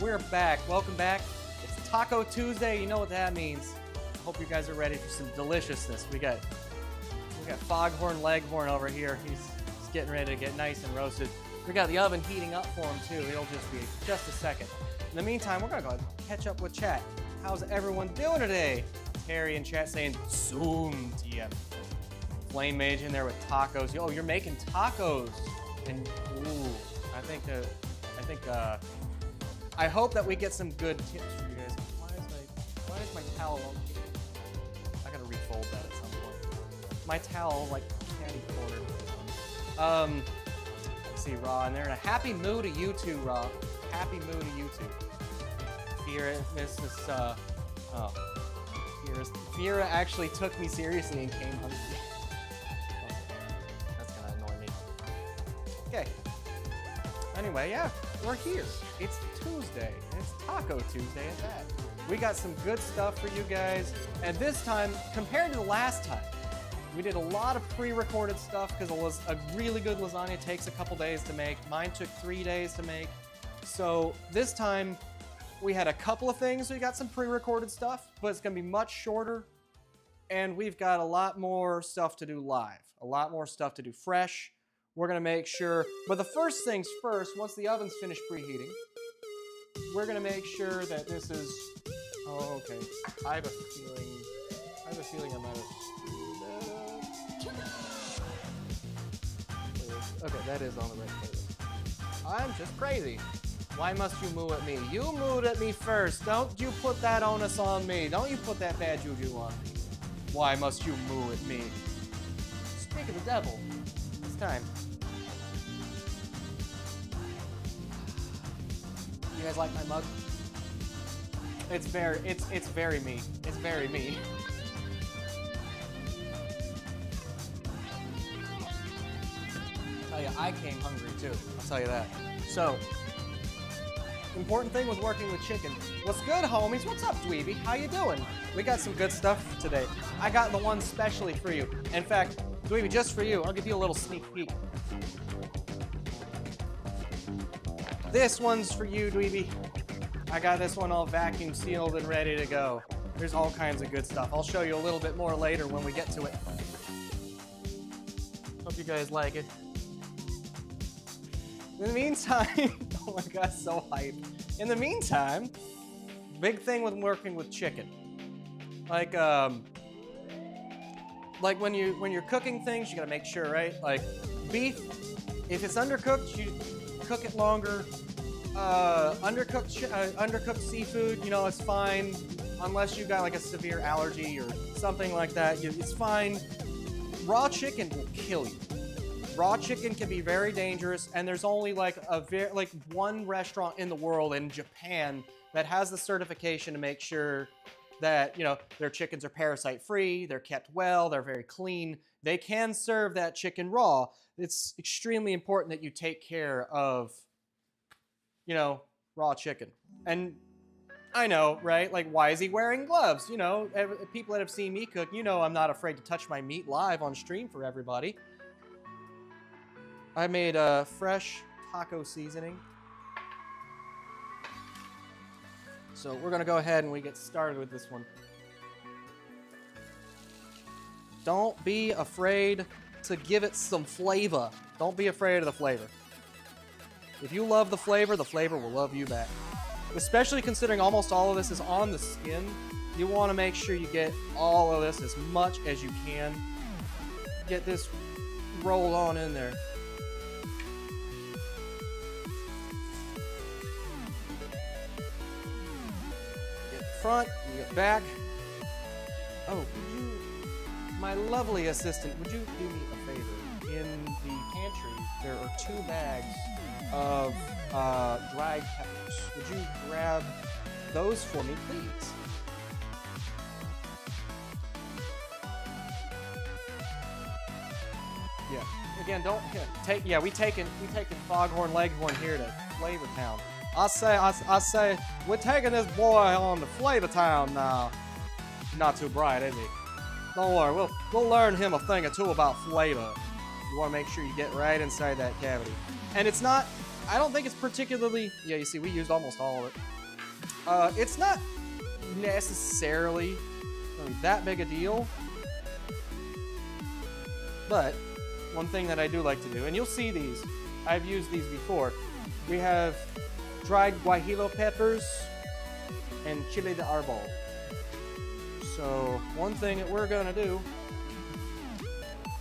We're back. Welcome back. It's Taco Tuesday. You know what that means. I hope you guys are ready for some deliciousness. We got Foghorn Leghorn over here. He's getting ready to get nice and roasted. We got the oven heating up for him too. It'll just be just a second. In the meantime, we're gonna go catch up with chat. How's everyone doing today? Terry in chat saying soon TM. Flame Mage in there with tacos. Yo, you're making tacos. And ooh, I hope that we get some good tips for you guys. Why is my towel on here? I gotta refold that at some point. My towel like candy cornered. Let's see, Raw, and they're in a happy mood to you too, Raw. Happy mood to you too. Fiera actually took me seriously and came hungry. That's gonna annoy me. Okay. Anyway, yeah, we're here. It's Tuesday, and it's Taco Tuesday at that. We got some good stuff for you guys, and this time, compared to the last time, we did a lot of pre-recorded stuff because a really good lasagna takes a couple days to make. Mine took 3 days to make. So this time, we had a couple of things. We got some pre-recorded stuff, but it's gonna be much shorter, and we've got a lot more stuff to do live, a lot more stuff to do fresh. We're gonna make sure, but the first things first, once the oven's finished preheating, we're gonna make sure that this is, oh, okay. I have a feeling I might have screwed that up. Okay, that is on the right playlist. I'm just crazy. Why must you moo at me? You mooed at me first. Don't you put that onus on me. Don't you put that bad juju on me. Why must you moo at me? Speak of the devil. It's time. You guys like my mug? It's very me. It's very me. I'll tell you, I came hungry too. I'll tell you that. So, important thing was working with chicken. What's good, homies? What's up, Dweeby? How you doing? We got some good stuff today. I got the one specially for you. In fact, Dweeby, just for you, I'll give you a little sneak peek. This one's for you, Dweeby. I got this one all vacuum sealed and ready to go. There's all kinds of good stuff. I'll show you a little bit more later when we get to it. Hope you guys like it. In the meantime, oh my god, so hyped. In the meantime, big thing with working with chicken. Like when you're cooking things, you gotta make sure, right? Like beef, if it's undercooked, you cook it longer. Undercooked seafood, you know, it's fine unless you've got like a severe allergy or something like that. It's fine. Raw chicken will kill you. Raw chicken can be very dangerous, and there's only like one restaurant in the world in Japan that has the certification to make sure that, you know, their chickens are parasite free, they're kept well, they're very clean. They can serve that chicken raw. It's extremely important that you take care of, you know, raw chicken. And I know, right? Like, why is he wearing gloves? You know, people that have seen me cook, you know I'm not afraid to touch my meat live on stream for everybody. I made a fresh taco seasoning. So we're gonna go ahead and we get started with this one. Don't be afraid to give it some flavor. Don't be afraid of the flavor. If you love the flavor will love you back. Especially considering almost all of this is on the skin, you want to make sure you get all of this as much as you can. Get this roll on in there. Get front, you get back. Oh, would you, my lovely assistant, would you do me a favor? In the pantry, there are 2 bags of dried peppers. Would you grab those for me, please? Yeah. Again, don't take. Yeah, we taking Foghorn Leghorn here to Flavor Town. I say, we're taking this boy on to Flavor Town now. Not too bright, is he? Don't worry, we'll learn him a thing or two about flavor. You want to make sure you get right inside that cavity. And it's not I don't think it's particularly, yeah, you see, we used almost all of it. It's not necessarily that big a deal, but one thing that I do like to do, and you'll see these, I've used these before. We have dried guajillo peppers and chile de arbol. So one thing that we're gonna do,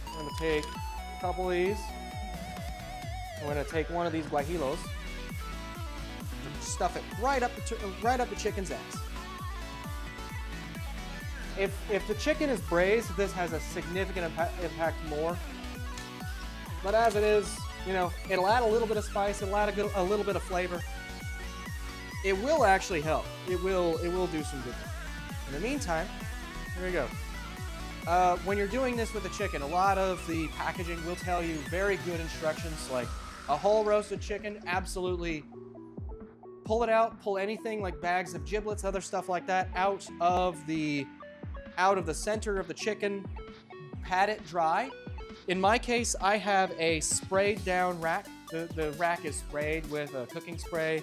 I'm gonna take a couple of these. I'm gonna take one of these guajillos, stuff it right up the chicken's ass. If the chicken is braised, this has a significant impact more. But as it is, you know, it'll add a little bit of spice, it'll add a little bit of flavor. It will actually help. It will do some good. In the meantime, here we go. When you're doing this with the chicken, a lot of the packaging will tell you very good instructions, like a whole roasted chicken, absolutely pull it out, pull anything like bags of giblets, other stuff like that out of the center of the chicken, pat it dry. In my case, I have a sprayed down rack. The rack is sprayed with a cooking spray,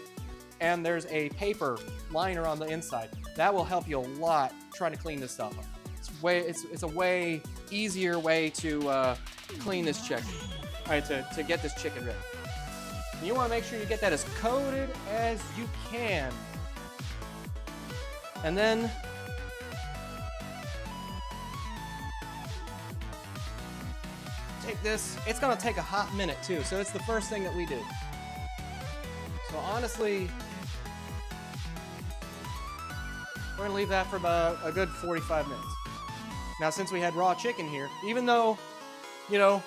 and there's a paper liner on the inside. That will help you a lot trying to clean this stuff up. It's a way easier way to clean this chicken. All right, to get this chicken ready. And you want to make sure you get that as coated as you can. And then take this. It's going to take a hot minute too, so it's the first thing that we do. So honestly, we're going to leave that for about a good 45 minutes. Now, since we had raw chicken here, even though, you know,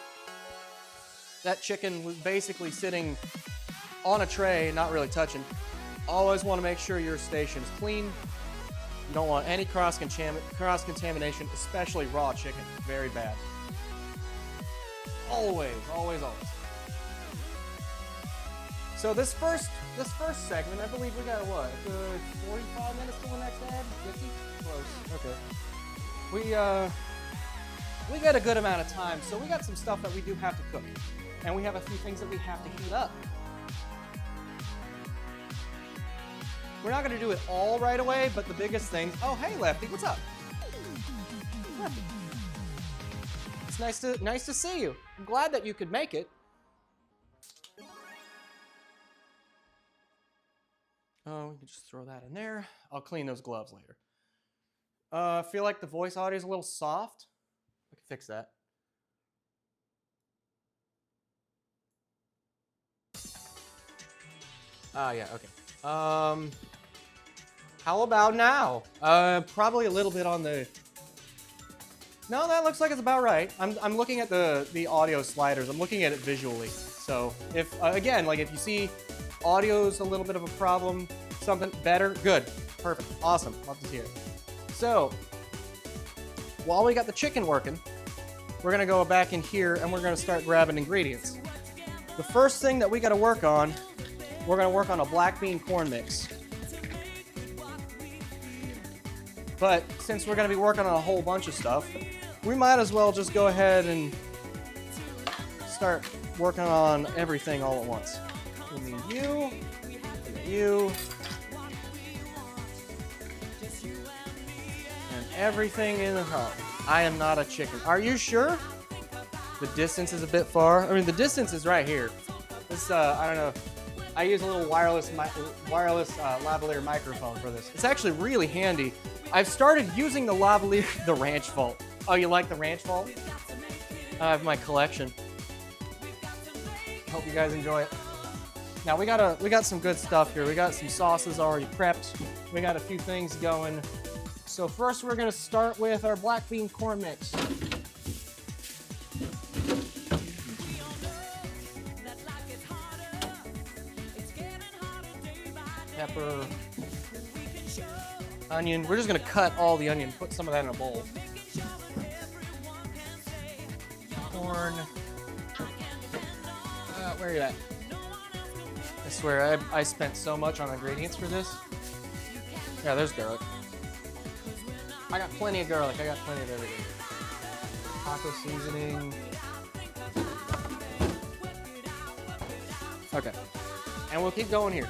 that chicken was basically sitting on a tray, not really touching, always want to make sure your station is clean. You don't want any cross-contamination, especially raw chicken. Very bad. Always, always, always. So this first segment, I believe we got what? 45 minutes till the next ad? 50? Close. Okay. We got a good amount of time, so we got some stuff that we do have to cook. And we have a few things that we have to heat up. We're not gonna do it all right away, but the biggest things. Oh, hey Lefty, what's up? Lefty. It's nice to see you. I'm glad that you could make it. Oh, we can just throw that in there. I'll clean those gloves later. I feel like the voice audio is a little soft. I can fix that. Yeah, okay. How about now? Probably a little bit on the... No, that looks like it's about right. I'm looking at the audio sliders. I'm looking at it visually. So if, again, like if you see audio's a little bit of a problem, something better, good, perfect, awesome, love to hear it. So while we got the chicken working, we're gonna go back in here and we're gonna start grabbing ingredients. The first thing that we gotta work on, we're gonna work on a black bean corn mix. But since we're gonna be working on a whole bunch of stuff, we might as well just go ahead and start working on everything all at once. We need you, and everything in the house. I am not a chicken. Are you sure? The distance is a bit far. I mean, the distance is right here. This, I don't know. I use a little wireless lavalier microphone for this. It's actually really handy. I've started using the lavalier, the Ranch Vault. Oh, you like the Ranch Vault? I have my collection. Hope you guys enjoy it. Now we got some good stuff here. We got some sauces already prepped. We got a few things going. So first we're gonna start with our black bean corn mix. Pepper, onion. We're just gonna cut all the onion, put some of that in a bowl. Corn. Where are you at? I swear, I spent so much on ingredients for this. Yeah, there's garlic. I got plenty of garlic. I got plenty of everything. Taco seasoning. Okay. And we'll keep going here.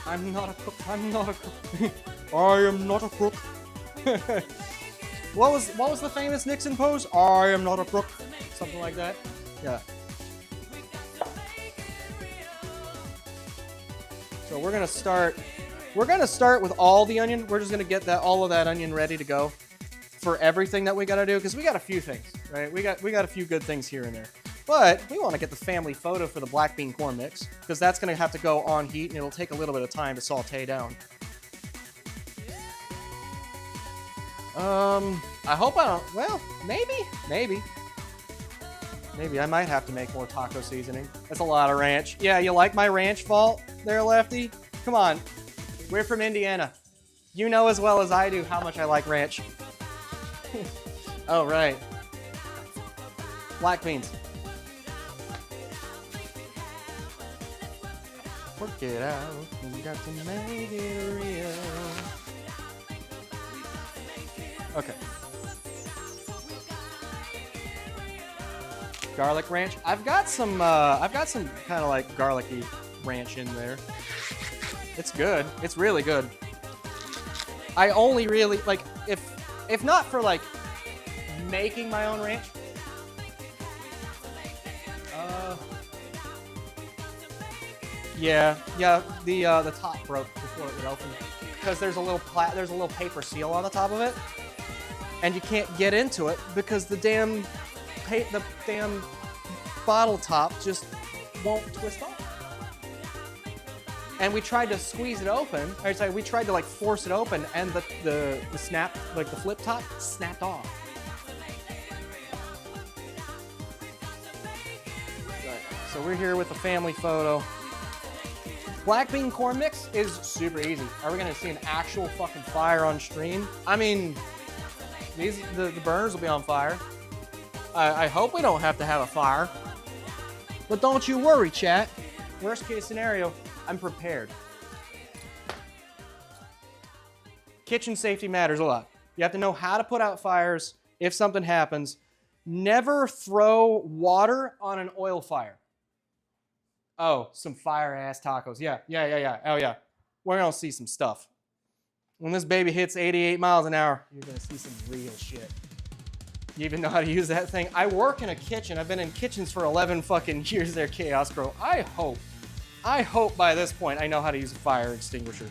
I'm not a cook. I'm not a cook. I am not a crook. What was the famous Nixon pose? I am not a crook. Something like that. Yeah. So we're gonna start. We're gonna start with all the onion. We're just gonna get all of that onion ready to go for everything that we gotta do, because we got a few things, right? We got a few good things here and there. But we want to get the family photo for the black bean corn mix, because that's going to have to go on heat, and it'll take a little bit of time to saute down. I hope I don't... Well, maybe. Maybe I might have to make more taco seasoning. That's a lot of ranch. Yeah, you like my ranch fault there, Lefty? Come on. We're from Indiana. You know as well as I do how much I like ranch. Oh, right. Black beans. Work it out, you got to make it real. Okay. Garlic ranch. I've got some kind of like garlicky ranch in there. It's good. It's really good. I only really like if not for like making my own ranch. Yeah, the top broke before it would open because there's a little paper seal on the top of it, and you can't get into it because the damn bottle top just won't twist off. And we tried to squeeze it open. We tried to like force it open, and the snap, like the flip top, snapped off. Right. So we're here with the family photo. Black bean corn mix is super easy. Are we gonna see an actual fucking fire on stream? I mean, the burners will be on fire. I hope we don't have to have a fire. But don't you worry, chat. Worst case scenario, I'm prepared. Kitchen safety matters a lot. You have to know how to put out fires if something happens. Never throw water on an oil fire. Oh, some fire-ass tacos. Yeah. Oh, yeah. We're going to see some stuff. When this baby hits 88 miles an hour, you're going to see some real shit. You even know how to use that thing? I work in a kitchen. I've been in kitchens for 11 fucking years there, Chaos Grow. I hope by this point I know how to use a fire extinguisher.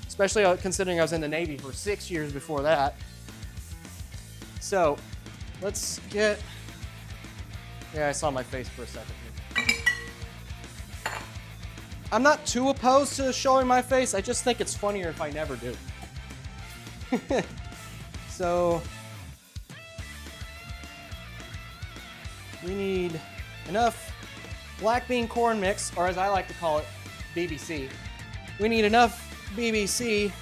Especially considering I was in the Navy for 6 years before that. So, let's get... Yeah, I saw my face for a second. I'm not too opposed to showing my face. I just think it's funnier if I never do. So, we need enough black bean corn mix, or as I like to call it, BBC. We need enough BBC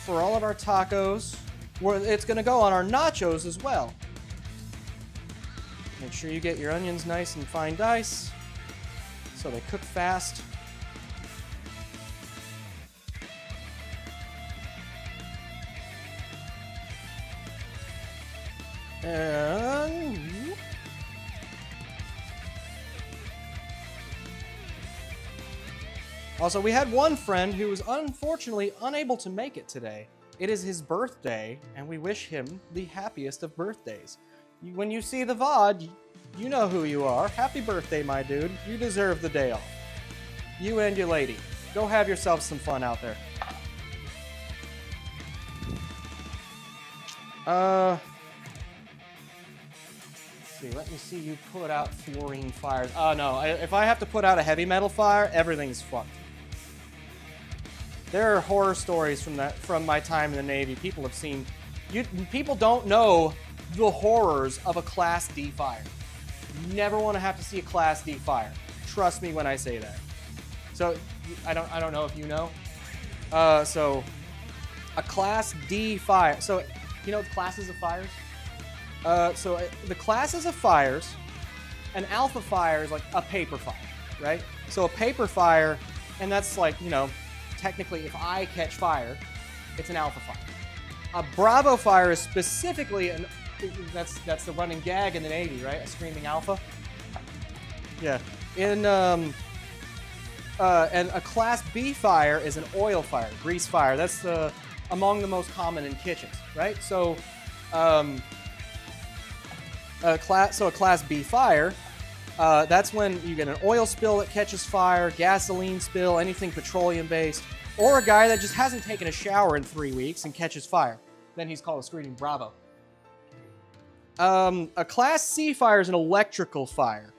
for all of our tacos. It's gonna go on our nachos as well. Make sure you get your onions nice and fine dice so they cook fast. And also, we had one friend who was unfortunately unable to make it today. It is his birthday, and we wish him the happiest of birthdays. When you see the VOD, you know who you are. Happy birthday, my dude. You deserve the day off. You and your lady. Go have yourself some fun out there. Let's see. Let me see you put out fluorine fires. Oh, no. If I have to put out a heavy metal fire, everything's fucked. There are horror stories from my time in the Navy. People have seen... People don't know the horrors of a Class D fire. You never want to have to see a Class D fire. Trust me when I say that. So, I don't know if you know. So, a Class D fire. So, you know the classes of fires? The classes of fires, an alpha fire is like a paper fire, right? So a paper fire, and that's like, you know, technically if I catch fire, it's an alpha fire. A Bravo fire is specifically that's the running gag in the Navy, right? A screaming alpha. Yeah. And a Class B fire is an oil fire, grease fire. That's among the most common in kitchens, right? So, a Class B fire, that's when you get an oil spill that catches fire, gasoline spill, anything petroleum-based, or a guy that just hasn't taken a shower in 3 weeks and catches fire. Then he's called a screaming bravo. A Class C fire is an electrical fire.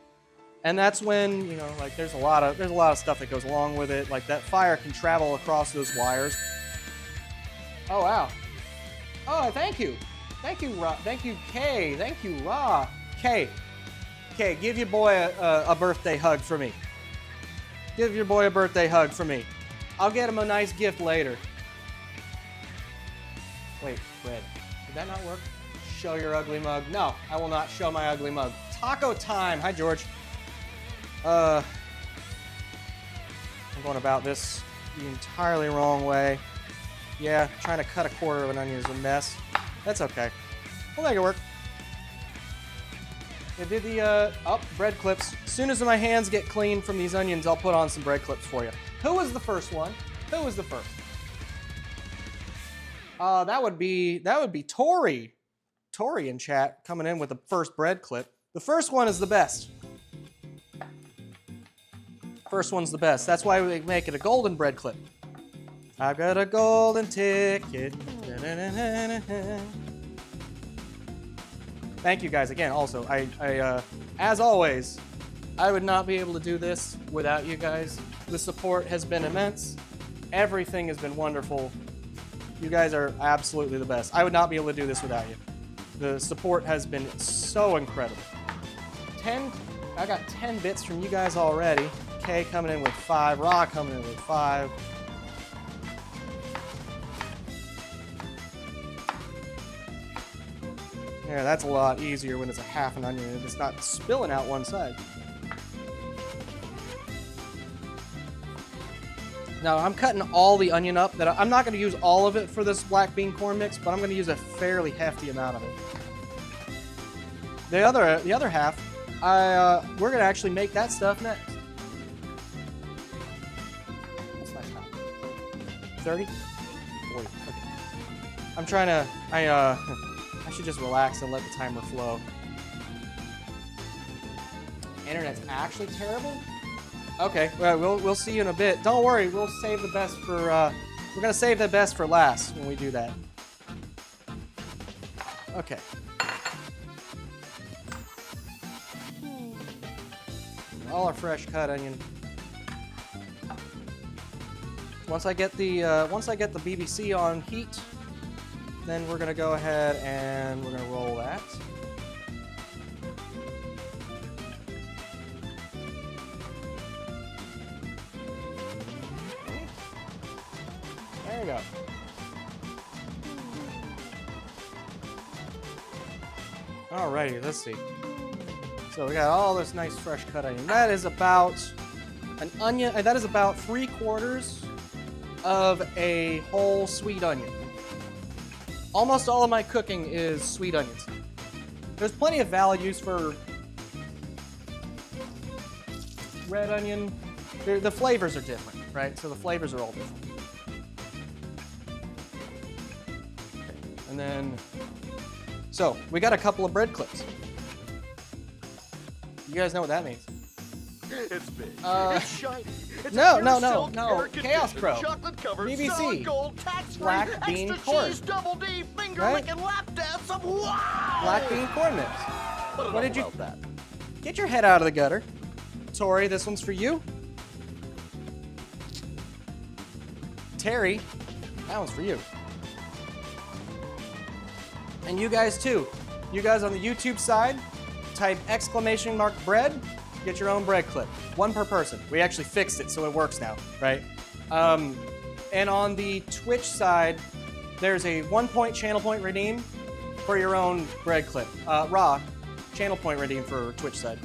And that's when, you know, like there's a lot of stuff that goes along with it. Like that fire can travel across those wires. Oh wow. Oh, thank you. Thank you, Ra. Thank you, Kay. Thank you, Ra. Kay, give your boy a birthday hug for me. Give your boy a birthday hug for me. I'll get him a nice gift later. Wait, Red. Did that not work? Show your ugly mug. No, I will not show my ugly mug. Taco time. Hi, George. I'm going about this the entirely wrong way. Yeah, trying to cut a quarter of an onion is a mess. That's okay. We'll make it work. I did the, bread clips. As soon as my hands get clean from these onions, I'll put on some bread clips for you. Who was the first one? Who was the first? That would be Tori. Tori in chat coming in with the first bread clip. The first one is the best. First one's the best. That's why we make it a golden bread clip. I've got a golden ticket. Thank you guys again. Also, I as always, I would not be able to do this without you guys. The support has been immense. Everything has been wonderful. You guys are absolutely the best. I would not be able to do this without you. The support has been so incredible. I got 10 bits from you guys already. Kay coming in with 5, Ra coming in with 5. Yeah, that's a lot easier when it's a half an onion and it's not spilling out one side. Now, I'm cutting all the onion up. I'm not going to use all of it for this black bean corn mix, but I'm going to use a fairly hefty amount of it. The other half, we're going to actually make that stuff next. What's my time? 30? 40. Okay. I'm trying to. I should just relax and let the timer flow. Internet's actually terrible? Okay, well, we'll see you in a bit. Don't worry, we'll save the best for, we're gonna save the best for last when we do that. Okay. All our fresh cut onion. Once I get the BBC on heat, then we're gonna go ahead and we're gonna roll that. There we go. Alrighty, let's see. So we got all this nice fresh cut onion. That is about an onion. That is about 3/4 of a whole sweet onion. Almost all of my cooking is sweet onions. There's plenty of valid use for red onion. The flavors are different, right? So the flavors are all different. And then, so we got a couple of bread clips. You guys know what that means? It's big. It's shiny. It's no. Chaos Pro. Chocolate-covered, BBC. solid gold, tax-free, Black bean extra corn. cheese, double D, finger Right? licking lap dance of wow! Black bean corn mix. What did you about that? Get your head out of the gutter. Tori, this one's for you. Terry, that one's for you. And you guys too. You guys on the YouTube side, type !bread, get your own bread clip. 1 per person. We actually fixed it, so it works now, right? And on the Twitch side, there's a 1-point channel point redeem for your own bread clip. Raw, channel point redeem for Twitch side.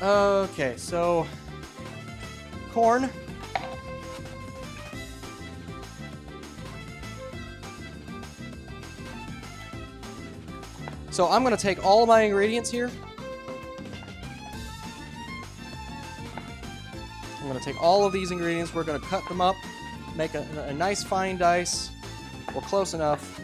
Okay, so corn. So I'm gonna take all of my ingredients here. gonna take all of these ingredients, we're gonna cut them up, make a nice fine dice. We're close enough.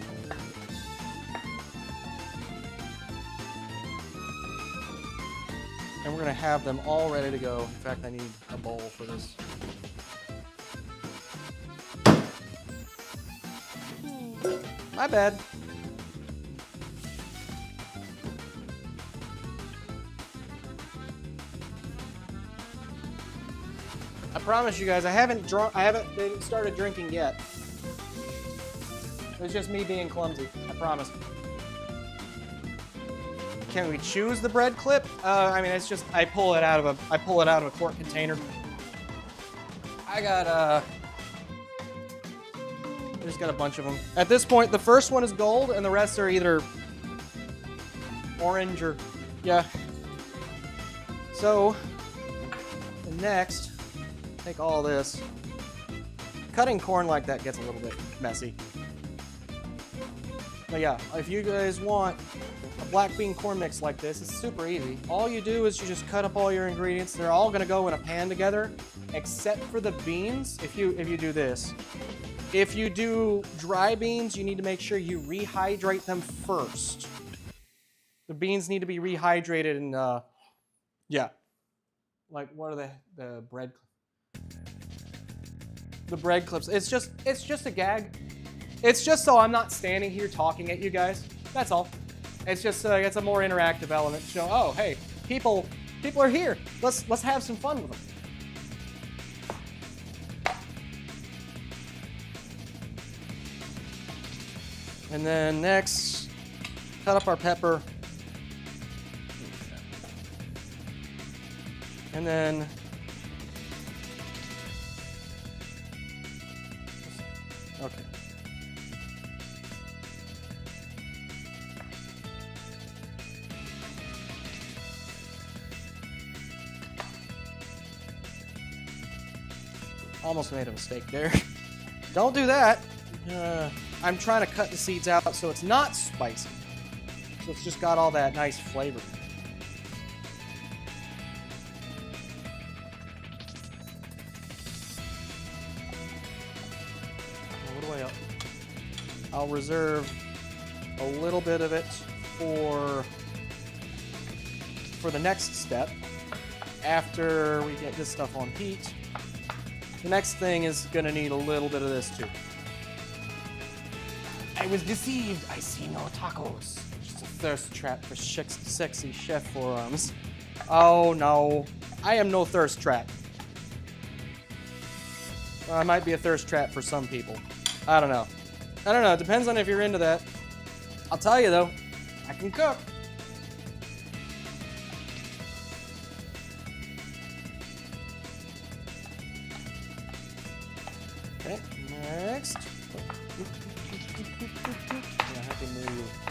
And we're gonna have them all ready to go. In fact, I need a bowl for this. My bad. I promise you guys, I haven't started drinking yet. It's just me being clumsy. I promise. Can we choose the bread clip? I mean, it's just I pull it out of a quart container. I just got a bunch of them. At this point, the first one is gold, and the rest are either orange or yeah. So the next, take all this. Cutting corn like that gets a little bit messy. But yeah, if you guys want a black bean corn mix like this, it's super easy. All you do is you just cut up all your ingredients. They're all gonna go in a pan together, except for the beans. If you do this, if you do dry beans, you need to make sure you rehydrate them first. The beans need to be rehydrated and yeah. Like what are the bread? The bread clips. It's just a gag. It's just so I'm not standing here talking at you guys. That's all. It's just it's a more interactive element to show. Oh, hey, people are here. Let's have some fun with them. And then next, cut up our pepper. And then okay. Almost made a mistake there. Don't do that. I'm trying to cut the seeds out so it's not spicy. So it's just got all that nice flavor. I'll reserve a little bit of it for the next step. After we get this stuff on heat, the next thing is gonna need a little bit of this too. I was deceived. I see no tacos. Just a thirst trap for sexy chef forearms. Oh no, I am no thirst trap. Well, I might be a thirst trap for some people. I don't know. It depends on if you're into that. I'll tell you though, I can cook. Okay, next.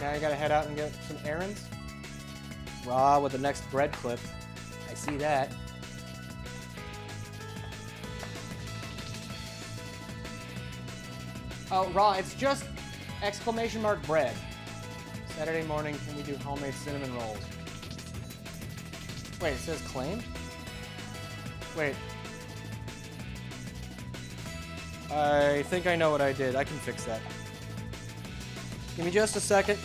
Now I gotta head out and get some errands. Raw with the next bread clip. I see that. Oh, raw, it's just exclamation mark bread. Saturday morning, can we do homemade cinnamon rolls? Wait, it says claimed? Wait. I think I know what I did. I can fix that. Give me just a second.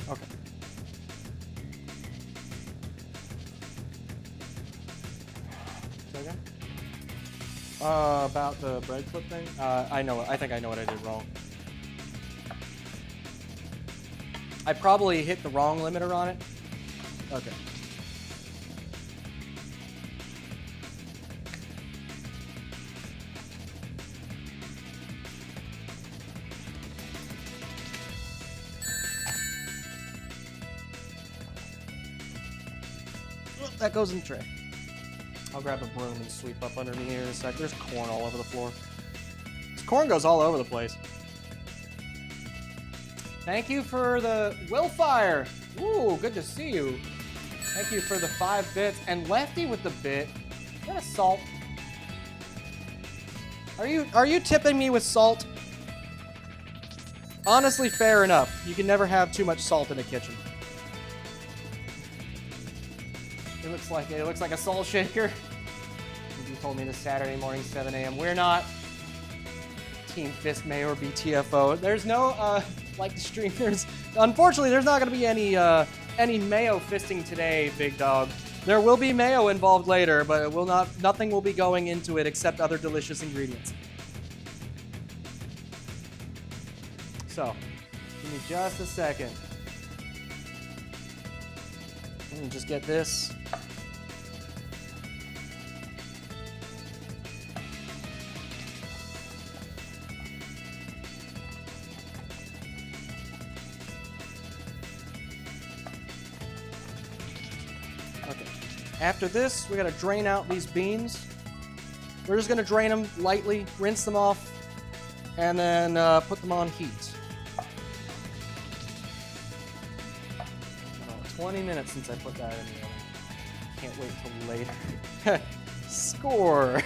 Okay. Say again? About the bread clip thing? I think I know what I did wrong. I probably hit the wrong limiter on it. Okay. That goes in the tray. I'll grab a broom and sweep up underneath here in a sec. There's corn all over the floor. This corn goes all over the place. Thank you for the Willfire. Ooh, good to see you. Thank you for the 5 bits. And Lefty with the bit. Is that a salt? Are you tipping me with salt? Honestly, fair enough. You can never have too much salt in a kitchen. It looks like a salt shaker. You told me this Saturday morning, 7 a.m. We're not Team Fist Mayo or BTFO. There's no like the stream. Unfortunately, there's not going to be any mayo fisting today, big dog. There will be mayo involved later, but it will not. Nothing will be going into it except other delicious ingredients. So, give me just a second. Let me just get this. Okay. After this, we gotta drain out these beans. We're just gonna drain them lightly, rinse them off, and then put them on heat. 20 minutes since I put that in the oven. Can't wait till later. Score!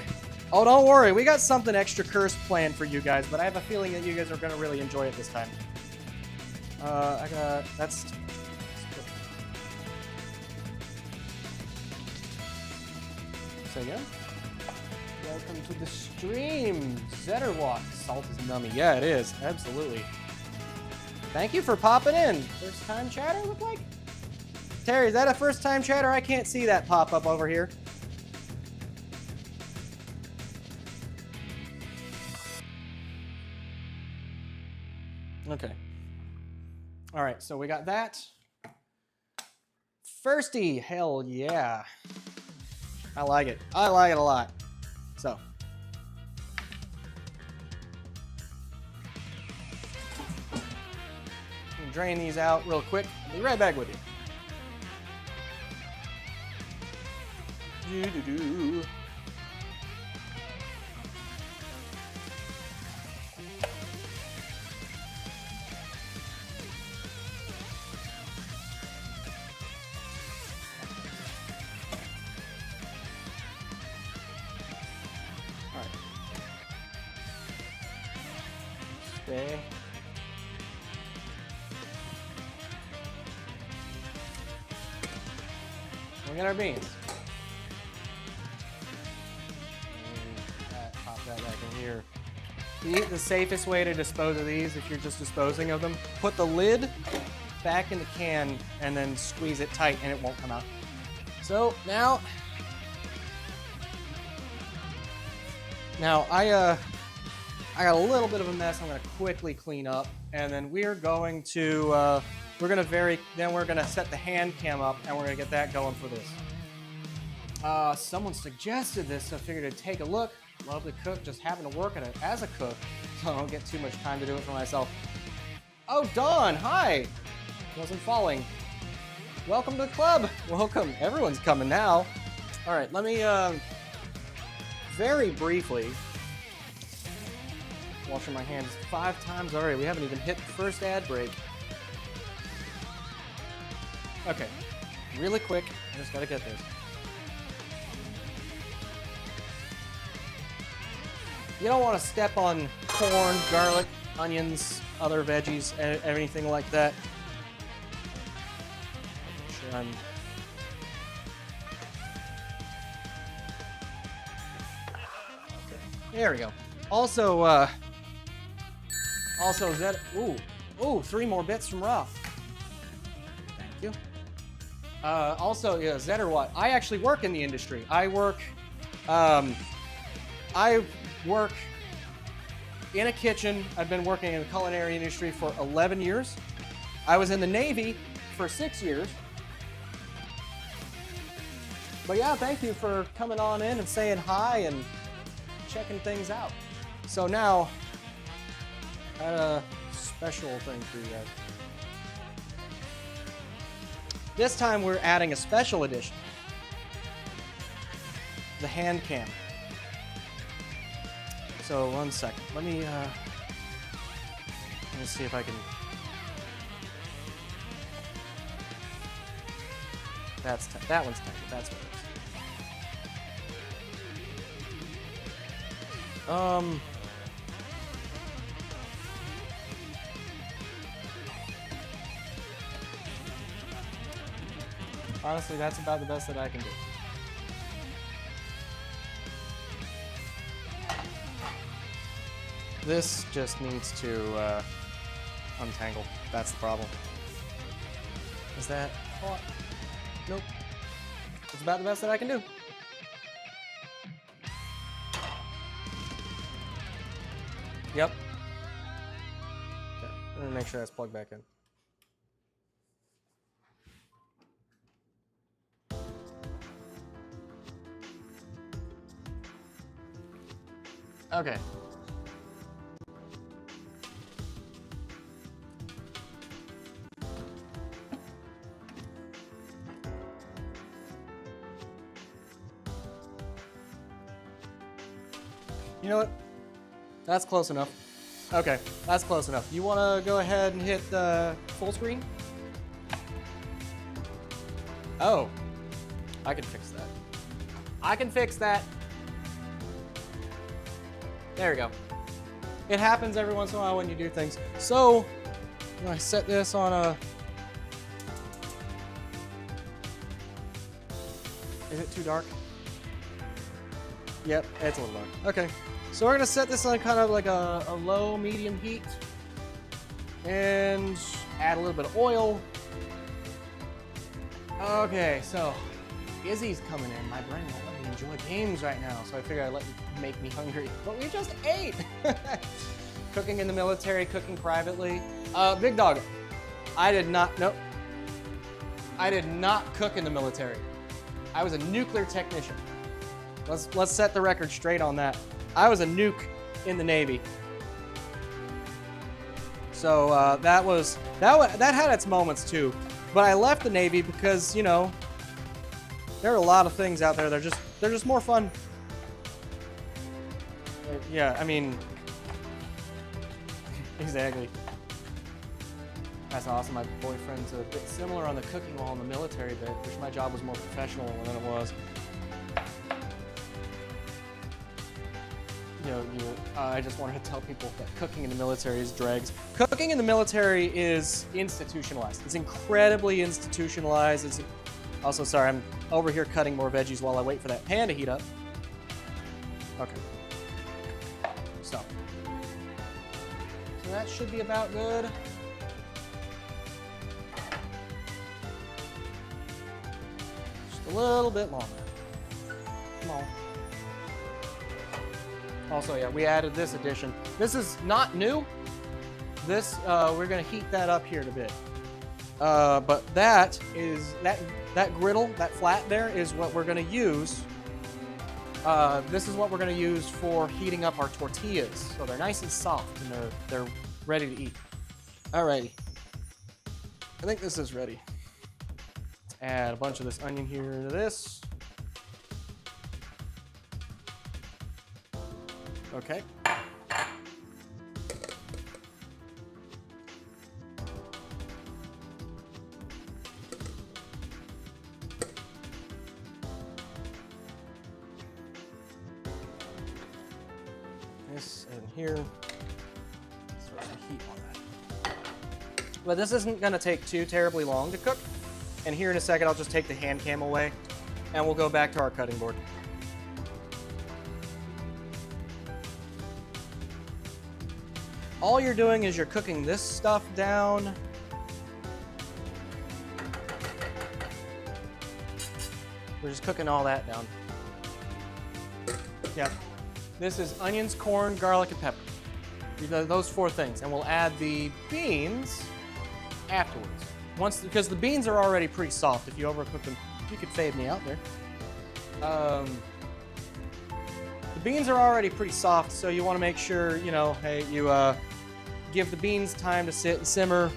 Oh, don't worry. We got something extra cursed planned for you guys, but I have a feeling that you guys are going to really enjoy it this time. That's... So, yeah. Welcome to the stream. Zetterwalk. Salt is nummy. Yeah, it is. Absolutely. Thank you for popping in. First time chatter, look like? Terry, is that a first time chatter? I can't see that pop up over here. Okay. All right, so we got that. Firsty, hell yeah. I like it. I like it a lot. So. Drain these out real quick. I'll be right back with you. Do-do-do. All right. Stay. We got our beans. Pop that back in here. The safest way to dispose of these, if you're just disposing of them, put the lid back in the can and then squeeze it tight and it won't come out. So now I got a little bit of a mess I'm gonna quickly clean up, and then we're gonna set the hand cam up and we're gonna get that going for this. Someone suggested this, so I figured I'd take a look. Love to cook, just happen to work at it as a cook, so I don't get too much time to do it for myself. Oh, Dawn, hi! Wasn't falling. Welcome to the club. Welcome. Everyone's coming now. All right, let me very briefly washing my hands 5 times already. We haven't even hit the first ad break. Okay, really quick. I just gotta get this. You don't want to step on corn, garlic, onions, other veggies, anything like that. Make sure I'm... Okay. There we go. Also, is that... Ooh, 3 more bits from Roth. Thank you. Also, yeah, Zetterwatt. I actually work in the industry. I work in a kitchen. I've been working in the culinary industry for 11 years. I was in the Navy for 6 years. But yeah, thank you for coming on in and saying hi and checking things out. So now, I had a special thing for you guys. This time we're adding a special edition. The hand cam. So 1 second. Let me see if I can. That one's tight. That's what it is. Honestly, that's about the best that I can do. This just needs to untangle. That's the problem. Is that hot? Nope. It's about the best that I can do. Yep. Okay. I'm gonna make sure that's plugged back in. Okay. You know what? That's close enough. Okay, that's close enough. You want to go ahead and hit full screen? Oh, I can fix that. I can fix that. There we go. It happens every once in a while when you do things. So, I set this on a... Is it too dark? Yep, it's a little dark. Okay, so we're gonna set this on kind of like a low, medium heat. And add a little bit of oil. Okay, so Izzy's coming in. My brain won't let me enjoy games right now, so I figured I'd let you make me hungry. But we just ate! Cooking in the military, cooking privately. Big Dog, I did not, nope. I did not cook in the military. I was a nuclear technician. Let's set the record straight on that. I was a nuke in the Navy. So that had its moments too. But I left the Navy because, you know, there are a lot of things out there. They're just more fun. Yeah, I mean, exactly. That's awesome. My boyfriend's a bit similar on the cooking while in the military, but wish my job was more professional than it was. You know, I just wanted to tell people that cooking in the military is dregs. Cooking in the military is institutionalized. It's incredibly institutionalized. It's also, sorry, I'm over here cutting more veggies while I wait for that pan to heat up. Okay. So that should be about good. Just a little bit longer. Come on. Also, yeah, we added this addition. This is not new. This, we're gonna heat that up here in a bit. But that griddle, that flat there, is what we're gonna use. This is what we're gonna use for heating up our tortillas. So they're nice and soft and they're ready to eat. Alrighty. I think this is ready. Let's add a bunch of this onion here into this. Okay. This in here. Throw some heat on that. But this isn't going to take too terribly long to cook. And here in a second, I'll just take the hand cam away, and we'll go back to our cutting board. All you're doing is you're cooking this stuff down. We're just cooking all that down. Yeah. This is onions, corn, garlic, and pepper. Those four things. And we'll add the beans afterwards. Because the beans are already pretty soft. If you overcook them, you could fade me out there. The beans are already pretty soft, so you want to make sure, you know, hey, you give the beans time to sit and simmer.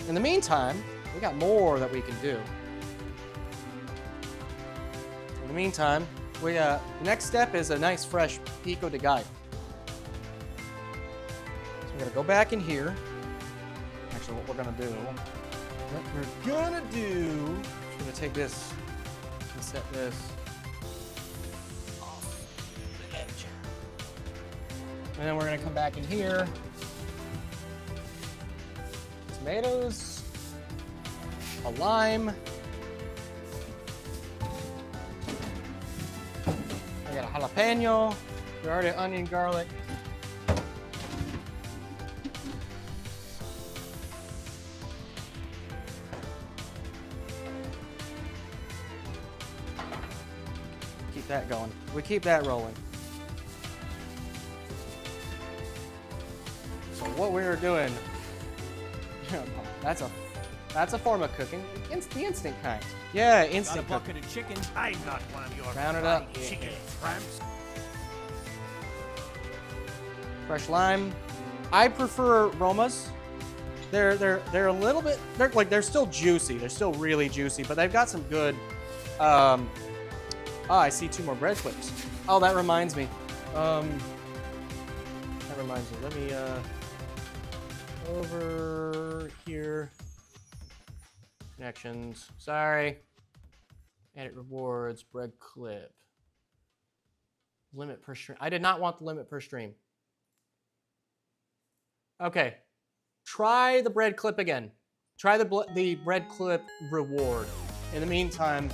In the meantime, we got more that we can do. In the meantime, the next step is a nice fresh pico de gallo. So we're gonna go back in here. Actually, what we're gonna do, we're gonna take this and set this off the edge. And then we're gonna come back in here. Tomatoes. a lime. I got a jalapeno. There already onion, garlic. Keep that going. We keep that rolling. So what we're doing, that's a form of cooking. The instant kind. Yeah, instant Got a cooking. bucket of chicken. I'm not one of your Round it up. fried chicken tramps. Fresh lime. I prefer Romas. They're a little bit, they're still juicy. They're still really juicy, but they've got some good. I see 2 more bread clips. Oh, that reminds me. Let me over here. Connections. Sorry. Edit rewards. Bread clip. Limit per stream. I did not want the limit per stream. Okay. Try the bread clip again. Try the bread clip reward. In the meantime,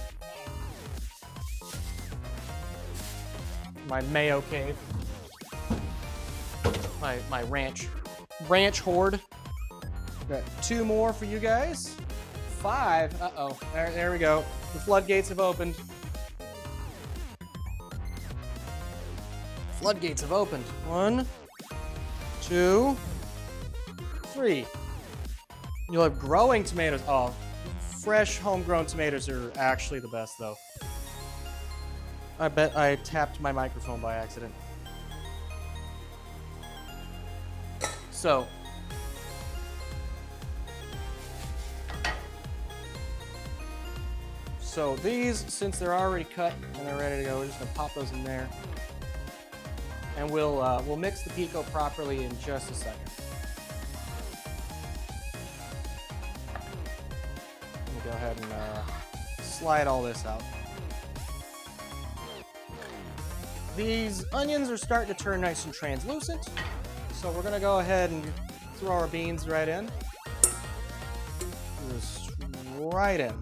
my mayo cave. My ranch horde. Got 2 more for you guys. 5. Uh-oh. There we go. The floodgates have opened. Floodgates have opened. 1, 2, 3. You'll have growing tomatoes. Oh, fresh homegrown tomatoes are actually the best, though. I bet I tapped my microphone by accident. So these, since they're already cut and they're ready to go, we're just gonna pop those in there, and we'll mix the pico properly in just a second. Let me go ahead and slide all this out. These onions are starting to turn nice and translucent, so we're gonna go ahead and throw our beans right in. Just right in.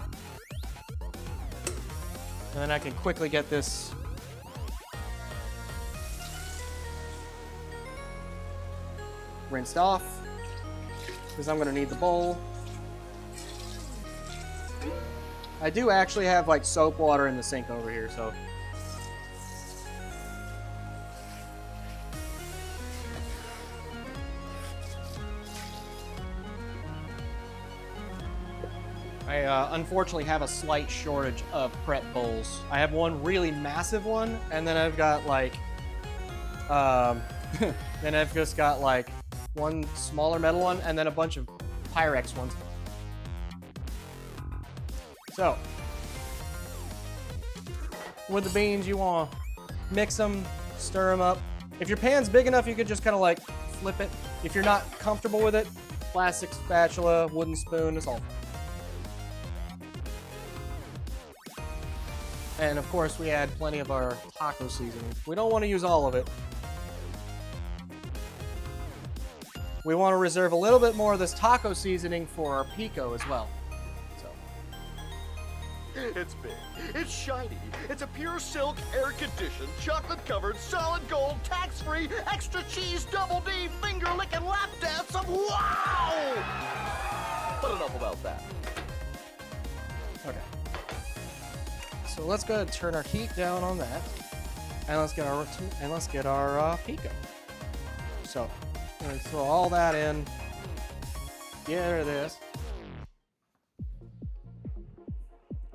And then I can quickly get this rinsed off, because I'm gonna need the bowl. I do actually have like soap water in the sink over here, so. I unfortunately have a slight shortage of prep bowls. I have one really massive one, and then I've got like, then I've just got like one smaller metal one, and then a bunch of Pyrex ones. So, with the beans, you want to mix them, stir them up. If your pan's big enough, you could just kind of like flip it. If you're not comfortable with it, plastic spatula, wooden spoon, it's all fine. And of course, we add plenty of our taco seasoning. We don't want to use all of it. We want to reserve a little bit more of this taco seasoning for our pico as well. So. It's big. It's shiny. It's a pure silk, air-conditioned, chocolate-covered, solid gold, tax-free, extra cheese, double D, finger-licking lap dance of wow! But enough about that. Okay. So let's go ahead and turn our heat down on that, and let's get our pico. So I'm gonna throw all that in. Get rid of this.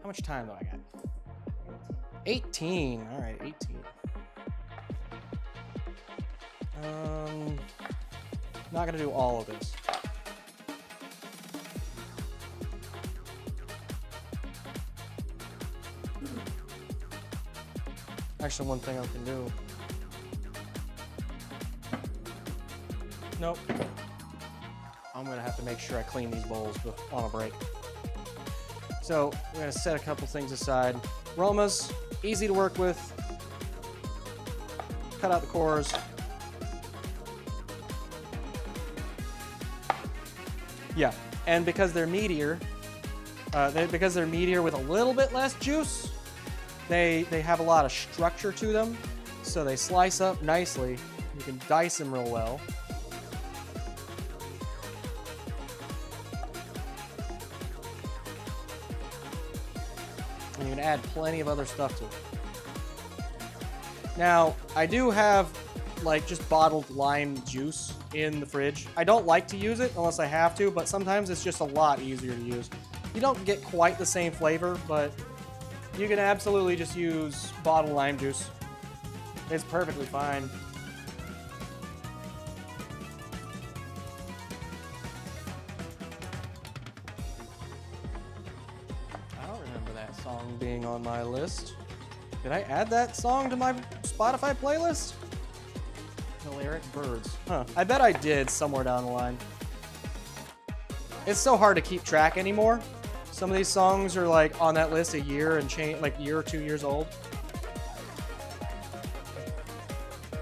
How much time do I got? 18. All right, 18. Not gonna do all of this. Actually, one thing I can do. Nope. I'm gonna have to make sure I clean these bowls on a break. So we're gonna set a couple things aside. Romas, easy to work with. Cut out the cores. Yeah, and because they're meatier, Because they're meatier with a little bit less juice, they have a lot of structure to them, so they slice up nicely. You can dice them real well. And you can add plenty of other stuff to it. Now, I do have like just bottled lime juice in the fridge. I don't like to use it unless I have to, but sometimes it's just a lot easier to use. You don't get quite the same flavor, but you can absolutely just use bottled lime juice. It's perfectly fine. I don't remember that song being on my list. Did I add that song to my Spotify playlist? Lyric Birds. Huh. I bet I did somewhere down the line. It's so hard to keep track anymore. Some of these songs are like on that list a year and change, like year or 2 years old. So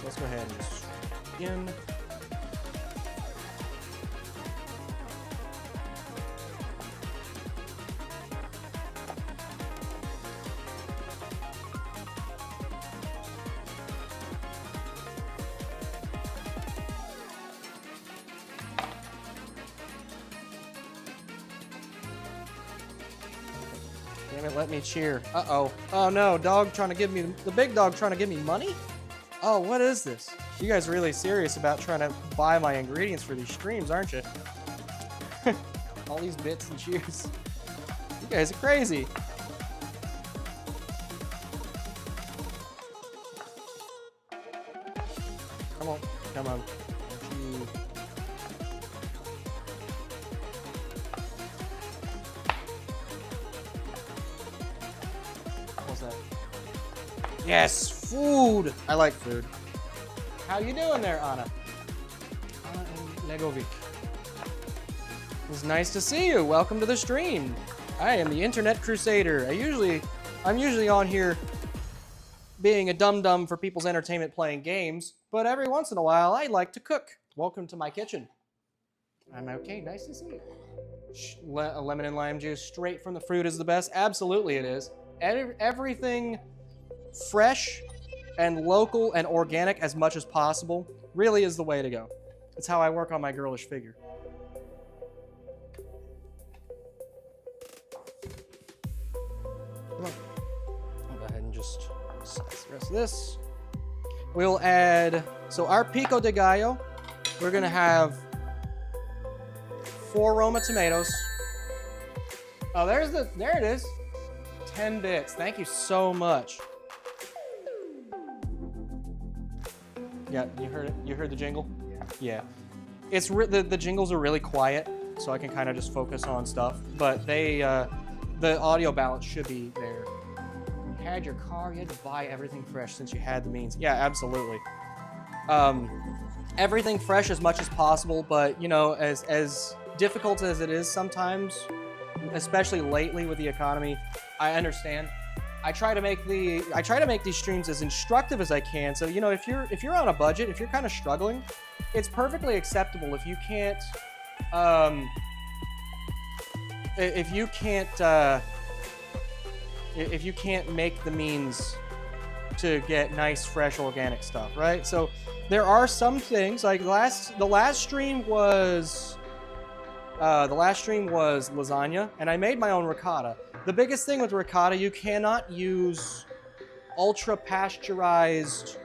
let's go ahead and just begin. Damn it, let me cheer. Uh-oh. Oh no, dog trying to give me, the big dog trying to give me money? Oh, what is this? You guys are really serious about trying to buy my ingredients for these streams, aren't you? All these bits and cheers. You guys are crazy. Come on, come on. Don't you... What's that? Yes, food. I like food. How you doing there, Anna? Anna and Legovic. It's nice to see you. Welcome to the stream. I am the Internet Crusader. I'm usually on here being a dum-dum for people's entertainment playing games, but every once in a while I like to cook. Welcome to my kitchen. I'm okay. Nice to see you. Lemon and lime juice straight from the fruit is the best. Absolutely it is. Everything fresh and local and organic as much as possible really is the way to go. It's how I work on my girlish figure. Come on. I'll go ahead and just slice the rest of this. We'll add, so our pico de gallo, we're gonna have 4 Roma tomatoes. Oh, there it is. 10 bits. Thank you so much. Yeah, you heard it? You heard the jingle? Yeah. It's the jingles are really quiet, so I can kind of just focus on stuff. But they, the audio balance should be there. You had your car, you had to buy everything fresh since you had the means. Yeah, absolutely. Everything fresh as much as possible, but you know, as difficult as it is sometimes, especially lately with the economy, I understand. I try to make these streams as instructive as I can. So, you know, if you're on a budget, if you're kind of struggling, it's perfectly acceptable if you can't make the means to get nice, fresh, organic stuff, right? So there are some things like the last stream was lasagna, and I made my own ricotta. The biggest thing with ricotta, you cannot use ultra homogenized.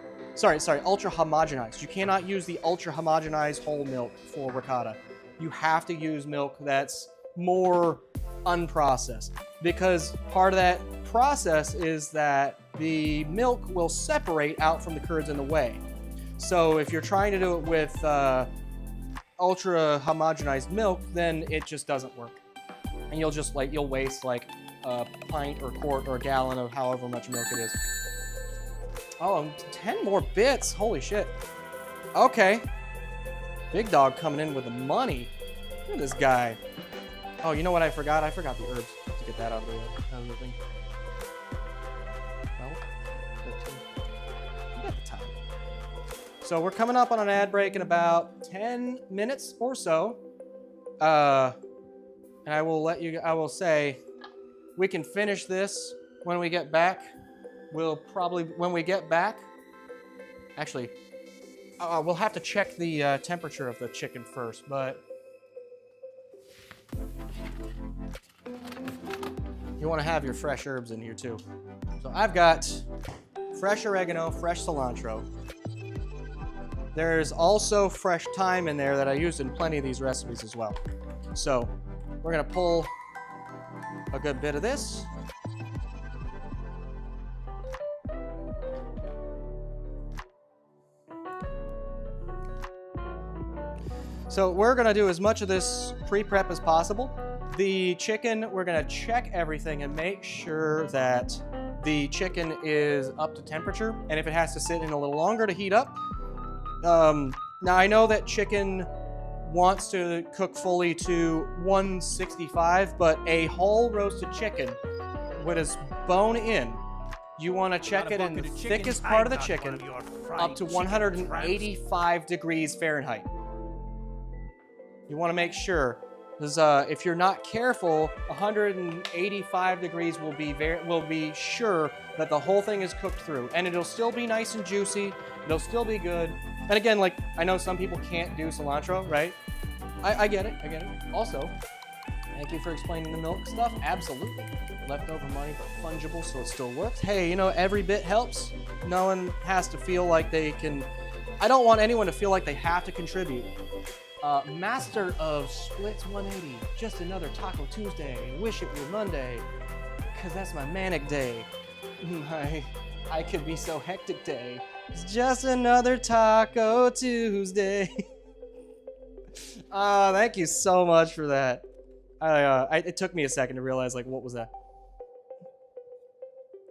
You cannot use the ultra homogenized whole milk for ricotta. You have to use milk that's more unprocessed, because part of that process is that the milk will separate out from the curds in the whey. So if you're trying to do it with ultra homogenized milk, then it just doesn't work, and you'll waste like a pint or quart or a gallon of however much milk it is. Oh, 10 more bits. Holy shit. Okay. Big dog coming in with the money. Look at this guy. Oh, you know what I forgot? I forgot the herbs to get that out of the thing. No? 15. You got the time. So we're coming up on an ad break in about 10 minutes or so. And And I will say, we can finish this when we get back. When we get back, actually, we'll have to check the temperature of the chicken first, but you want to have your fresh herbs in here too. So I've got fresh oregano, fresh cilantro. There's also fresh thyme in there that I used in plenty of these recipes as well. So we're gonna pull a good bit of this. So we're gonna do as much of this pre-prep as possible. The chicken, we're gonna check everything and make sure that the chicken is up to temperature, and if it has to sit in a little longer to heat up. Now I know that chicken wants to cook fully to 165, but a whole roasted chicken with its bone in, you want to check it in the thickest part of the chicken up to 185 degrees Fahrenheit. You want to make sure, because if you're not careful, 185 degrees will be sure that the whole thing is cooked through, and it'll still be nice and juicy. It'll still be good. And again, like, I know some people can't do cilantro, right? I get it. Also, thank you for explaining the milk stuff. Absolutely. Leftover money, but fungible, so it still works. Hey, you know, every bit helps. No one has to feel like they can. I don't want anyone to feel like they have to contribute. Master of Splits 180, just another Taco Tuesday. Wish it were Monday, because that's my manic day. I could be so hectic day. It's just another Taco Tuesday. Thank you so much for that. It took me a second to realize, like, what was that?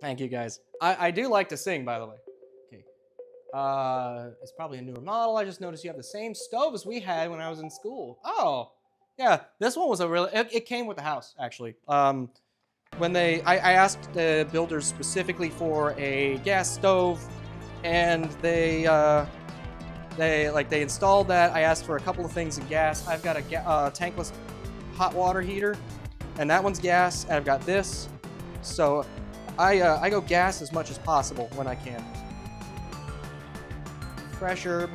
Thank you, guys. I do like to sing, by the way. Okay. It's probably a newer model. I just noticed you have the same stove as we had when I was in school. Oh, yeah. This one was it came with the house, actually. When I asked the builders specifically for a gas stove, and they installed that. I asked for a couple of things in gas. I've got a tankless hot water heater, and that one's gas. And I've got this, so I go gas as much as possible when I can. Fresh herb.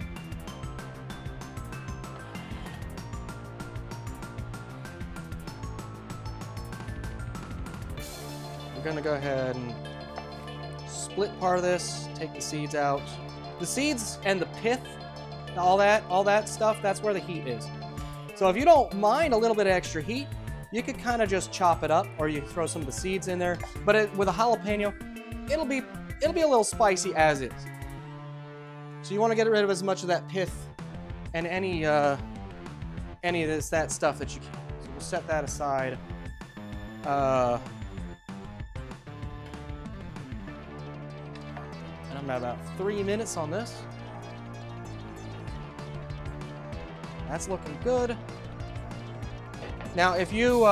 We're gonna go ahead and split part of this, take the seeds out. The seeds and the pith, all that stuff, that's where the heat is. So if you don't mind a little bit of extra heat, you could kind of just chop it up, or you can throw some of the seeds in there. But with a jalapeno, it'll be a little spicy as is. So you want to get rid of as much of that pith and any of that stuff that you can. So we'll set that aside. I'm at about 3 minutes on this. That's looking good. Now, if you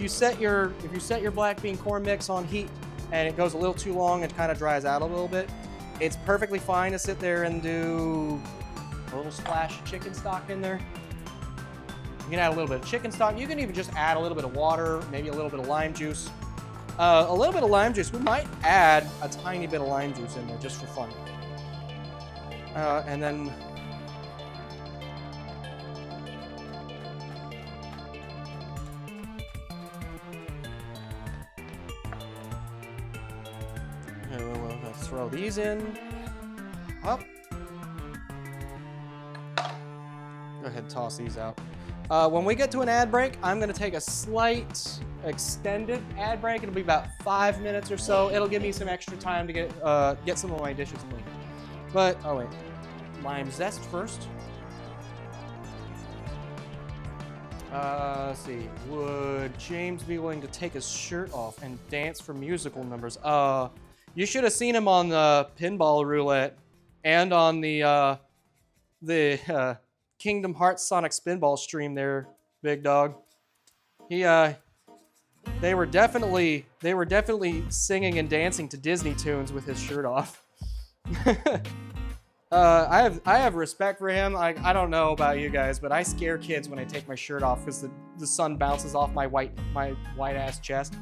set your black bean corn mix on heat and it goes a little too long and kind of dries out a little bit, it's perfectly fine to sit there and do a little splash of chicken stock in there. You can add a little bit of chicken stock. You can even just add a little bit of water, maybe a little bit of lime juice. A little bit of lime juice. We might add a tiny bit of lime juice in there just for fun. And then we'll throw these in. Up. Go ahead and toss these out. When we get to an ad break, I'm going to take a slight extended ad break. It'll be about 5 minutes or so. It'll give me some extra time to get some of my dishes clean. But, oh wait, lime zest first. Let's see, would James be willing to take his shirt off and dance for musical numbers? You should have seen him on the pinball roulette and on the Kingdom Hearts Sonic Spinball stream there, big dog. They were definitely singing and dancing to Disney tunes with his shirt off. I have respect for him. I don't know about you guys, but I scare kids when I take my shirt off because the sun bounces off my white ass chest.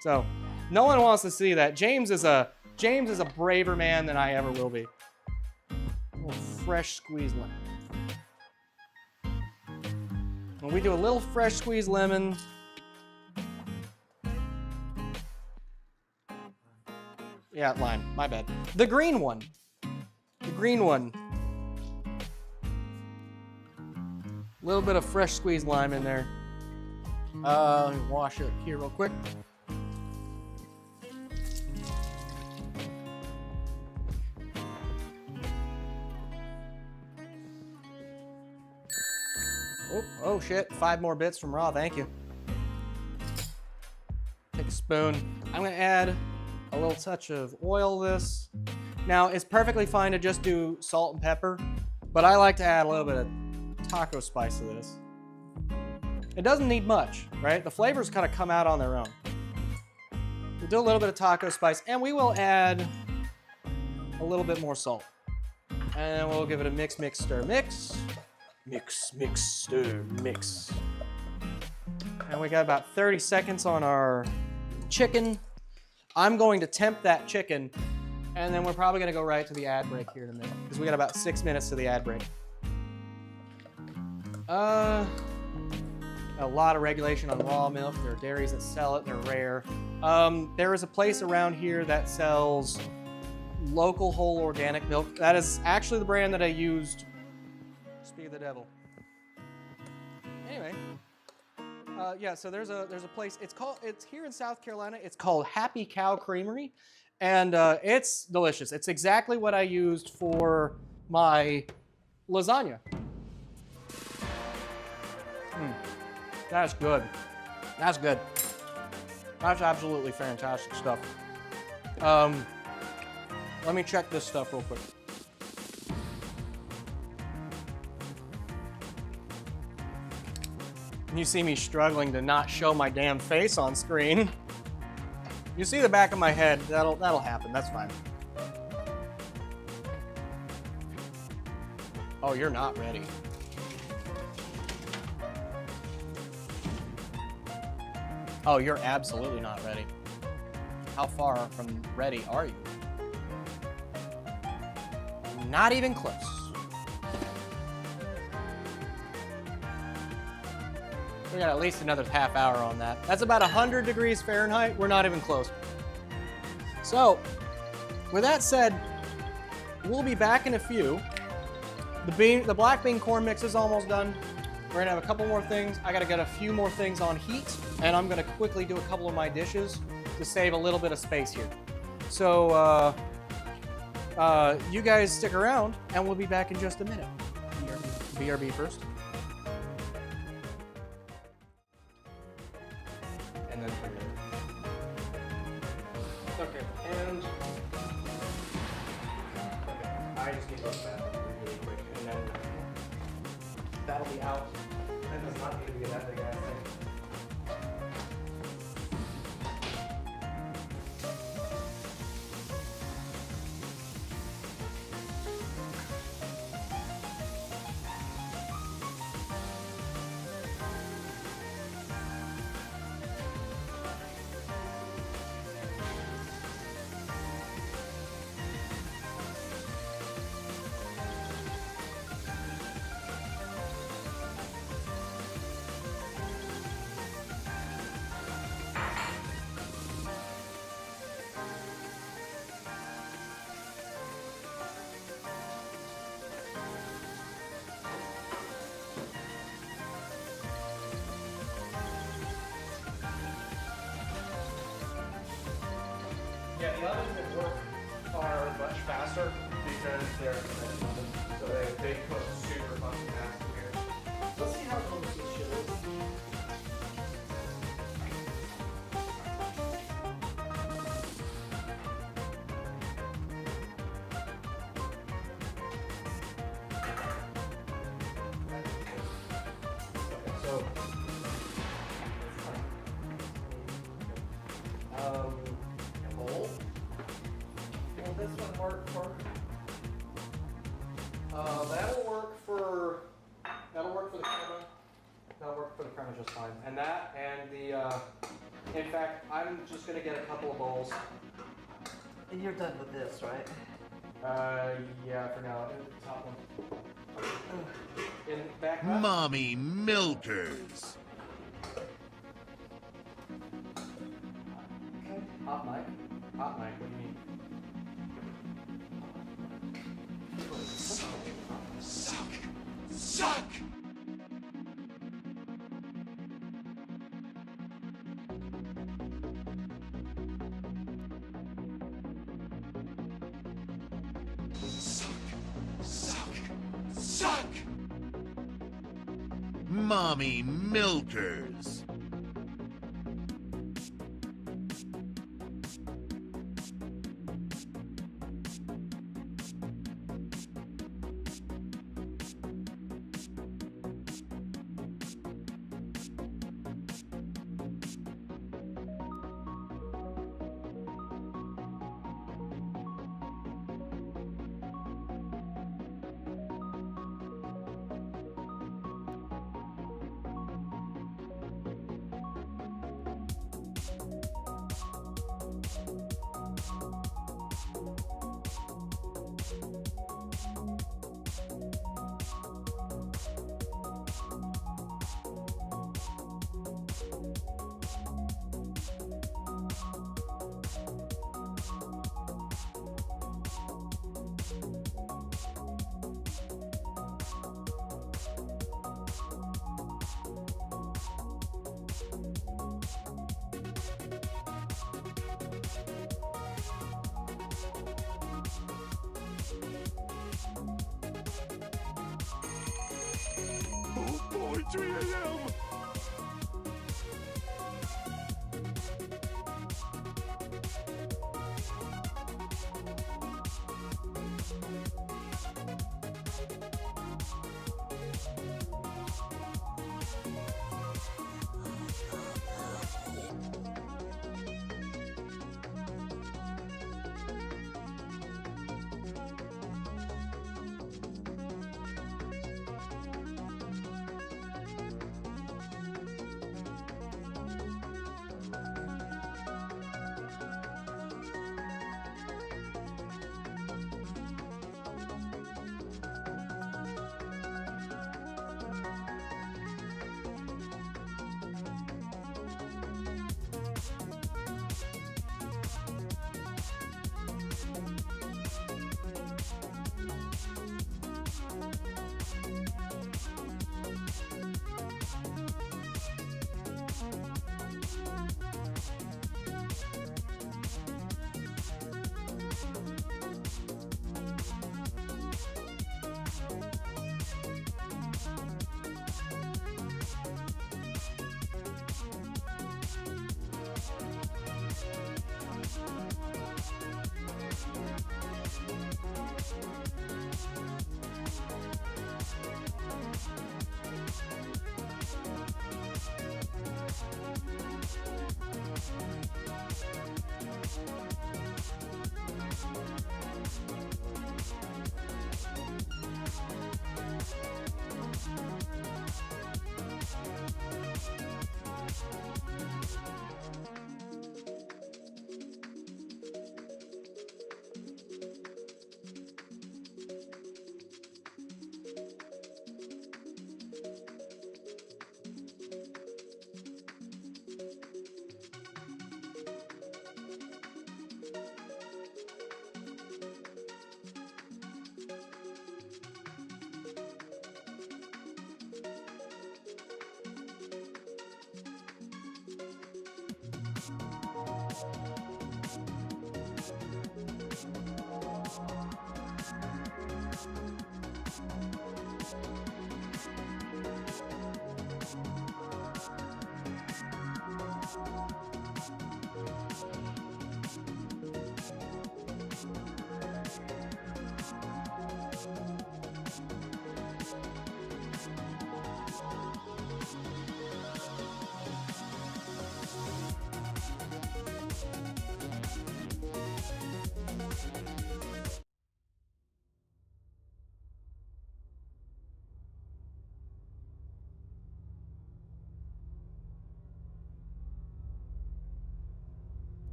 So no one wants to see that. James is a braver man than I ever will be. A little fresh squeezed lemon. When we do a little fresh squeezed lemon. Yeah, lime. My bad. The green one. The green one. A little bit of fresh squeezed lime in there. Let me wash it here real quick. Oh shit, 5 more bits from raw, thank you. Take a spoon. I'm gonna add a little touch of oil this. Now, it's perfectly fine to just do salt and pepper, but I like to add a little bit of taco spice to this. It doesn't need much, right? The flavors kind of come out on their own. We'll do a little bit of taco spice, and we will add a little bit more salt. And we'll give it a mix, mix, stir, mix. Mix, mix, stir, mix. And we got about 30 seconds on our chicken. I'm going to temp that chicken, and then we're probably gonna go right to the ad break here in a minute, because we got about 6 minutes to the ad break. A lot of regulation on raw milk. There are dairies that sell it, they're rare. There is a place around here that sells local whole organic milk. That is actually the brand that I used. Speed of the devil. Anyway, yeah. So there's a place. It's here in South Carolina. It's called Happy Cow Creamery, and it's delicious. It's exactly what I used for my lasagna. That's good. That's good. That's absolutely fantastic stuff. Let me check this stuff real quick. You see me struggling to not show my damn face on screen. You see the back of my head, that'll happen, that's fine. Oh, you're not ready. Oh, you're absolutely not ready. How far from ready are you? Not even close. We got at least another half hour on that. That's about 100 degrees Fahrenheit. We're not even close. So, with that said, we'll be back in a few. The black bean corn mix is almost done. We're gonna have a couple more things. I gotta get a few more things on heat, and I'm gonna quickly do a couple of my dishes to save a little bit of space here. So, you guys stick around, and we'll be back in just a minute. BRB first. And then okay, and okay, I just need to go to the bathroom really quick, and then that'll be out. That does not need to be that big ass thing. Yeah, the ovens that work are much faster because they're conventional ovens, so they cook super fucking fast in here. Let's see how close this shit is. Bowl. Will this one work for Parmesan's just fine. And that, and the, in fact, I'm just gonna get a couple of bowls. And you're done with this, right? Yeah, for now. The top one. In back left. Mommy milkers. Okay. Hot mic. Hot mic, what do you mean? Suck! Suck! Mommy milkers. Oh boy, 3 a.m.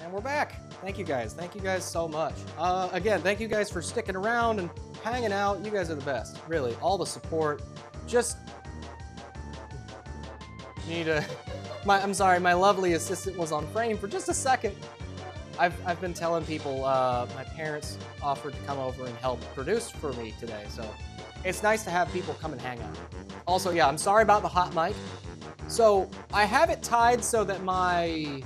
And we're back. Thank you guys. Thank you guys so much. Again, thank you guys for sticking around and hanging out. You guys are the best. Really, all the support. Just need a... I'm sorry, my lovely assistant was on frame for just a second. I've been telling people my parents offered to come over and help produce for me today, so it's nice to have people come and hang out. Also, yeah, I'm sorry about the hot mic. So I have it tied so that my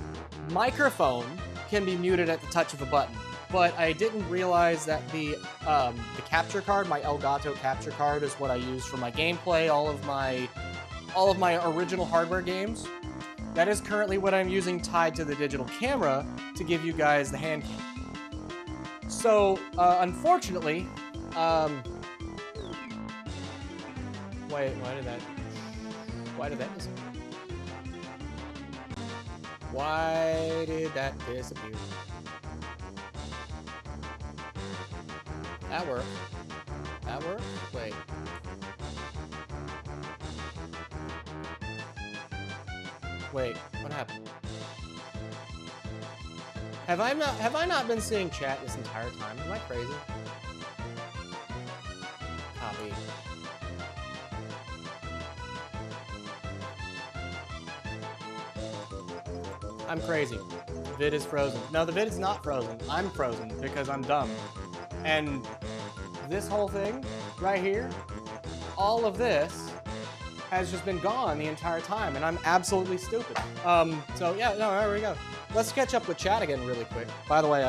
microphone can be muted at the touch of a button, but I didn't realize that the capture card, my Elgato capture card, is what I use for my gameplay, all of my original hardware games. That is currently what I'm using tied to the digital camera to give you guys the hand cam. So, unfortunately, wait, why did that disappear? Why did that disappear? That worked. That worked? Wait. Wait, what happened? Have I not been seeing chat this entire time? Am I crazy? Copy. I'm crazy. Vid is frozen. No, the vid is not frozen. I'm frozen because I'm dumb. And this whole thing right here, all of this has just been gone the entire time, and I'm absolutely stupid. So yeah, no, there we go. Let's catch up with chat again really quick. By the way,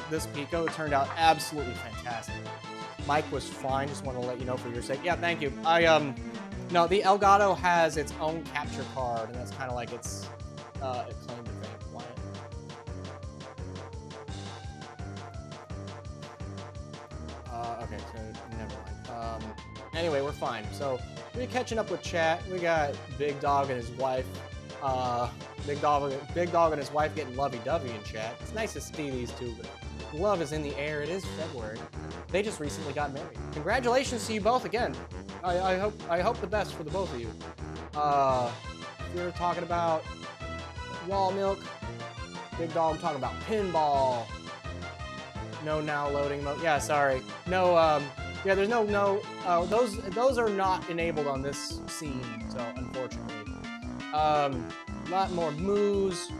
this Pico turned out absolutely fantastic. Mic was fine, just want to let you know for your sake. Yeah, thank you. No, the Elgato has its own capture card, and that's kind of like its claim to fame. Why? Okay, so never mind. Anyway, we're fine. So we're catching up with chat. We got Big Dog and his wife. Big Dog and his wife getting lovey-dovey in chat. It's nice to see these two, but love is in the air. It is February. They just recently got married. Congratulations to you both again. I hope the best for the both of you. We were talking about raw milk. Big Dog talking about pinball. No now loading mode. Yeah, sorry. No. Yeah, there's no. Those are not enabled on this scene. So unfortunately. A lot more moos.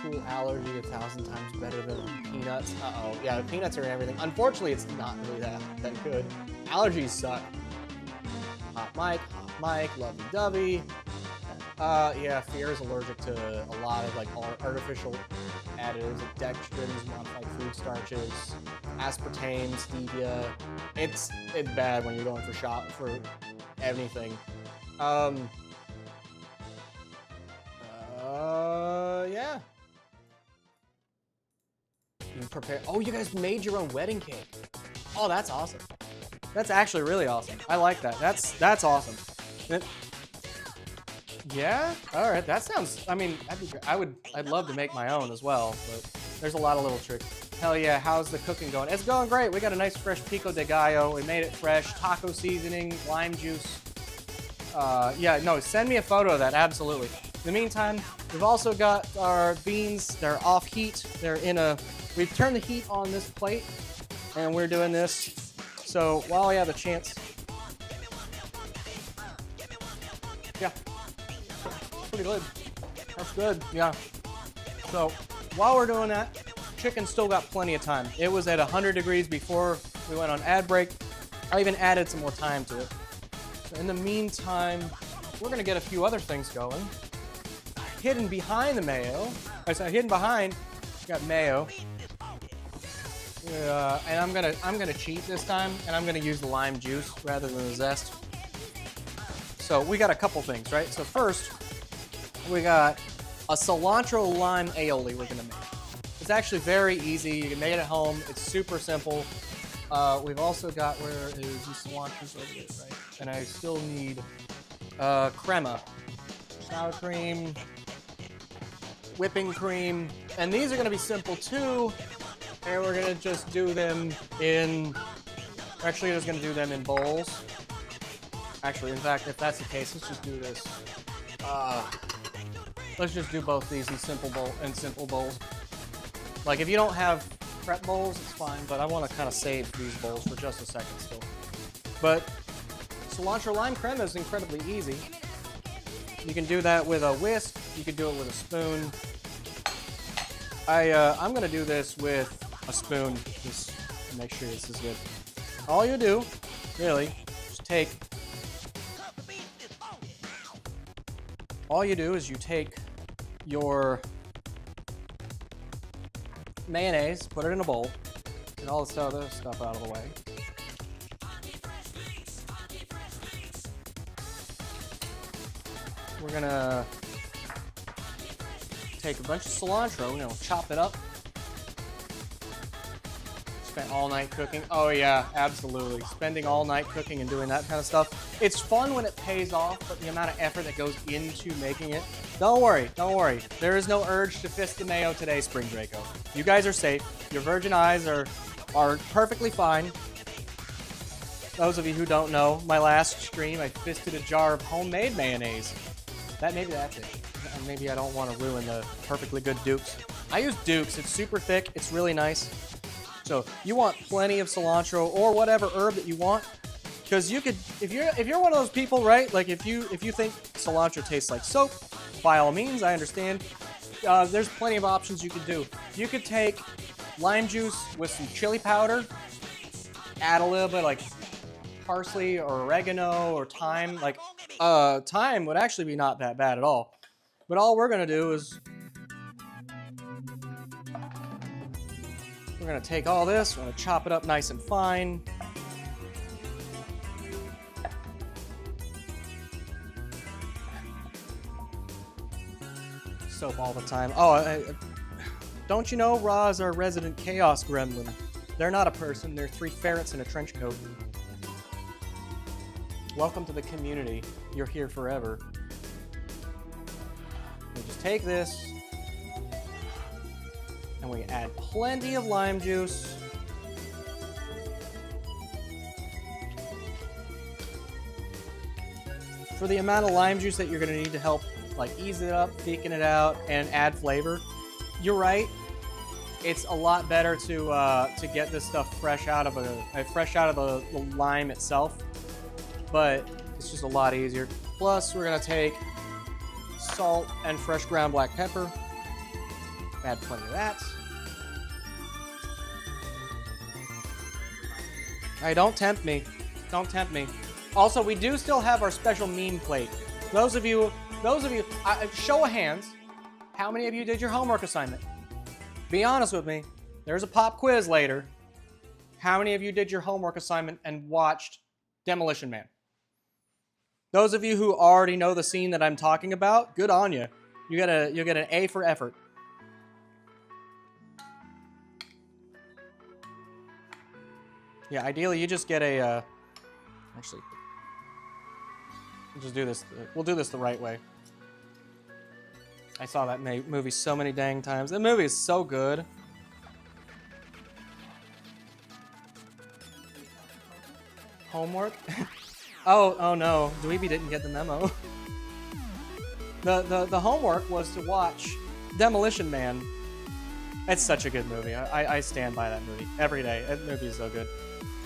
Cool allergy, 1,000 times better than peanuts. Uh-oh. Yeah, the peanuts are in everything. Unfortunately, it's not really that good. Allergies suck. Hot mic, lovey-dovey. Yeah, Fear is allergic to a lot of like artificial additives, like dextrins, modified food starches, aspartame, stevia. It's bad when you're going for anything. Yeah. Prepare. Oh, you guys made your own wedding cake. Oh, that's awesome. That's actually really awesome. I like that. That's awesome. Yeah. All right. That sounds. I mean, I'd love to make my own as well, but there's a lot of little tricks. Hell yeah. How's the cooking going? It's going great. We got a nice fresh pico de gallo. We made it fresh. Taco seasoning, lime juice. Yeah. No. Send me a photo of that. Absolutely. In the meantime, we've also got our beans. They're off heat. We've turned the heat on this plate, and we're doing this. So while I have a chance, yeah, pretty good. That's good, yeah. So while we're doing that, chicken still got plenty of time. It was at 100 degrees before we went on ad break. I even added some more time to it. So in the meantime, we're gonna get a few other things going. Hidden behind the mayo. Hidden behind, we got mayo. And I'm gonna cheat this time, and I'm gonna use the lime juice rather than the zest. So we got a couple things, right? So first, we got a cilantro lime aioli we're gonna make. It's actually very easy. You can make it at home. It's super simple. We've also got, where is the cilantro over there, right? And I still need crema, sour cream, whipping cream, and these are gonna be simple too. And we're gonna just do them in, actually just gonna do them in bowls. Actually, in fact, if that's the case, let's just do this. let's just do both these in simple bowls. Like if you don't have prep bowls, it's fine, but I want to kind of save these bowls for just a second still. But cilantro lime crema is incredibly easy. You can do that with a whisk. You can do it with a spoon. I'm gonna do this with a spoon just to make sure this is good. All you do, really, is take. All you do is you take your mayonnaise, put it in a bowl, get all this other stuff out of the way. We're gonna take a bunch of cilantro, chop it up. Spent all night cooking. Oh yeah, absolutely. Spending all night cooking and doing that kind of stuff. It's fun when it pays off, but the amount of effort that goes into making it. Don't worry. There is no urge to fist the mayo today, Spring Draco. You guys are safe. Your virgin eyes are perfectly fine. Those of you who don't know, my last stream, I fisted a jar of homemade mayonnaise. Maybe that's it. Maybe I don't want to ruin the perfectly good Dukes. I use Dukes. It's super thick. It's really nice. So you want plenty of cilantro or whatever herb that you want, because you could, if you're one of those people, right? Like if you think cilantro tastes like soap, by all means, I understand. There's plenty of options you could do. You could take lime juice with some chili powder, add a little bit like parsley or oregano or thyme. Like thyme would actually be not that bad at all. But all we're gonna do is we're gonna take all this, we're gonna chop it up nice and fine. Soap all the time. Oh, don't you know Ra is our resident chaos gremlin? They're not a person, they're 3 ferrets in a trench coat. Welcome to the community. You're here forever. We just take this, and we add plenty of lime juice. For the amount of lime juice that you're gonna need to help like ease it up, thicken it out, and add flavor, you're right. It's a lot better to get this stuff fresh out of the lime itself, but it's just a lot easier. Plus, we're gonna take salt and fresh ground black pepper. Add plenty of that. Hey, don't tempt me. Don't tempt me. Also, we do still have our special meme plate. Those of you, show of hands, how many of you did your homework assignment? Be honest with me. There's a pop quiz later. How many of you did your homework assignment and watched Demolition Man? Those of you who already know the scene that I'm talking about, good on you. You get an A for effort. Yeah, ideally you just get a, actually, we'll just do this, we'll do this the right way. I saw that movie so many dang times. That movie is so good. Homework? Oh no, Dweeby didn't get the memo. The homework was to watch Demolition Man. It's such a good movie. I stand by that movie every day. That movie is so good.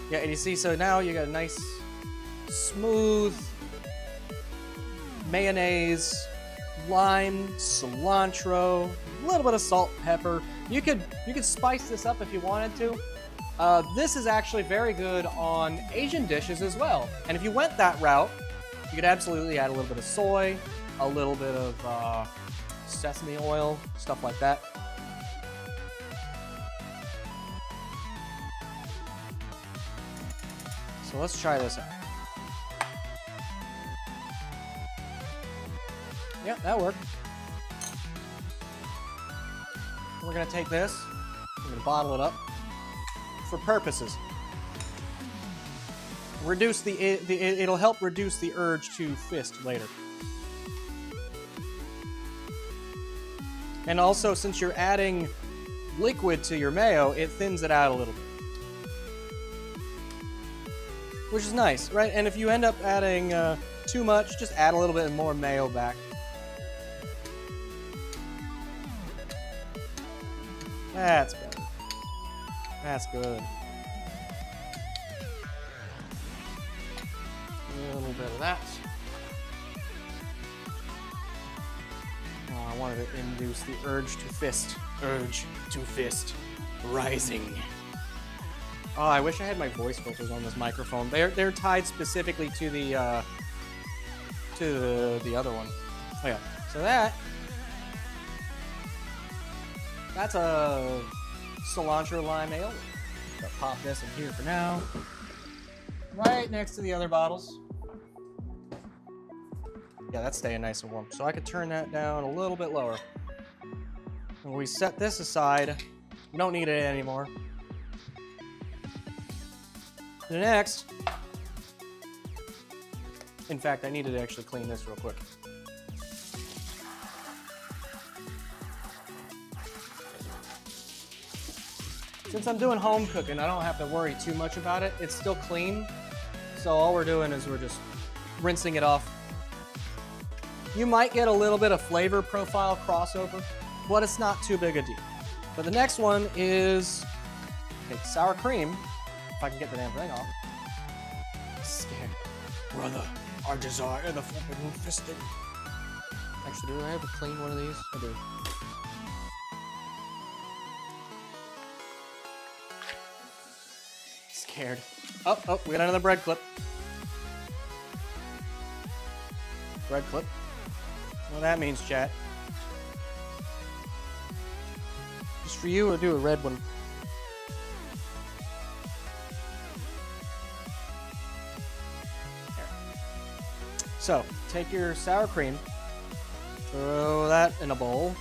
Yeah, and you see, so now you got a nice, smooth mayonnaise, lime, cilantro, a little bit of salt, pepper. You could spice this up if you wanted to. This is actually very good on Asian dishes as well. And if you went that route, you could absolutely add a little bit of soy, a little bit of sesame oil, stuff like that. So let's try this out. Yeah, that worked. We're gonna take this, we're gonna bottle it up. For purposes. Reduce it'll help reduce the urge to fist later. And also, since you're adding liquid to your mayo, it thins it out a little bit. Which is nice, right? And if you end up adding too much, just add a little bit more mayo back. That's better. That's good. A little bit of that. Oh, I wanted to induce the urge to fist. Urge to fist. Rising. Oh, I wish I had my voice filters on this microphone. They're tied specifically to the other one. Oh yeah. So that's a cilantro lime ale. I'll pop this in here for now. Right next to the other bottles. Yeah, that's staying nice and warm. So I could turn that down a little bit lower. And we set this aside. We don't need it anymore. The next, in fact, I needed to actually clean this real quick. Since I'm doing home cooking, I don't have to worry too much about it. It's still clean, so all we're doing is we're just rinsing it off. You might get a little bit of flavor profile crossover, but it's not too big a deal. But the next one is take sour cream. If I can get the damn thing off. Scared. Brother, our desire the forbidden fisting. Actually, do I have to clean one of these? I do. Scared. Oh, we got another bread clip. Bread clip. Well, that means, chat. Just for you, I'll do a red one. So, take your sour cream, throw that in a bowl.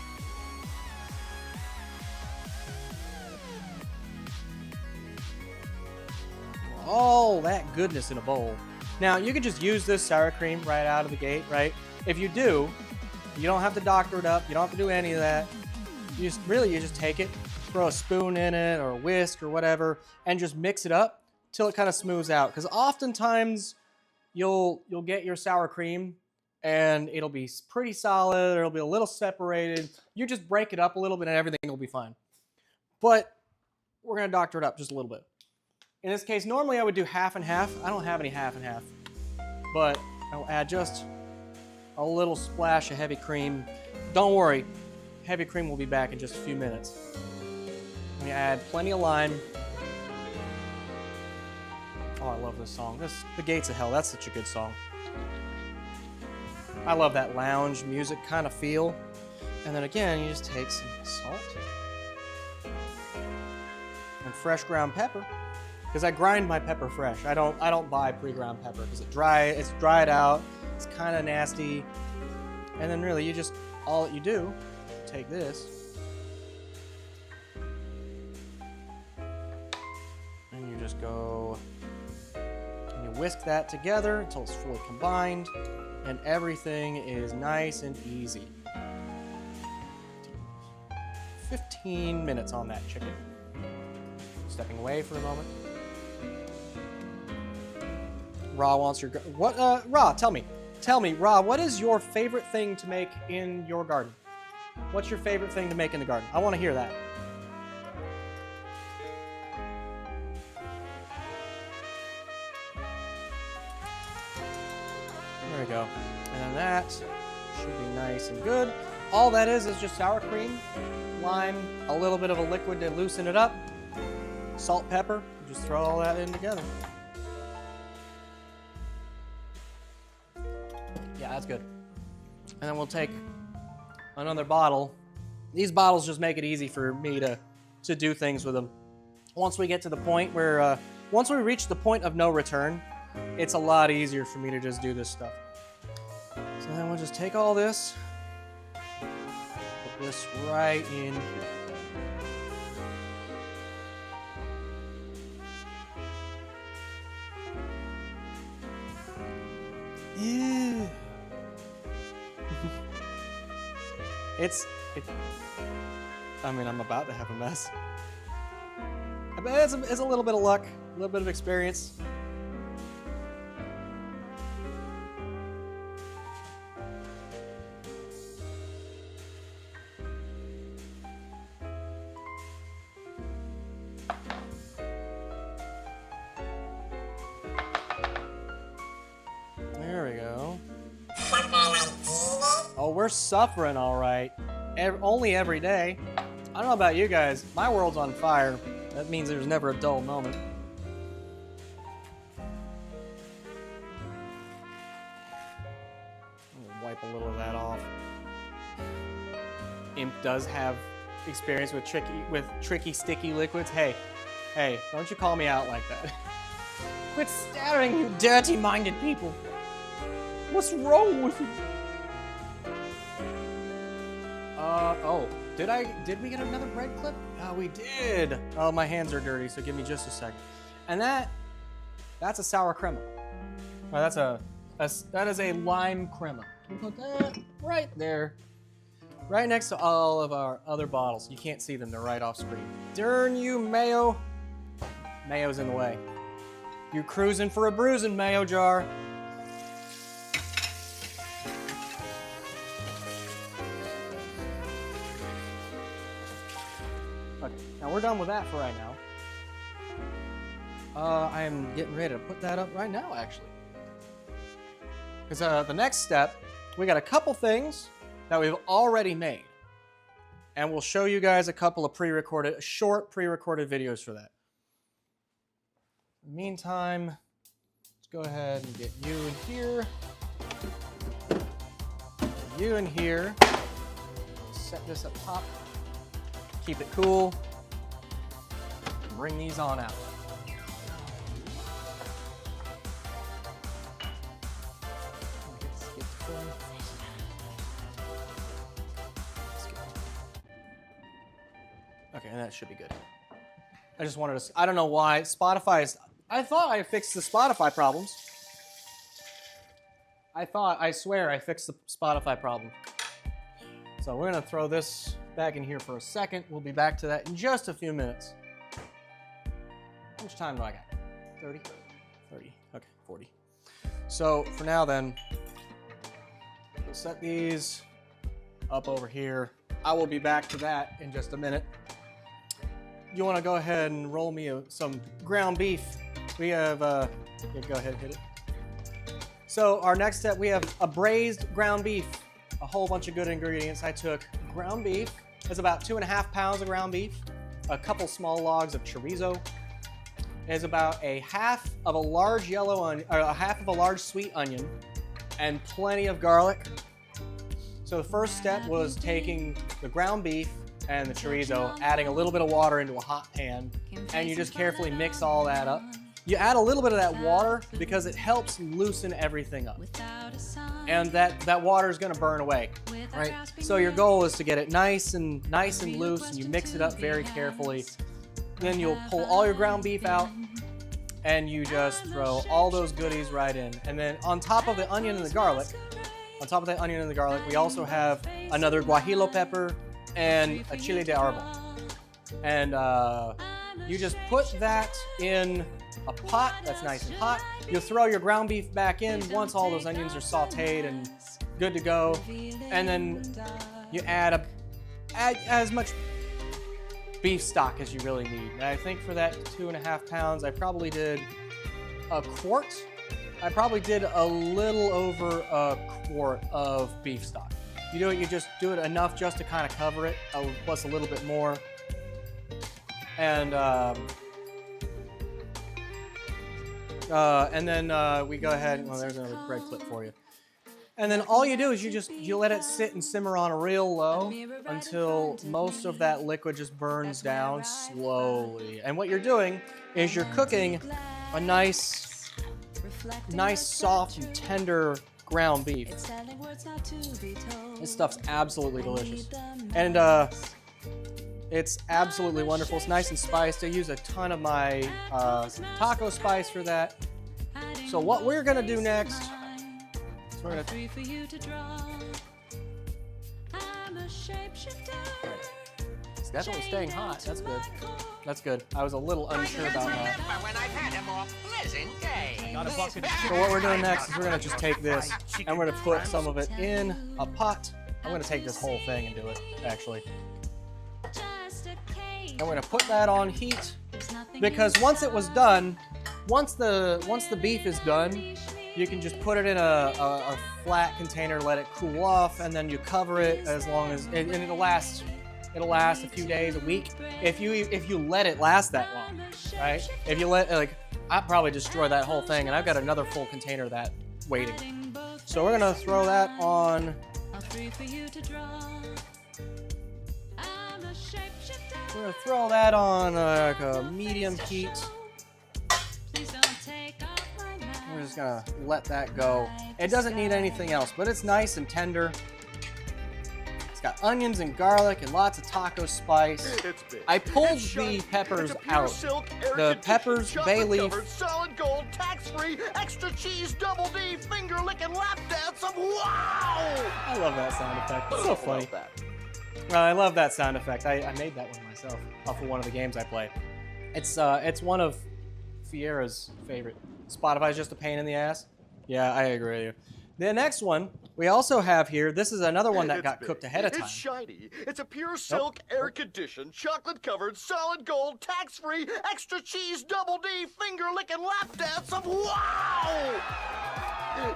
All that goodness in a bowl. Now, you could just use this sour cream right out of the gate, right? If you do, you don't have to doctor it up. You don't have to do any of that. You just take it, throw a spoon in it or a whisk or whatever, and just mix it up till it kind of smooths out. Because oftentimes, you'll get your sour cream and it'll be pretty solid, or it'll be a little separated. You just break it up a little bit and everything will be fine. But we're gonna doctor it up just a little bit. In this case, normally I would do half and half. I don't have any half and half, but I'll add just a little splash of heavy cream. Don't worry, heavy cream will be back in just a few minutes. We add plenty of lime. Oh, I love this song. The Gates of Hell, that's such a good song. I love that lounge music kind of feel. And then again, you just take some salt and fresh ground pepper, because I grind my pepper fresh. I don't buy pre-ground pepper because it's dried out. It's kind of nasty. And then really, all that you do, take this and you just go. Whisk that together until it's fully combined, and everything is nice and easy. 15 minutes on that chicken. Stepping away for a moment. Ra wants your Ra, tell me, Ra, what is your favorite thing to make in your garden? What's your favorite thing to make in the garden? I want to hear that. There we go. And then that should be nice and good. All that is just sour cream, lime, a little bit of a liquid to loosen it up, salt, pepper. Just throw all that in together. Yeah, that's good. And then we'll take another bottle. These bottles just make it easy for me to do things with them. Once we get to the point where, once we reach the point of no return, it's a lot easier for me to just do this stuff. So then we'll just take all this, put this right in here. Yeah. I mean, I'm about to have a mess. I bet it's a little bit of luck, a little bit of experience. we're suffering all right. Only every day. I don't know about you guys. My world's on fire. That means there's never a dull moment. I'm gonna wipe a little of that off. Imp does have experience with tricky, sticky liquids. Hey, don't you call me out like that. Quit staring, you dirty-minded people. What's wrong with you? Oh, did we get another bread clip? Oh, we did. Oh, my hands are dirty, so give me just a second. And that's a sour crema. Oh, that is a lime crema. We'll put that right there. Right next to all of our other bottles. You can't see them, they're right off screen. Darn you, mayo. Mayo's in the way. You're cruising for a bruising, mayo jar. Okay, now we're done with that for right now. I am getting ready to put that up right now, actually. Because the next step, we got a couple things that we've already made. And we'll show you guys a couple of short pre-recorded videos for that. In the meantime, let's go ahead and get you in here. You in here. Set this up top. Keep it cool. Bring these on out. Okay, and that should be good. I just wanted to, I don't know why, I thought I fixed the Spotify problems. I swear I fixed the Spotify problem. So we're gonna throw this back in here for a second. We'll be back to that in just a few minutes. How much time do I got? 30? 30, okay, 40. So for now then, we'll set these up over here. I will be back to that in just a minute. You want to go ahead and roll me some ground beef. We have, yeah, go ahead and hit it. So our next step, we have a braised ground beef. A whole bunch of good ingredients. I took ground beef. It's about 2.5 pounds of ground beef. A couple small logs of chorizo. It's about a half of a large yellow onion, or a half of a large sweet onion, and plenty of garlic. So the first step was taking the ground beef and the chorizo, adding a little bit of water into a hot pan, and you just carefully mix all that up. You add a little bit of that water because it helps loosen everything up. And that water is gonna burn away, right? So your goal is to get it nice and loose, and you mix it up very carefully. Then you'll pull all your ground beef out, and you just throw all those goodies right in. And then on top of the onion and the garlic, we also have another guajillo pepper and a chile de árbol. And you just put that in a pot that's nice and hot. You'll throw your ground beef back in once all those onions are sauteed and good to go. And then you add as much beef stock as you really need. And I think for that 2.5 pounds, I probably did a quart. I probably did a little over a quart of beef stock. You just do it enough just to kind of cover it, plus a little bit more. And then we go ahead, well, there's another bread clip for you. And then all you do is you let it sit and simmer on a real low until most of that liquid just burns down slowly. And what you're doing is you're cooking a nice soft and tender ground beef. This stuff's absolutely delicious. And it's absolutely wonderful. It's nice and spiced. I use a ton of my taco spice for that. So what we're gonna do next, is we're gonna... It's definitely staying hot. That's good. That's good. I was a little unsure about that. So what we're doing next is we're gonna just take this and we're gonna put some of it in a pot. I'm gonna take this whole thing and do it, actually. And we're gonna put that on heat because once it was done, once the beef is done, You can just put it in a flat container, let it cool off, and then you cover it as long as, and it'll last. It'll last a few days, a week, if you let it last that long, right? If you let, like, I'll probably destroy that whole thing, and I've got another full container of that waiting. So we're gonna throw that on. We're gonna throw that on like a medium heat. We're just gonna let that go. It doesn't need anything else, but it's nice and tender. It's got onions and garlic and lots of taco spice. It's big. I pulled It's shiny. the peppers It's a pure out. silk, air The conditioned, peppers, bay leaf. chocolate-covered, solid gold, tax-free, extra cheese, double D, finger-licking lap dance of wow! I love that sound effect. It's so funny. About that. Well, I love that sound effect. I made that one myself off of one of the games I played. It's one of Fiera's favorite. Spotify's just a pain in the ass. Yeah, I agree with you. The next one we also have here, this is another one that It's got big. cooked ahead of time. It's shiny. It's a pure silk, air-conditioned, chocolate-covered, solid gold, tax-free, extra cheese, double D, finger-licking lap dance of wow!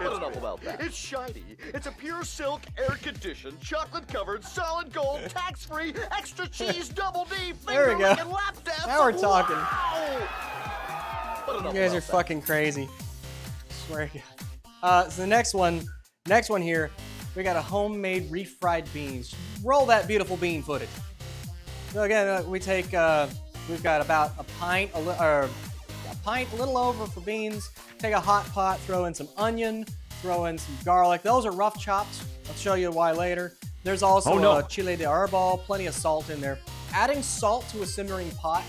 What enough about that? It's shiny. It's a pure silk, air-conditioned, chocolate-covered, solid gold, tax-free, extra cheese, double D, There we go. finger-licking lap dance Now we're of talking. wow! What You enough guys about are that? fucking crazy. Swear to God. So the next one here, we got a homemade refried beans. Roll that beautiful bean footage. So again, we take, we've got about a pint, a little over for beans. Take a hot pot, throw in some onion, throw in some garlic. Those are rough chopped. I'll show you why later. There's also a chile de arbol, plenty of salt in there. Adding salt to a simmering pot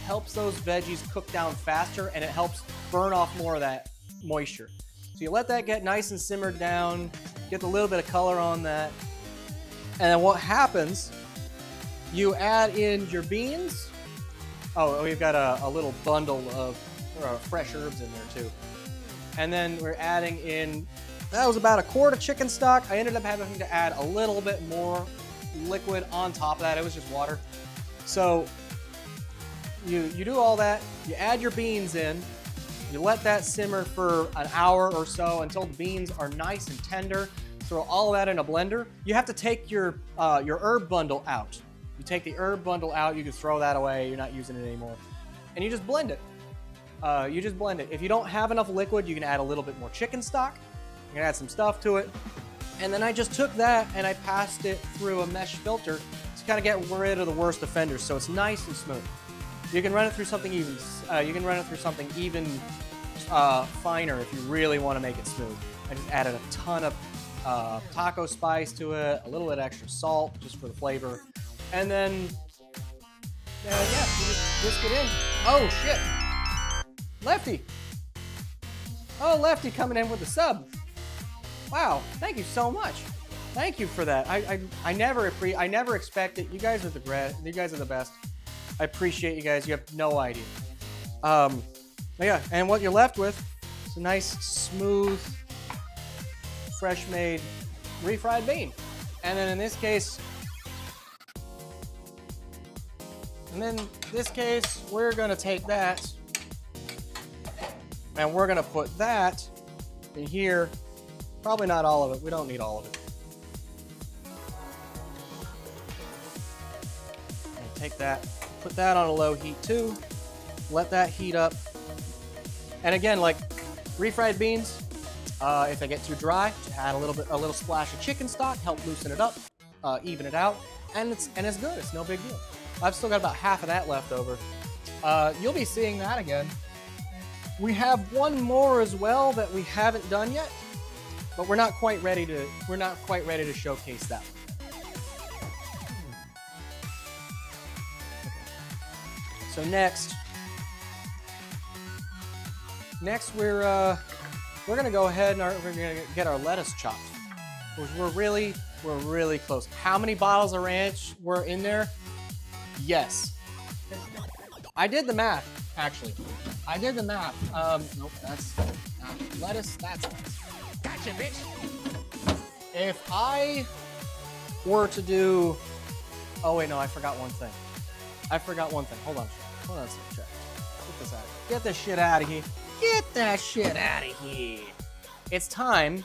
helps those veggies cook down faster, and it helps burn off more of that moisture. So you let that get nice and simmered down, get a little bit of color on that, and then what happens, you add in your beans. Oh, we've got a little bundle of fresh herbs in there too. And then we're adding in, that was about a quart of chicken stock. I ended up having to add a little bit more liquid on top of that. It was just water. So you do all that, you add your beans in, you let that simmer for an hour or so until the beans are nice and tender. Throw all of that in a blender. You have to take your herb bundle out. You take the herb bundle out, you can throw that away, you're not using it anymore. And you just blend it. If you don't have enough liquid, you can add a little bit more chicken stock. You can add some stuff to it. And then I just took that and I passed it through a mesh filter to kind of get rid of the worst offenders, so it's nice and smooth. You can run it through something even. Finer if you really want to make it smooth. I just added a ton of taco spice to it, a little bit extra salt just for the flavor, and then yeah, you just whisk it in. Oh shit, Lefty! Oh, Lefty coming in with the sub. Wow, thank you so much. Thank you for that. I never expected. You guys are the best. I appreciate you guys. You have no idea. Yeah, and what you're left with is a nice, smooth, fresh-made refried bean. And then in this case, we're gonna take that and we're gonna put that in here. Probably not all of it. We don't need all of it. And take that, put that on a low heat too. Let that heat up. And again, like refried beans, if they get too dry, just add a little splash of chicken stock, help loosen it up, even it out, and it's good. It's no big deal. I've still got about half of that left over. You'll be seeing that again. We have one more as well that we haven't done yet, but we're not quite ready to showcase that one. So next we're gonna go ahead and we're gonna get our lettuce chopped. We're really close. How many bottles of ranch were in there? Yes. I did the math, actually. I did the math. Nope, that's not lettuce. That's lettuce. Gotcha, bitch. If I were to do, oh wait, no, I forgot one thing. Hold on a second. Check. Get this out. Get this shit out of here. Get that shit out of here. it's time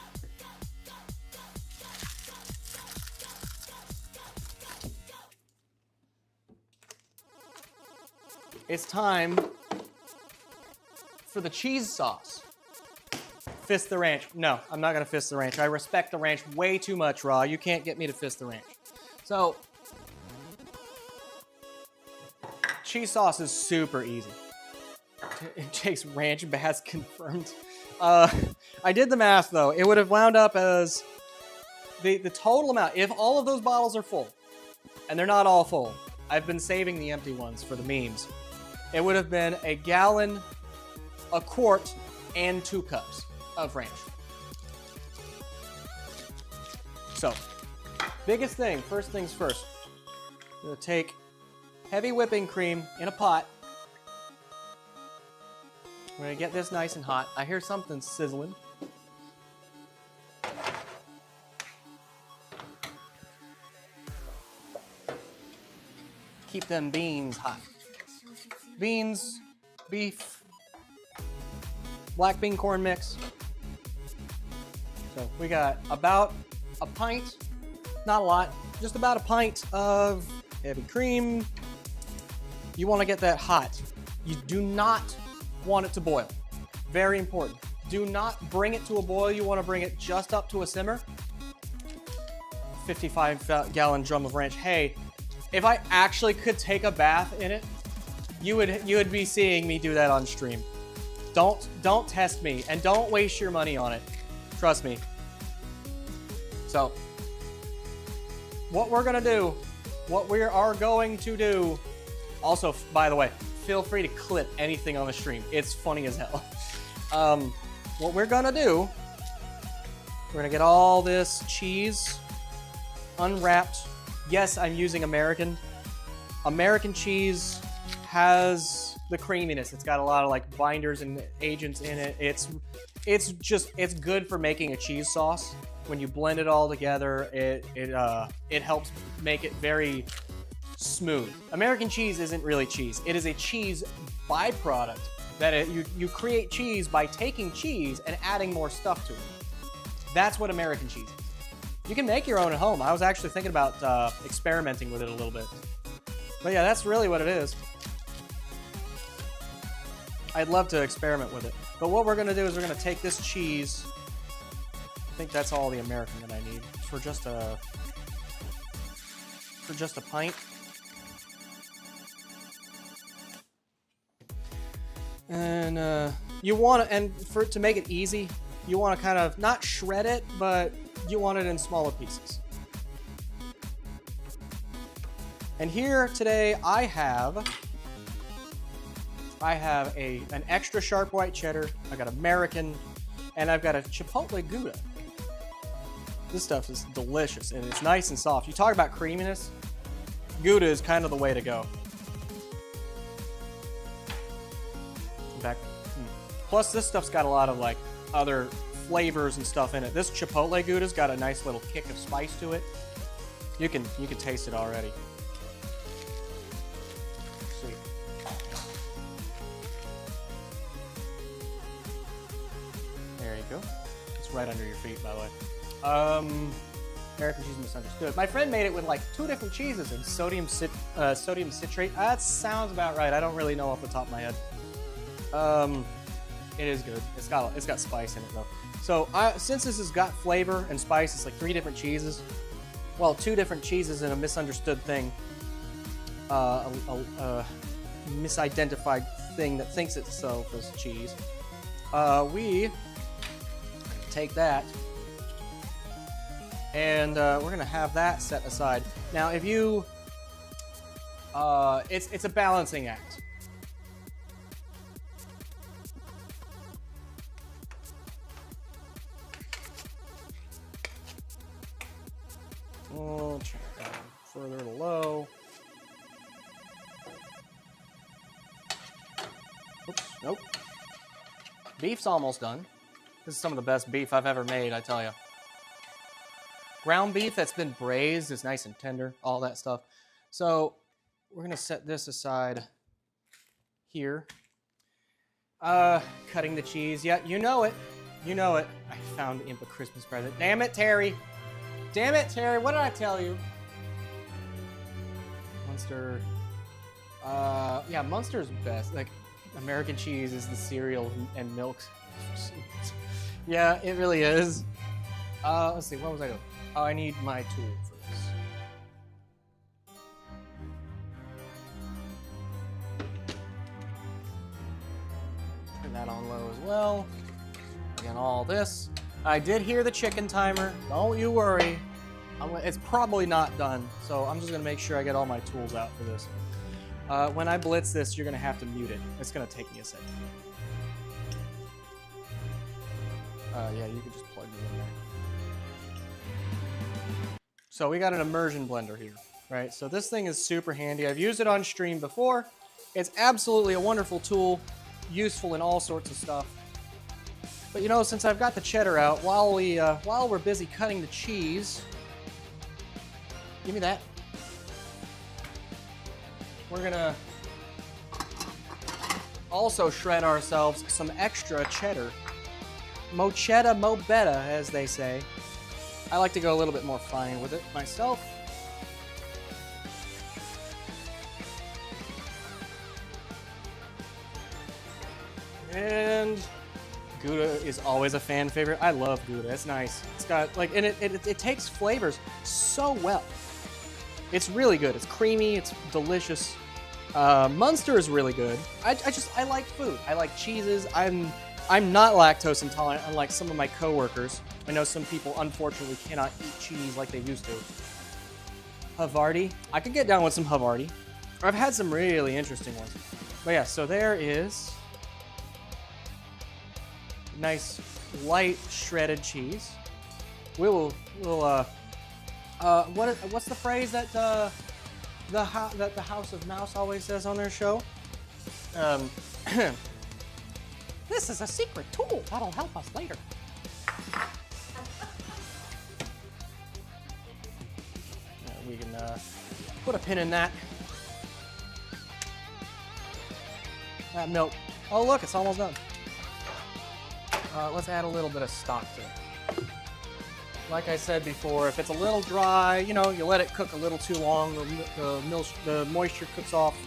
for the cheese sauce. Fist the ranch. No, I'm not gonna fist the ranch. I respect the ranch way too much, Raw. You can't get me to fist the ranch. So, cheese sauce is super easy. It takes ranch bass confirmed. I did the math though. It would have wound up as the total amount. If all of those bottles are full, and they're not all full, I've been saving the empty ones for the memes. It would have been a gallon, a quart, and 2 cups of ranch. So, biggest thing, first things first. I'm gonna take heavy whipping cream in a pot. We're gonna get this nice and hot. I hear something sizzling. Keep them beans hot. Beans, beef, black bean corn mix. So we got about a pint, not a lot, just about a pint of heavy cream. You want to get that hot. You do not want it to boil. Very important. Do not bring it to a boil. You want to bring it just up to a simmer. 55-gallon drum of ranch. Hey, if I actually could take a bath in it, you would be seeing me do that on stream. Don't test me and don't waste your money on it. Trust me. So, what we're gonna do, what we are going to do. Also, by the way, feel free to clip anything on the stream. It's funny as hell. What we're gonna do, we're gonna get all this cheese unwrapped. Yes, I'm using American. American cheese has the creaminess. It's got a lot of like binders and agents in it. It's good for making a cheese sauce. When you blend it all together, it helps make it very smooth. American cheese isn't really cheese. It is a cheese byproduct that you create cheese by taking cheese and adding more stuff to it. That's what American cheese is. You can make your own at home. I was actually thinking about experimenting with it a little bit. But yeah, that's really what it is. I'd love to experiment with it. But what we're gonna do is we're gonna take this cheese. I think that's all the American that I need for just a pint. And you want to, and for to make it easy, you want to kind of not shred it, but you want it in smaller pieces. And here today I have an extra sharp white cheddar. I got American, and I've got a Chipotle Gouda. This stuff is delicious and it's nice and soft. You talk about creaminess, Gouda is kind of the way to go. In fact, plus this stuff's got a lot of like other flavors and stuff in it. This Chipotle Gouda's got a nice little kick of spice to it. You can taste it already. Sweet. There you go. It's right under your feet, by the way. American cheese misunderstood. My friend made it with like 2 different cheeses and sodium citrate. That sounds about right. I don't really know off the top of my head. It is good. It's got spice in it though. So since this has got flavor and spice, it's like 3 different cheeses. Well, 2 different cheeses and a misunderstood thing. A misidentified thing that thinks itself as cheese. We take that. And we're gonna have that set aside. Now, if you, it's a balancing act. Oh, turn it down further to low. Oops, nope. Beef's almost done. This is some of the best beef I've ever made, I tell you. Ground beef that's been braised is nice and tender, all that stuff. So we're gonna set this aside here. Cutting the cheese, yeah, you know it. You know it. I found Imp a Christmas present. Damn it, Terry. Damn it, Terry. What did I tell you? Munster. Yeah, Munster's best. Like, American cheese is the cereal and milk. Yeah, it really is. Let's see. What was I doing? Oh, I need my tool for this. Turn that on low as well. Again, all this. I did hear the chicken timer. Don't you worry. It's probably not done, so I'm just gonna make sure I get all my tools out for this. When I blitz this, you're gonna have to mute it. It's gonna take me a second. Yeah, you can just plug me in there. So we got an immersion blender here, right? So this thing is super handy. I've used it on stream before. It's absolutely a wonderful tool, useful in all sorts of stuff. But you know, since I've got the cheddar out, while we're busy cutting the cheese, give me that. We're gonna also shred ourselves some extra cheddar. Mo cheddar, mo better, as they say. I like to go a little bit more fine with it myself. And Gouda is always a fan favorite. I love Gouda. It's nice. It's got like, and it takes flavors so well. It's really good. It's creamy. It's delicious. Munster is really good. I like food. I like cheeses. I'm not lactose intolerant, unlike some of my coworkers. I know some people unfortunately cannot eat cheese like they used to. Havarti. I could get down with some Havarti. I've had some really interesting ones. But yeah, so there is nice light shredded cheese. What's the phrase that the House of Mouse always says on their show? This is a secret tool that'll help us later. We can put a pin in that. Milk. Oh look, it's almost done. Let's add a little bit of stock to it. Like I said before, if it's a little dry, you know, you let it cook a little too long, the moisture cooks off.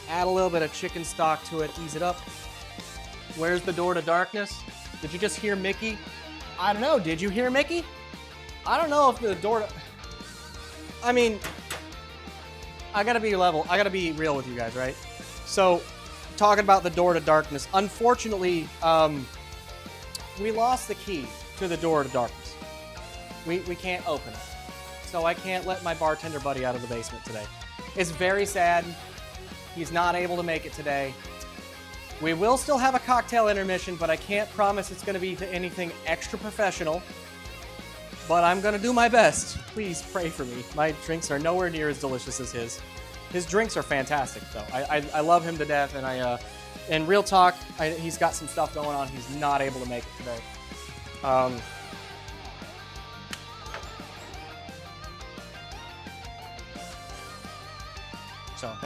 Add a little bit of chicken stock to it, ease it up. Where's the door to darkness? Did you just hear Mickey? I don't know, did you hear Mickey? I don't know if the door to... I mean, I gotta be real with you guys, right? So, talking about the door to darkness, unfortunately, we lost the key to the door to darkness. We can't open it. So I can't let my bartender buddy out of the basement today. It's very sad. He's not able to make it today. We will still have a cocktail intermission, but I can't promise it's gonna be anything extra professional. But I'm gonna do my best. Please pray for me. My drinks are nowhere near as delicious as his. His drinks are fantastic, though. I love him to death, and in real talk, he's got some stuff going on. He's not able to make it today. So,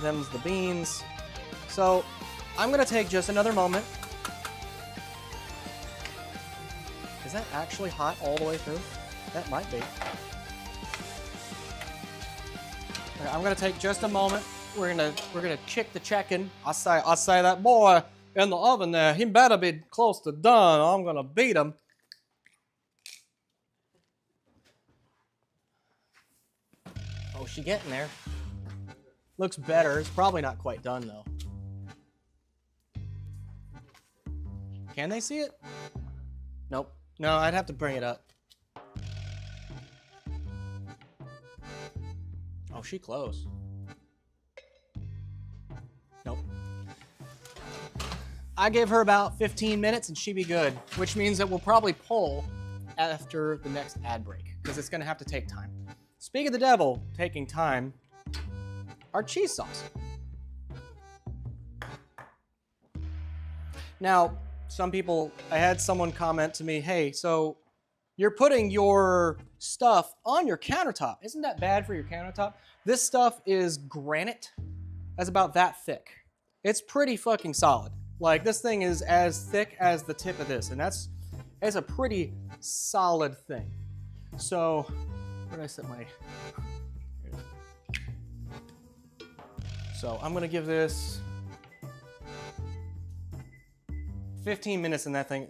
them's the beans. So, I'm gonna take just another moment. Is that actually hot all the way through? That might be. Okay, I'm gonna take just a moment. We're gonna check the chicken. I say that boy in the oven there, he better be close to done. Or I'm gonna beat him. Oh, she getting there. Looks better. It's probably not quite done though. Can they see it? Nope. No, I'd have to bring it up. Oh, she close. Nope. I give her about 15 minutes and she'd be good, which means that we'll probably pull after the next ad break because it's gonna have to take time. Speak of the devil taking time, our cheese sauce. Now, I had someone comment to me, hey, so you're putting your stuff on your countertop. Isn't that bad for your countertop? This stuff is granite. That's about that thick. It's pretty fucking solid. Like, this thing is as thick as the tip of this, and it's a pretty solid thing. So, where did I set my... So, I'm gonna give this 15 minutes and that thing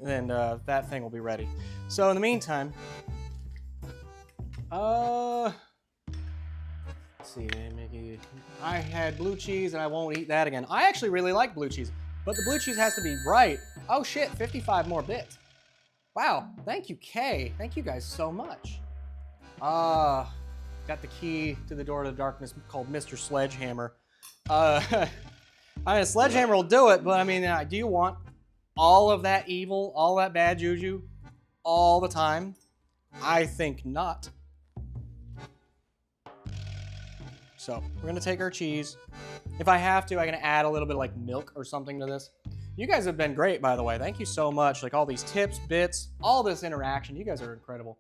will be ready. So, in the meantime, let's see, I had blue cheese and I won't eat that again. I actually really like blue cheese, but the blue cheese has to be right. Oh shit, 55 more bits. Wow, thank you, Kay. Thank you guys so much. Got the key to the door to the darkness called Mr. Sledgehammer. I mean, a sledgehammer will do it, but I mean, do you want all of that evil, all that bad juju, all the time? I think not. So, we're gonna take our cheese. If I have to, I'm gonna add a little bit of like milk or something to this. You guys have been great, by the way. Thank you so much. Like all these tips, bits, all this interaction. You guys are incredible.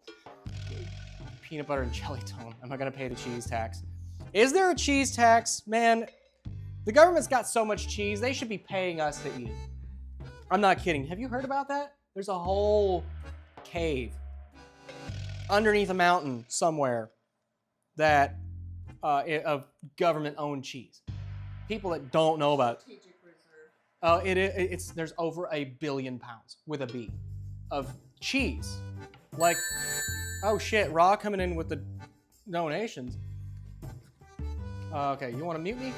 Peanut butter and jelly tone. Am I gonna pay the cheese tax? Is there a cheese tax? Man, the government's got so much cheese, they should be paying us to eat it. I'm not kidding. Have you heard about that? There's a whole cave underneath a mountain somewhere that of government-owned cheese. People that don't know about it. There's over 1 billion pounds with a B of cheese. Like, oh shit, Raw coming in with the donations. Okay, you want to mute me?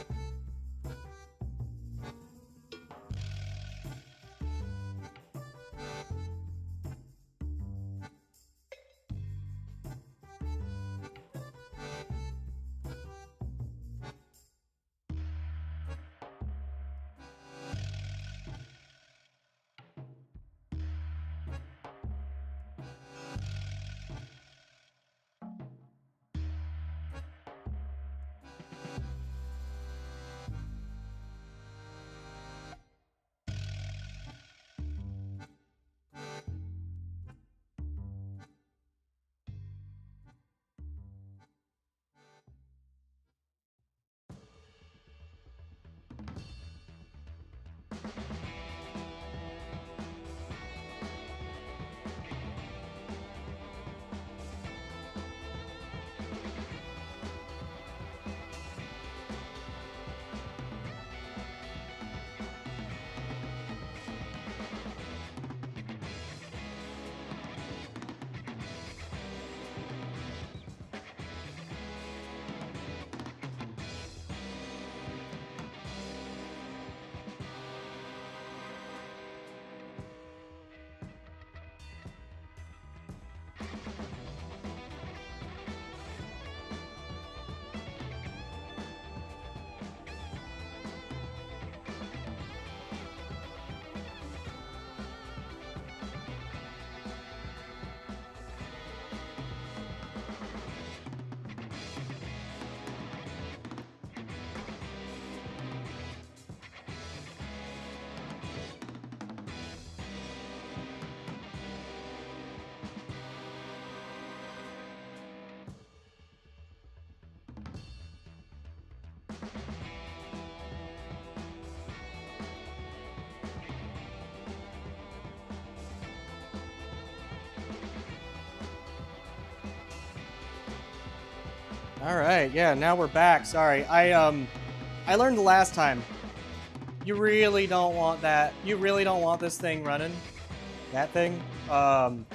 All right, yeah, now we're back. Sorry, I learned the last time. You really don't want that. You really don't want this thing running. That thing. Thank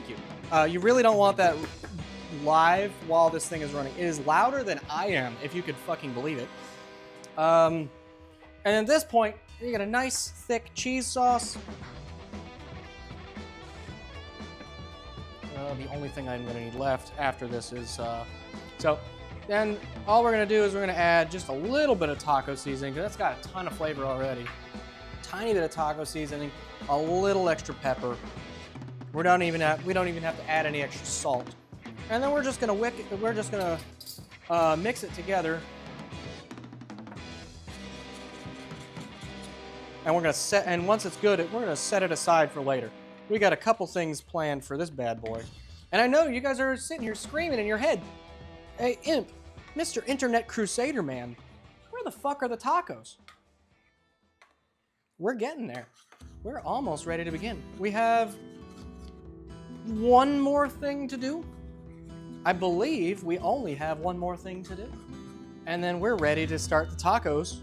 you. You really don't want that live while this thing is running. It is louder than I am, if you could fucking believe it. And at this point, you get a nice thick cheese sauce. The only thing I'm going to need left after this is, so then all we're going to do is we're going to add just a little bit of taco seasoning, because that's got a ton of flavor already. Tiny bit of taco seasoning, a little extra pepper. We don't even have to add any extra salt. And then we're just going to mix it together. And we're going to and once it's good, we're going to set it aside for later. We got a couple things planned for this bad boy. And I know you guys are sitting here screaming in your head, hey, Imp, Mr. Internet Crusader man, where the fuck are the tacos? we're getting there. We're almost ready to begin. We have one more thing to do. I believe we only have one more thing to do. And then we're ready to start the tacos.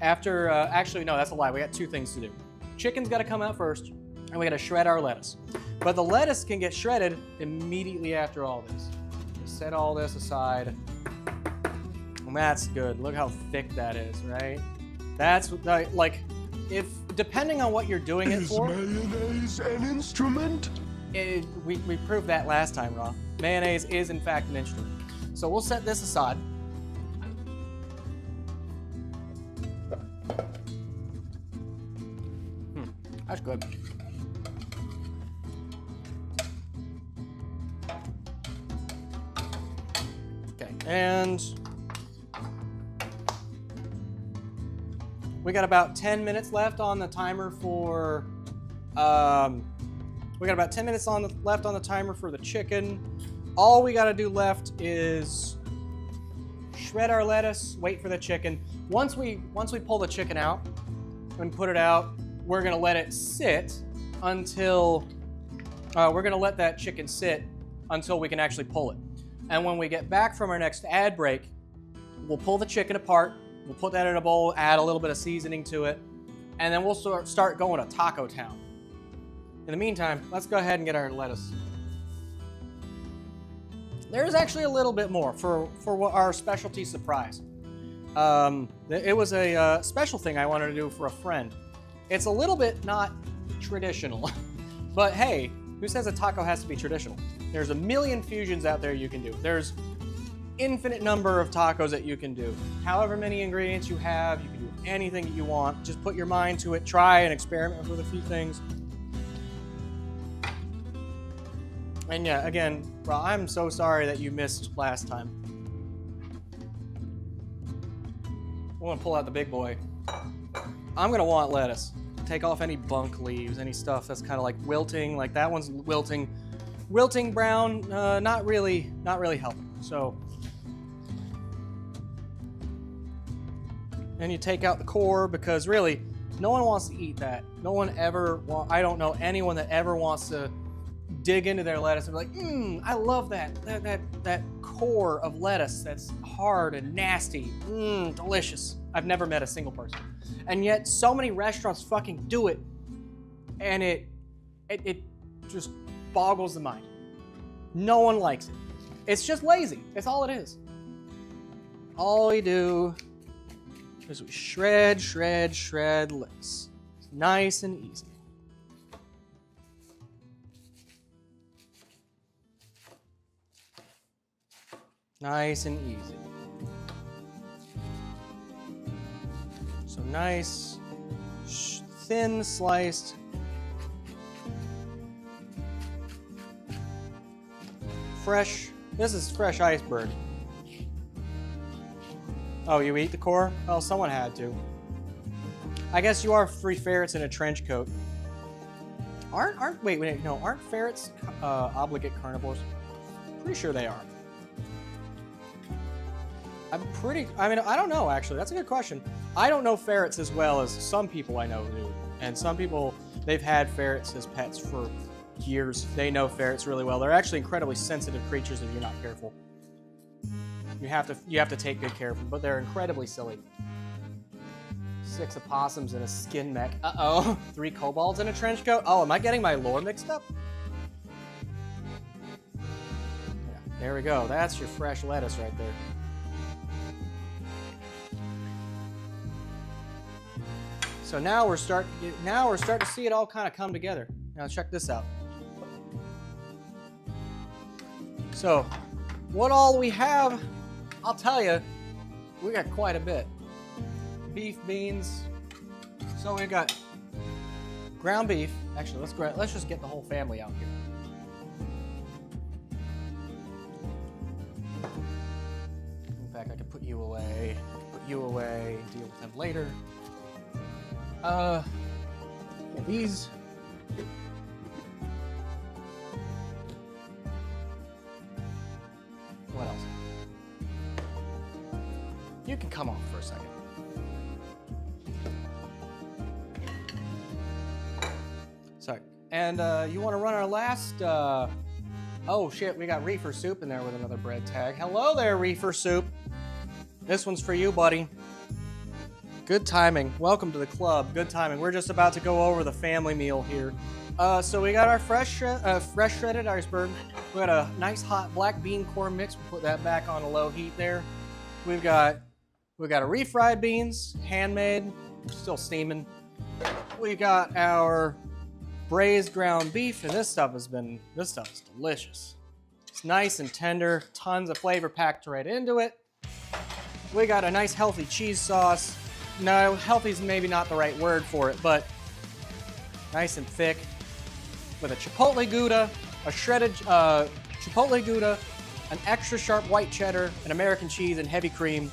After, actually, no, that's a lie. We got two things to do. Chicken's got to come out first, and we got to shred our lettuce. But the lettuce can get shredded immediately after all this. Just set all this aside. And that's good. Look how thick that is, right? That's like, if depending on what you're doing it for. Is mayonnaise an instrument? We proved that last time, Raw. Mayonnaise is in fact an instrument. So we'll set this aside. That's good. Okay, and we got about 10 minutes left on the timer for, we got about 10 minutes left on the timer for the chicken. All we gotta do left is shred our lettuce, wait for the chicken. Once we pull the chicken out and put it out, we're gonna let it sit until, we're gonna let that chicken sit until we can actually pull it. And when we get back from our next ad break, we'll pull the chicken apart, we'll put that in a bowl, add a little bit of seasoning to it, and then we'll start going to Taco Town. In the meantime, let's go ahead and get our lettuce. There's actually a little bit more for our specialty surprise. It was a special thing I wanted to do for a friend. It's a little bit not traditional, but hey, who says a taco has to be traditional? There's a million fusions out there you can do. There's infinite number of tacos that you can do. However many ingredients you have, you can do anything that you want. Just put your mind to it, try and experiment with a few things. And yeah, again, Ra, I'm so sorry that you missed last time. I'm gonna pull out the big boy. I'm gonna want lettuce. Take off any bunk leaves, any stuff that's kind of like wilting, like that one's wilting. Wilting brown, not really helping. So, and you take out the core because really, no one wants to eat that. No one ever I don't know anyone that ever wants to dig into their lettuce and be like, I love that core of lettuce that's hard and nasty, delicious. I've never met a single person. And yet so many restaurants fucking do it, and it just boggles the mind. No one likes it. It's just lazy. That's all it is. All we do is we shred lettuce. It's nice and easy. Nice and easy. So nice, thin sliced. Fresh. This is fresh iceberg. Oh, you eat the core? Well, someone had to. I guess you are three ferrets in a trench coat. Aren't ferrets obligate carnivores? Pretty sure they are. I don't know, actually. That's a good question. I don't know ferrets as well as some people I know do. And some people, they've had ferrets as pets for years. They know ferrets really well. They're actually incredibly sensitive creatures if you're not careful. You have to take good care of them, but they're incredibly silly. 6 opossums in a skin mech. Uh-oh. 3 kobolds in a trench coat. Oh, am I getting my lore mixed up? Yeah, there we go. That's your fresh lettuce right there. So now we're starting to see it all kind of come together. Now check this out. So, what all we have, I'll tell you, we got quite a bit. Beef, beans. So we got ground beef. Actually, let's just get the whole family out here. In fact, I could put you away. Deal with them later. These. What else? You can come off for a second. And you want to run our last, oh shit, we got reefer soup in there with another bread tag. Hello there, reefer soup. This one's for you, buddy. Good timing. Welcome to the club. Good timing. We're just about to go over the family meal here. So we got our fresh shredded iceberg. We got a nice hot black bean corn mix. We'll put that back on a low heat there. We've got a refried beans, handmade, still steaming. We got our braised ground beef, and this stuff is delicious. It's nice and tender, tons of flavor packed right into it. We got a nice healthy cheese sauce. No, healthy's maybe not the right word for it, but nice and thick. With a chipotle Gouda, a shredded chipotle Gouda, an extra sharp white cheddar, an American cheese, and heavy cream.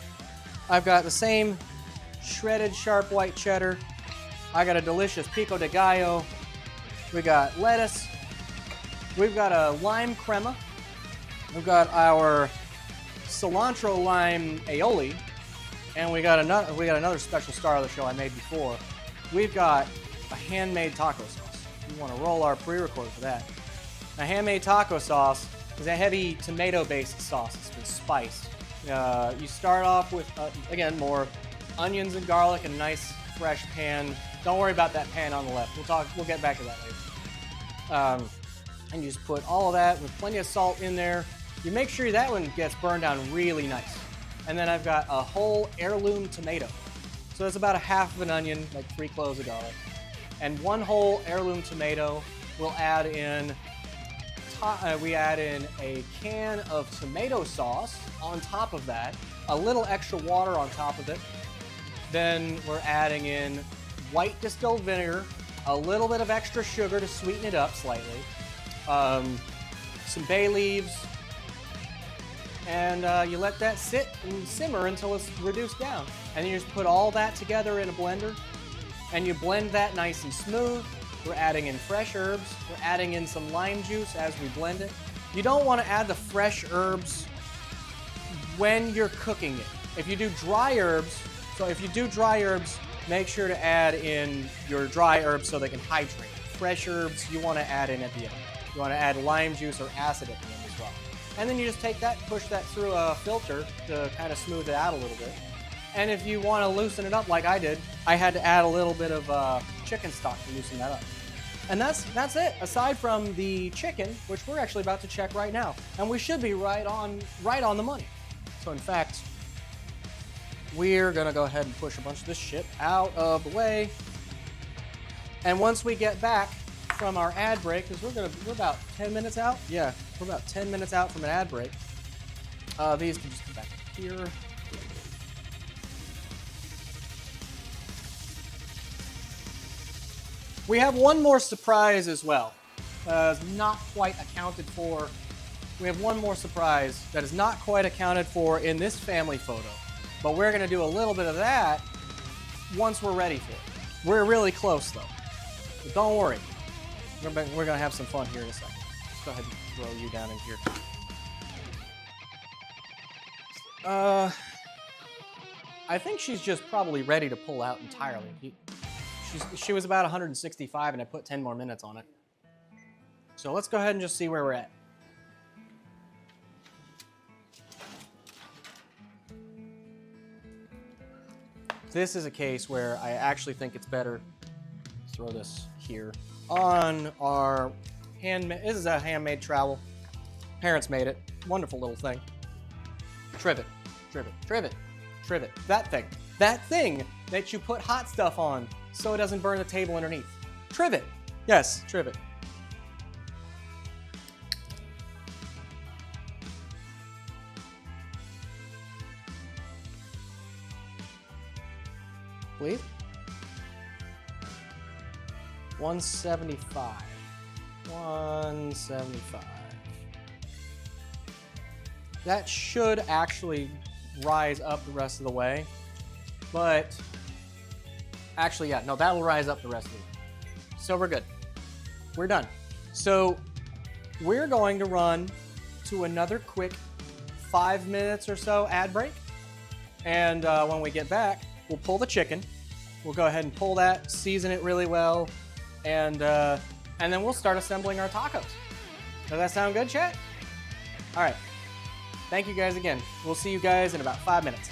I've got the same shredded sharp white cheddar. I got a delicious pico de gallo. We got lettuce. We've got a lime crema. We've got our cilantro lime aioli. And we got another special star of the show I made before. We've got a handmade taco sauce. We want to roll our pre-record for that. A handmade taco sauce is a heavy tomato-based sauce. It's been spiced. You start off with, again, more onions and garlic in a nice fresh pan. Don't worry about that pan on the left. We'll get back to that later. And you just put all of that with plenty of salt in there. You make sure that one gets burned down really nice. And then I've got a whole heirloom tomato. So that's about a half of an onion, like 3 cloves of garlic. And one whole heirloom tomato. We'll add in, we add in a can of tomato sauce on top of that, a little extra water on top of it. Then we're adding in white distilled vinegar, a little bit of extra sugar to sweeten it up slightly, some bay leaves, and you let that sit and simmer until it's reduced down. And then you just put all that together in a blender, and you blend that nice and smooth. We're adding in fresh herbs. We're adding in some lime juice as we blend it. You don't want to add the fresh herbs when you're cooking it. If you do dry herbs, make sure to add in your dry herbs so they can hydrate. Fresh herbs you want to add in at the end. You want to add lime juice or acid at the end as well. And then you just take that, push that through a filter to kind of smooth it out a little bit. And if you want to loosen it up like I did, I had to add a little bit of chicken stock to loosen that up. And that's it, aside from the chicken, which we're actually about to check right now. And we should be right on the money. So in fact, we're gonna go ahead and push a bunch of this shit out of the way. And once we get back from our ad break, because we're about 10 minutes out. Yeah, we're about 10 minutes out from an ad break. These can just come back here. We have one more surprise as well. Not quite accounted for. We have one more surprise that is not quite accounted for in this family photo. But we're gonna do a little bit of that once we're ready for it. We're really close though. But don't worry. We're gonna have some fun here in a second. Let's go ahead and throw you down in here. I think she's just probably ready to pull out entirely. She was about 165 and I put 10 more minutes on it. So let's go ahead and just see where we're at. This is a case where I actually think it's better to throw this here on our handmade. This is a handmade trowel. Parents made it. Wonderful little thing. Trivet, trivet, trivet, trivet. That thing that you put hot stuff on so it doesn't burn the table underneath. Trivet. Yes, trivet. Please? 175. 175. That should actually rise up the rest of the way, but actually, yeah, no, that will rise up the rest of the way. So we're good. We're done. So we're going to run to another quick 5 minutes or so ad break. And when we get back, we'll pull the chicken. We'll go ahead and pull that, season it really well, and and then we'll start assembling our tacos. Does that sound good, chat? All right. Thank you guys again. We'll see you guys in about 5 minutes.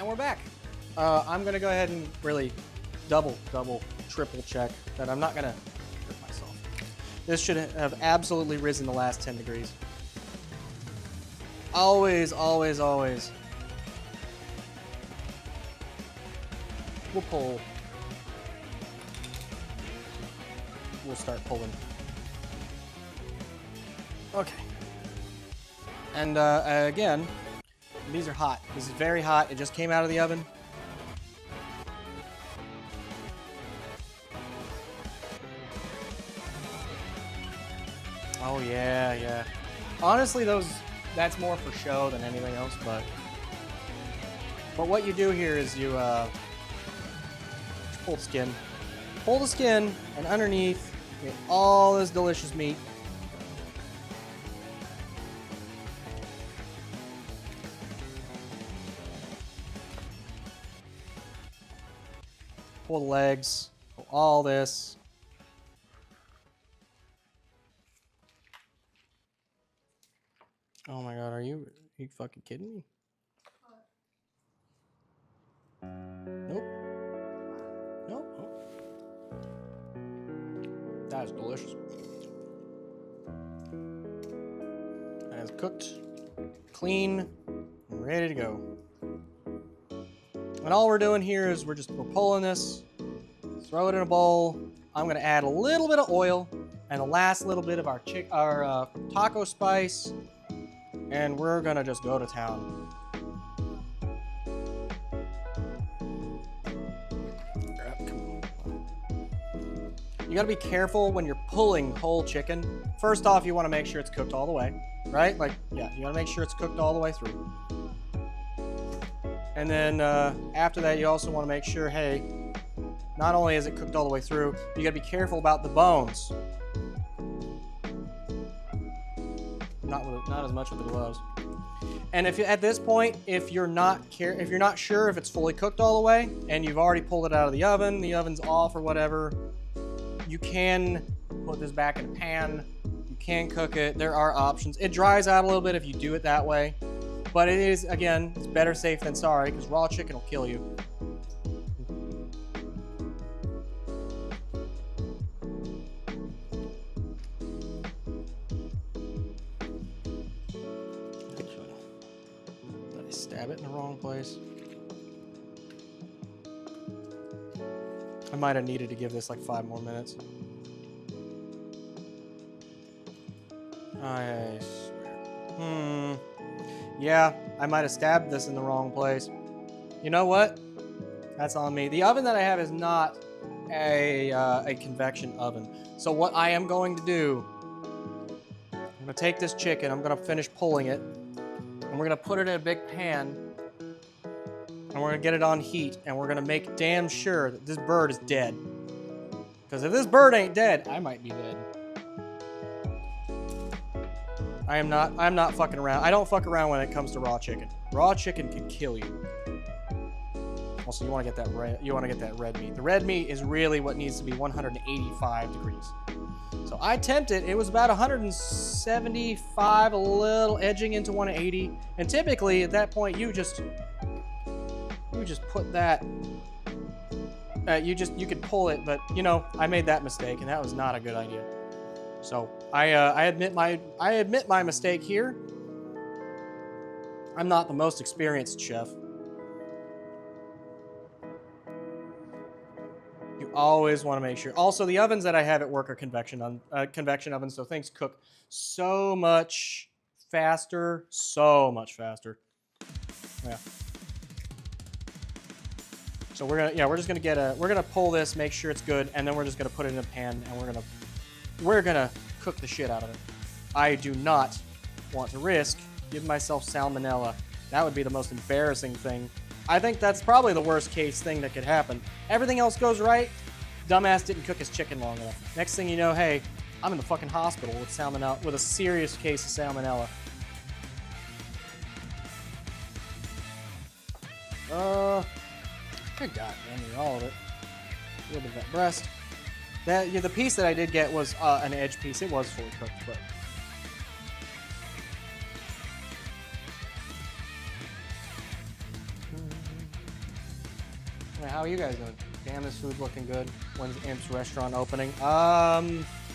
And we're back. I'm gonna go ahead and really double, triple check that I'm not gonna hurt myself. This should have absolutely risen the last 10 degrees. Always, always, always. We'll pull. We'll start pulling. Okay. And again, these are hot. This is very hot. It just came out of the oven. Oh yeah, yeah. Honestly, that's more for show than anything else, but what you do here is you pull the skin. Pull the skin, and underneath, you get all this delicious meat. Pull the legs, pull all this. Oh my god, are you fucking kidding me? Nope. Nope. That is delicious. That is cooked, clean, and ready to go. And all we're doing here is we're pulling this, throw it in a bowl. I'm gonna add a little bit of oil and the last little bit of our taco spice, and we're gonna just go to town. You gotta be careful when you're pulling whole chicken. First off, you wanna make sure it's cooked all the way, right? Like, yeah, you gotta make sure it's cooked all the way through. And then after that, you also wanna make sure, hey, not only is it cooked all the way through, you gotta be careful about the bones. Not as much with the gloves. And if you, at this point, if you're not sure if it's fully cooked all the way, and you've already pulled it out of the oven's off or whatever, you can put this back in a pan. You can cook it. There are options. It dries out a little bit if you do it that way, but it is, again, it's better safe than sorry because raw chicken will kill you. Did I stab it in the wrong place? I might have needed to give this like 5 more minutes. I swear. Yeah, I might have stabbed this in the wrong place. You know what? That's on me. The oven that I have is not a convection oven. So what I am going to do, I'm gonna take this chicken, I'm gonna finish pulling it, and we're gonna put it in a big pan, and we're gonna get it on heat, and we're gonna make damn sure that this bird is dead. Because if this bird ain't dead, I might be dead. I'm not fucking around. I don't fuck around when it comes to raw chicken. Raw chicken can kill you. Also, you want to get that red meat. The red meat is really what needs to be 185 degrees. So I tempted, it was about 175, a little edging into 180. And typically at that point you just put that, you could pull it, but you know, I made that mistake and that was not a good idea. So I admit my mistake here. I'm not the most experienced chef. You always want to make sure. Also, the ovens that I have at work are convection ovens, so things cook so much faster, Yeah. So we're gonna pull this, make sure it's good, and then we're just gonna put it in a pan, and we're gonna cook the shit out of it. I do not want to risk giving myself salmonella. That would be the most embarrassing thing. I think that's probably the worst case thing that could happen. Everything else goes right. Dumbass didn't cook his chicken long enough. Next thing you know, hey, I'm in the fucking hospital with salmonella, with a serious case of salmonella. Good God, damn near all of it. A little bit of that breast. The piece that I did get was an edge piece. It was fully cooked, but. How are you guys doing? Damn, this food's looking good. When's Imp's restaurant opening?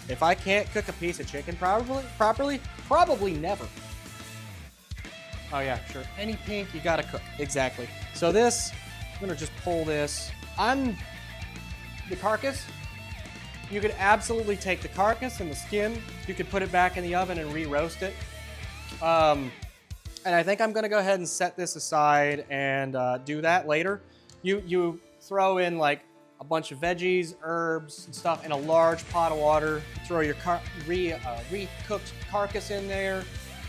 If I can't cook a piece of chicken probably never. Oh yeah, sure. Any pink, you gotta cook. Exactly. So this, I'm gonna just pull this. The carcass, you could absolutely take the carcass and the skin, you could put it back in the oven and re-roast it. And I think I'm gonna go ahead and set this aside and do that later. You throw in like a bunch of veggies, herbs, and stuff in a large pot of water. Throw your re-cooked carcass in there,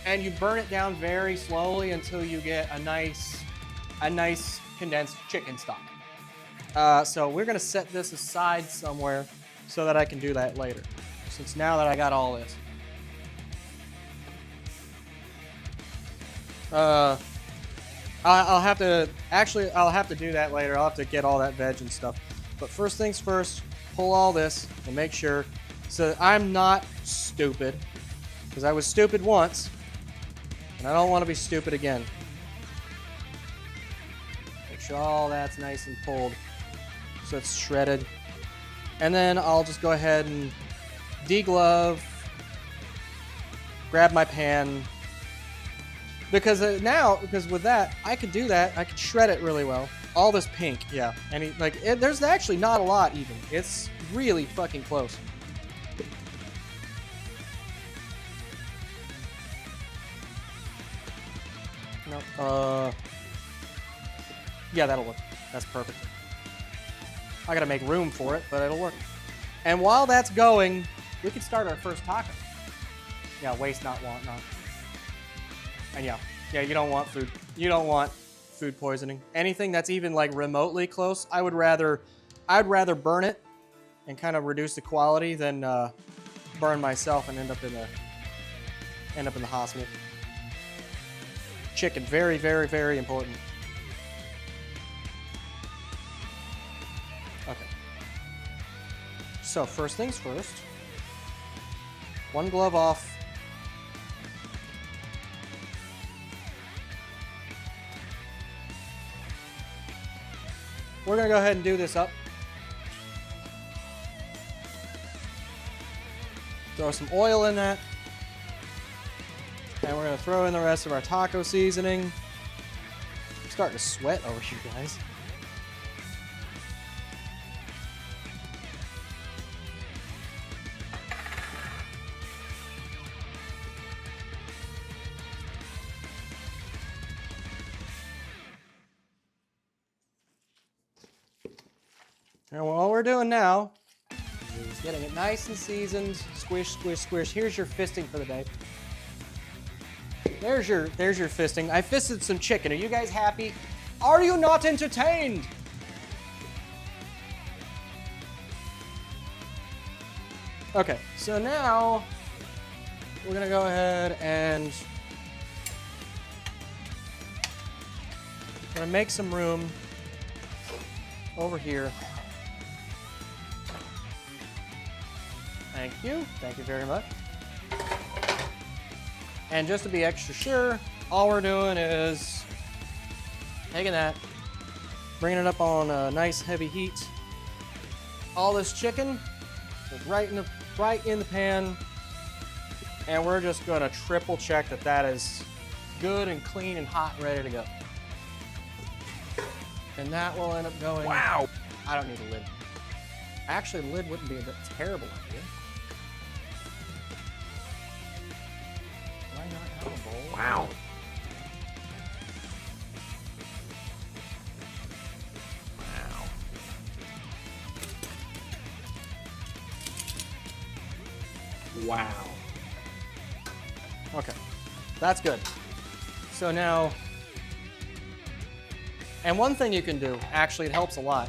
and you burn it down very slowly until you get a nice condensed chicken stock. So we're gonna set this aside somewhere so that I can do that later. Since now that I got all this. I'll have to do that later. I'll have to get all that veg and stuff. But first things first, pull all this and make sure so that I'm not stupid, because I was stupid once and I don't want to be stupid again. Make sure all that's nice and pulled so it's shredded. And then I'll just go ahead and deglove, grab my pan, because with that, I could do that. I could shred it really well. All this pink, yeah. And there's actually not a lot even. It's really fucking close. No, yeah, that'll work. That's perfect. I gotta make room for it, but it'll work. And while that's going, we can start our first taco. Yeah, waste not, want not. And yeah, you don't want food. You don't want food poisoning. Anything that's even like remotely close, I'd rather burn it and kind of reduce the quality than burn myself and end up in the hospital. Chicken, very, very, very important. Okay. So first things first. One glove off. We're gonna go ahead and do this up. Throw some oil in that. And we're gonna throw in the rest of our taco seasoning. I'm starting to sweat over here, guys. And all we're doing now is getting it nice and seasoned. Squish, squish, squish. Here's your fisting for the day. There's your fisting. I fisted some chicken. Are you guys happy? Are you not entertained? Okay, so now we're gonna go ahead and we're gonna make some room over here. Thank you. Thank you very much. And just to be extra sure, all we're doing is taking that, bringing it up on a nice heavy heat. All this chicken is right in the pan, and we're just gonna triple check that is good and clean and hot and ready to go. And that will end up going. Wow! I don't need a lid. Actually, the lid wouldn't be a terrible idea. Why not have a bowl? Wow. Wow. Okay, that's good. So now, and one thing you can do, actually it helps a lot.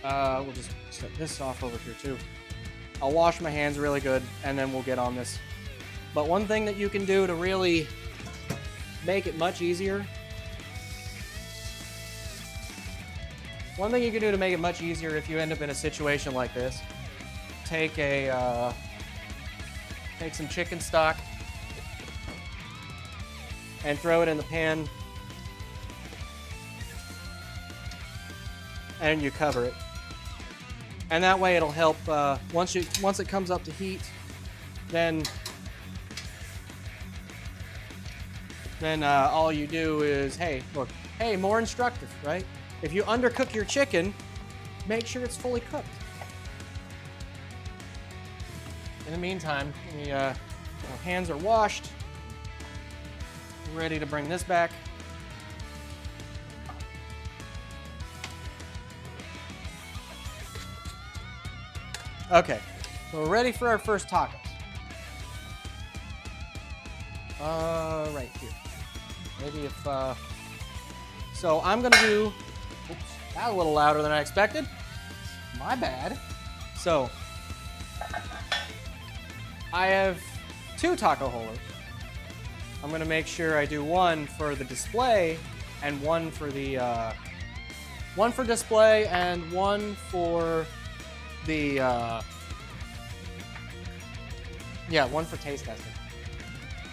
We'll just set this off over here too. I'll wash my hands really good and then we'll get on this. But one thing that you can do to really make it much easier. One thing you can do to make it much easier if you end up in a situation like this, take some chicken stock and throw it in the pan. and you cover it. And that way it'll help, once it comes up to heat, then all you do is, hey, look, hey, more instructive, right? If you undercook your chicken, make sure it's fully cooked. In the meantime, our hands are washed. We're ready to bring this back. Okay, so we're ready for our first tacos. Right here. Maybe if, so I'm gonna do, oops, that was a little louder than I expected. My bad. So, I have 2 taco holders. I'm gonna make sure I do one for the display and one for the, one for display and one for the, yeah, one for taste testing.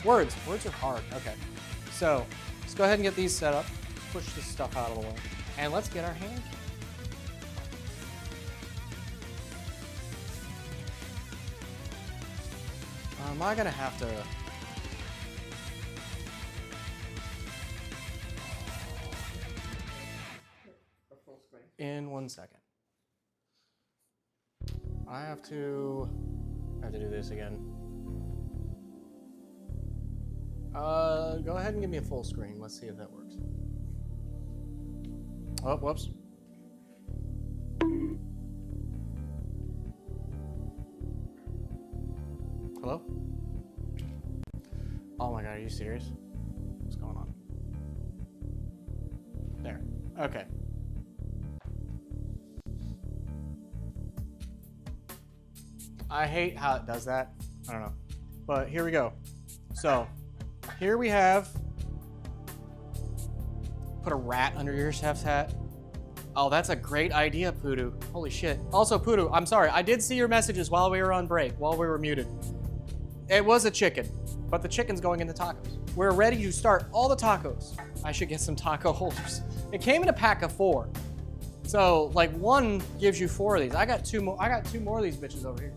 Words are hard, okay. So, let's go ahead and get these set up, push this stuff out of the way, and let's get our hands. Am I gonna have to? In 1 second. I have to do this again. Go ahead and give me a full screen. Let's see if that works. Oh, whoops. Hello? Oh my God, are you serious? What's going on? There. Okay. I hate how it does that. I don't know. But here we go. So, here we have, put a rat under your chef's hat. Oh, that's a great idea, Poodoo. Holy shit. Also, Poodoo, I'm sorry. I did see your messages while we were on break, while we were muted. It was a chicken, but the chicken's going in the tacos. We're ready to start all the tacos. I should get some taco holders. It came in a pack of 4. So, like, one gives you 4 of these. I got 2 more. I got 2 more of these bitches over here.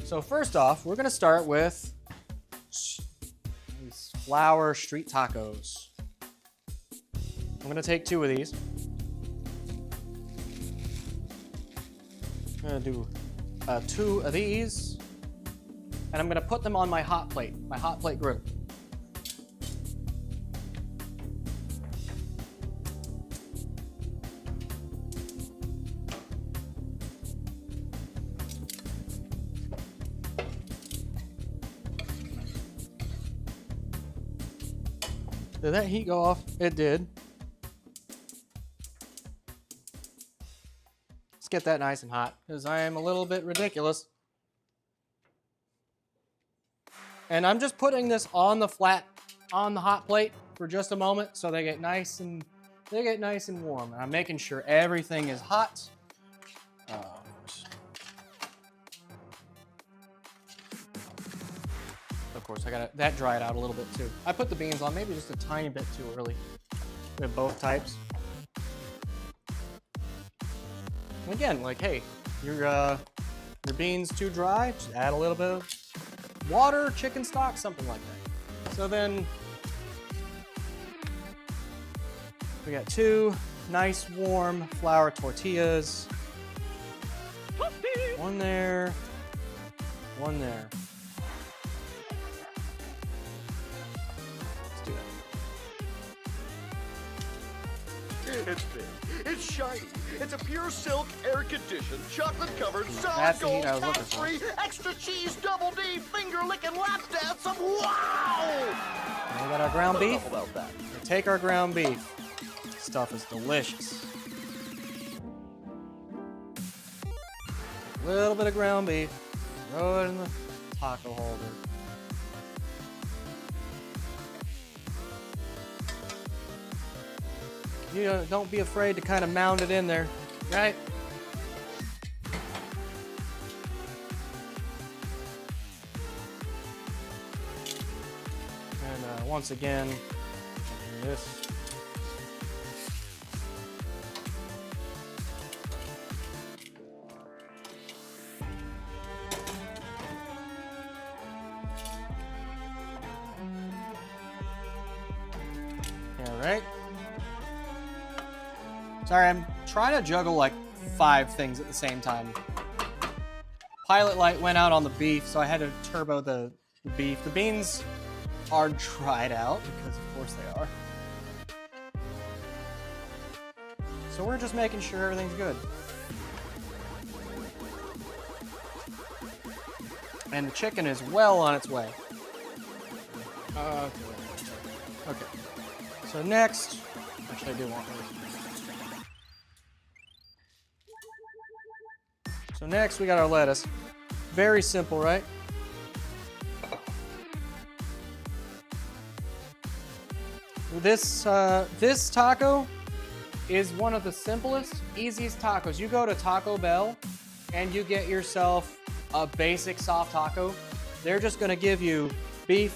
So first off, we're gonna start with these flour street tacos. I'm gonna take 2 of these. I'm gonna do 2 of these, and I'm gonna put them on my hot plate grill. Did that heat go off? It did. Let's get that nice and hot, because I am a little bit ridiculous. And I'm just putting this on the hot plate for just a moment, so they get nice and warm. And I'm making sure everything is hot. Of course, I got that dried out a little bit too. I put the beans on maybe just a tiny bit too early. We have both types. And again, like, hey, your beans too dry, just add a little bit of water, chicken stock, something like that. So then we got 2 nice warm flour tortillas. One there, one there. It's big, it's shiny, it's a pure silk, air-conditioned, chocolate-covered, solid gold, tax-free, extra cheese, double D, finger-licking lap dance of wow! We got our ground beef. How about that? We'll take our ground beef. This stuff is delicious. A little bit of ground beef. Throw it in the taco holder. You know, don't be afraid to kind of mound it in there, right? And once again, This. All right. Sorry, I'm trying to juggle like 5 things at the same time. Pilot light went out on the beef, so I had to turbo the beef. The beans are dried out, because of course they are. So we're just making sure everything's good. And the chicken is well on its way. Okay. So next, actually I do want this. So next we got our lettuce. Very simple, right? This taco is one of the simplest, easiest tacos. You go to Taco Bell and you get yourself a basic soft taco. They're just gonna give you beef.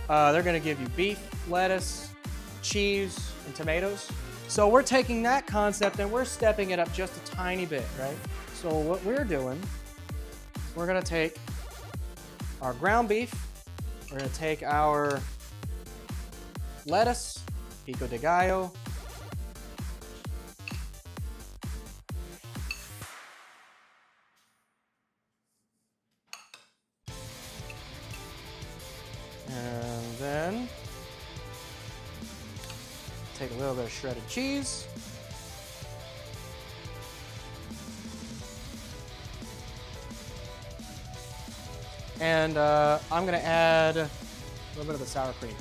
They're gonna give you beef, lettuce, cheese, and tomatoes. So we're taking that concept and we're stepping it up just a tiny bit, right? So what we're doing, we're gonna take our ground beef, we're gonna take our lettuce, pico de gallo, and then take a little bit of shredded cheese. And I'm gonna add a little bit of the sour cream.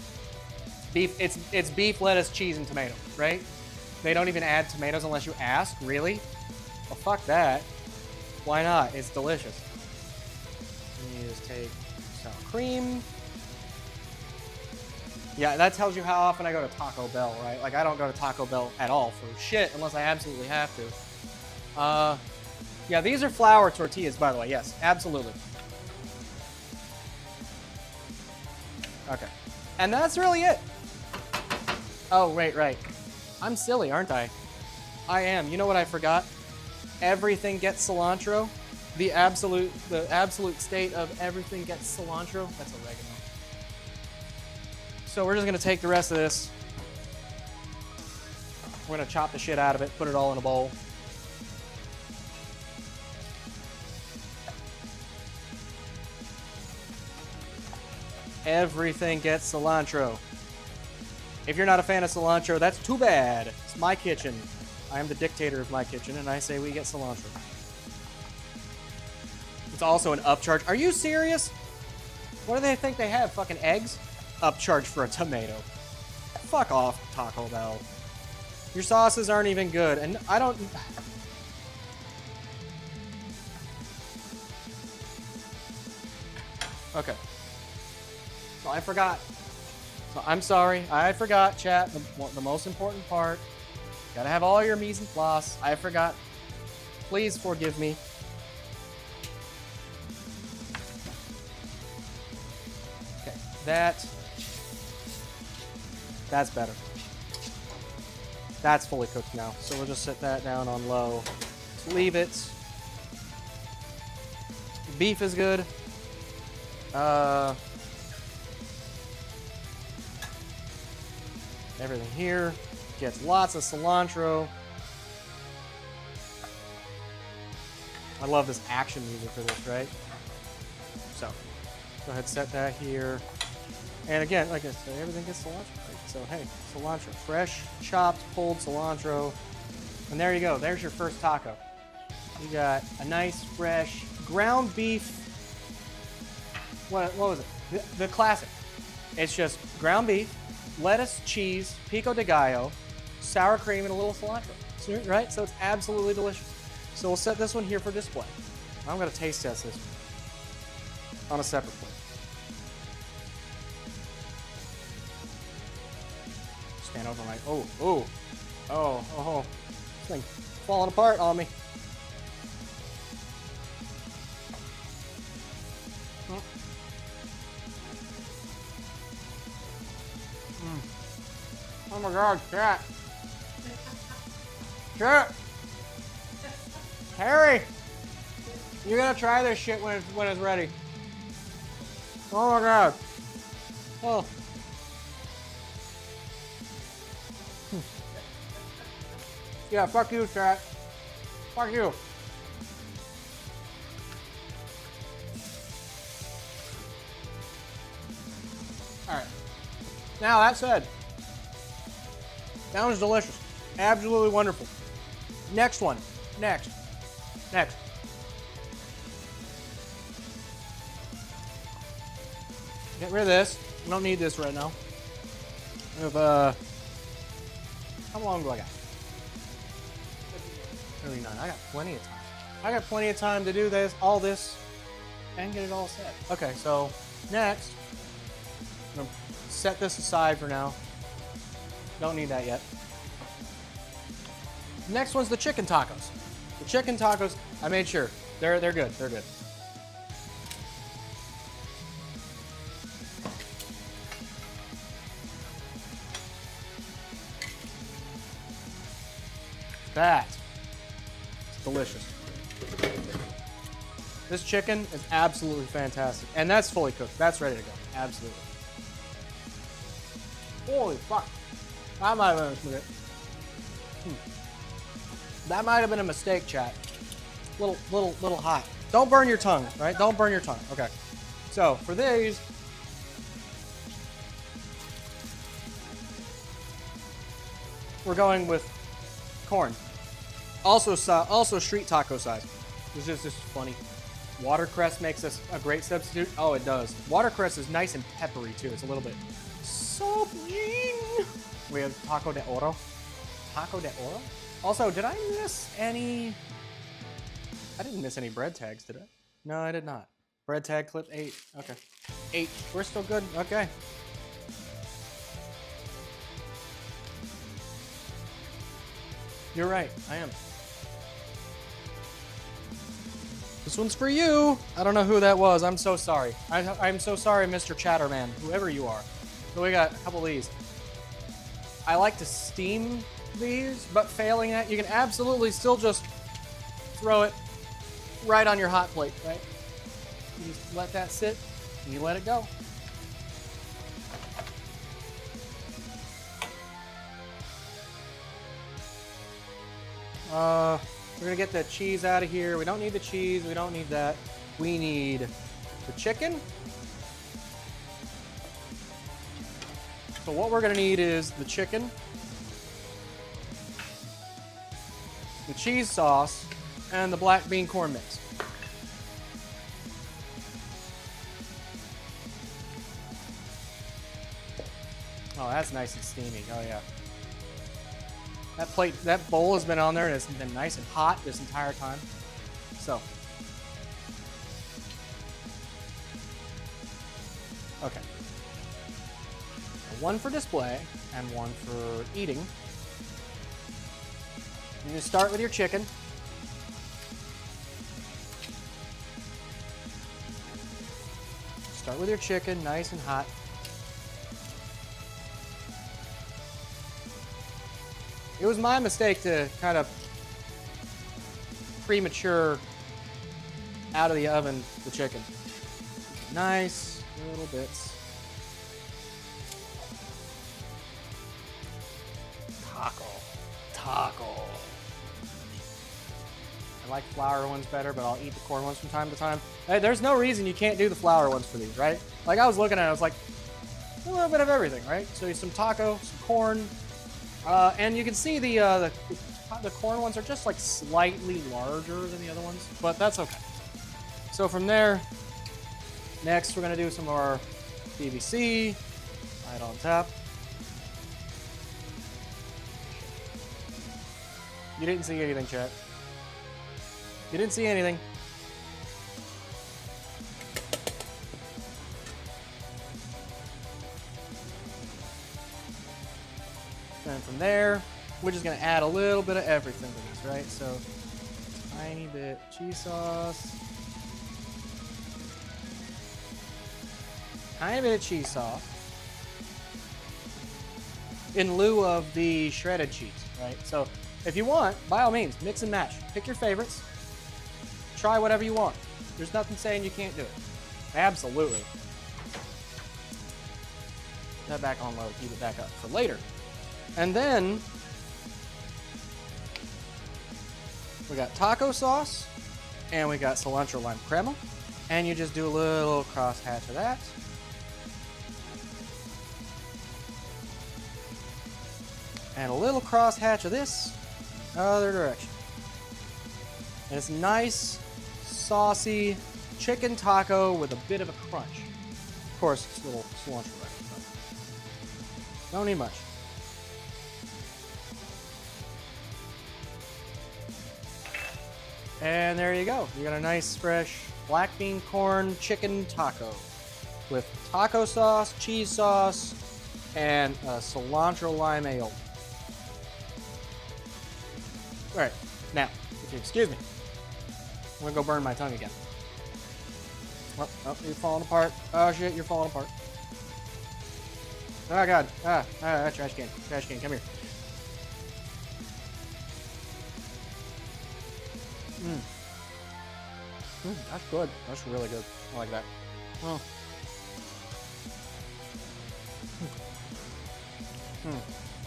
Beef, it's beef, lettuce, cheese, and tomato, right? They don't even add tomatoes unless you ask, really? Well, fuck that. Why not? It's delicious. And you just take sour cream. Yeah, that tells you how often I go to Taco Bell, right? Like, I don't go to Taco Bell at all for shit unless I absolutely have to. Yeah, these are flour tortillas, by the way. Yes, absolutely. Okay. And that's really it. Oh, right. I'm silly, aren't I? I am. You know what I forgot? Everything gets cilantro. The absolute state of everything gets cilantro. That's oregano. So we're just gonna take the rest of this. We're gonna chop the shit out of it, put it all in a bowl. Everything gets cilantro. If you're not a fan of cilantro, that's too bad. It's my kitchen. I am the dictator of my kitchen, and I say we get cilantro. It's also an upcharge. Are you serious? What do they think they have? Fucking eggs? Upcharge for a tomato. Fuck off, Taco Bell. Your sauces aren't even good, and I don't... Okay. So I forgot. So I'm sorry. I forgot, chat. The most important part. Gotta have all your mise en place. I forgot. Please forgive me. Okay. That's better. That's fully cooked now. So we'll just set that down on low. Just leave it. Beef is good. Everything here gets lots of cilantro. I love this action music for this, right? So, go ahead, set that here. And again, like I said, everything gets cilantro, right? So, hey, cilantro. Fresh, chopped, pulled cilantro. And there you go. There's your first taco. You got a nice, fresh, ground beef. What was it? The classic. It's just ground beef, lettuce, cheese, pico de gallo, sour cream, and a little cilantro. Right? So it's absolutely delicious. So we'll set this one here for display. I'm going to taste test this one on a separate plate. Stand over my... Oh. This thing falling apart on me. Oh my God, chat. Chat. Harry, you gotta try this shit when it's ready. Oh my God. Oh. Yeah, fuck you, chat. Fuck you. Alright. Now, that said, that was delicious. Absolutely wonderful. Next one. Next. Get rid of this. We don't need this right now. We have, how long do I got? 39. I got plenty of time. I got plenty of time to do this, all this, and get it all set. Okay, so next, I'm gonna set this aside for now. Don't need that yet. Next one's the chicken tacos. The chicken tacos, I made sure. They're good. They're good. That is delicious. This chicken is absolutely fantastic. And that's fully cooked. That's ready to go. Absolutely. Holy fuck. That might have been a mistake. That might have been a mistake, chat. Little hot. Don't burn your tongue, right? Don't burn your tongue. Okay. So, for these, we're going with corn. Also street taco size. It's just funny. Watercress makes this a great substitute. Oh, it does. Watercress is nice and peppery too. It's a little bit salty. We have taco de oro. Taco de oro? Also, did I miss any? I didn't miss any bread tags, did I? No, I did not. Bread tag clip 8. Okay. 8. We're still good. Okay. You're right. I am. This one's for you. I don't know who that was. I'm so sorry. I'm so sorry, Mr. Chatterman, whoever you are. So we got a couple of these. I like to steam these, but failing that, you can absolutely still just throw it right on your hot plate, right? You just let that sit and you let it go. We're gonna get the cheese out of here. We don't need the cheese. We don't need that. We need the chicken. So what we're gonna need is the chicken, the cheese sauce, and the black bean corn mix. Oh, that's nice and steamy. Oh yeah. That bowl has been on there and it's been nice and hot this entire time. So. Okay. One for display and one for eating. You're going to start with your chicken. Start with your chicken, nice and hot. It was my mistake to kind of premature out of the oven the chicken. Nice little bits. Taco. I like flour ones better, but I'll eat the corn ones from time to time. Hey, there's no reason you can't do the flour ones for these, right? Like I was looking at it, I was like, a little bit of everything, right? So some taco, some corn, and you can see the corn ones are just like slightly larger than the other ones, but that's okay. So from there, next we're gonna do some of our PVC right on top. You didn't see anything, chat. You didn't see anything. And from there, we're just gonna add a little bit of everything to this, right? So, tiny bit cheese sauce. Tiny bit of cheese sauce. in lieu of the shredded cheese, right? So if you want, by all means, mix and match. Pick your favorites. Try whatever you want. There's nothing saying you can't do it. Absolutely. Put that back on low to keep it back up for later. And then we got taco sauce and we got cilantro lime crema. And you just do a little cross hatch of that. And a little cross hatch of this other direction. And it's nice, saucy chicken taco with a bit of a crunch. Of course, it's a little cilantro right, but don't need much. And there you go. You got a nice, fresh black bean corn chicken taco with taco sauce, cheese sauce, and cilantro lime ale. All right, now, if you excuse me, I'm gonna go burn my tongue again. Oh, you're falling apart. Oh shit, you're falling apart. Oh god, trash can, come here. That's good. That's really good. I like that. Oh.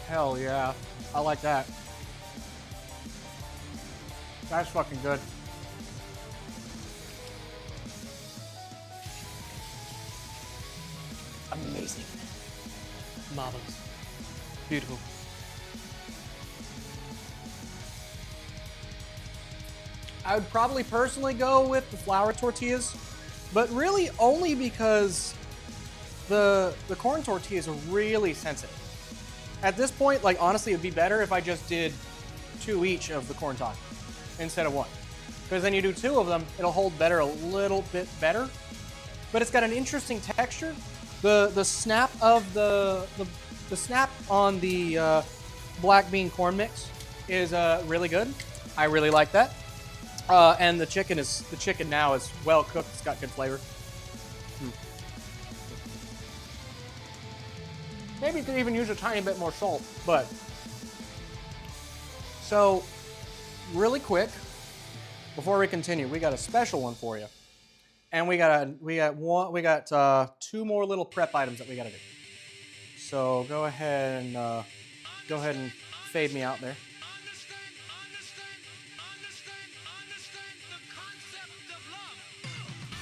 Hell yeah, I like that. That's fucking good. Amazing. Marvelous. Beautiful. I would probably personally go with the flour tortillas, but really only because the corn tortillas are really sensitive. At this point, like honestly, it'd be better if I just did 2 each of the corn tacos instead of 1. Because then you do 2 of them, it'll hold better a little bit better. But it's got an interesting texture. The snap of the snap on the black bean corn mix is really good. I really like that. And the chicken now is well cooked. It's got good flavor. Maybe you could even use a tiny bit more salt, but so really quick before we continue, we got a special one for you, and we got 2 more little prep items that we got to do. So go ahead and fade me out there.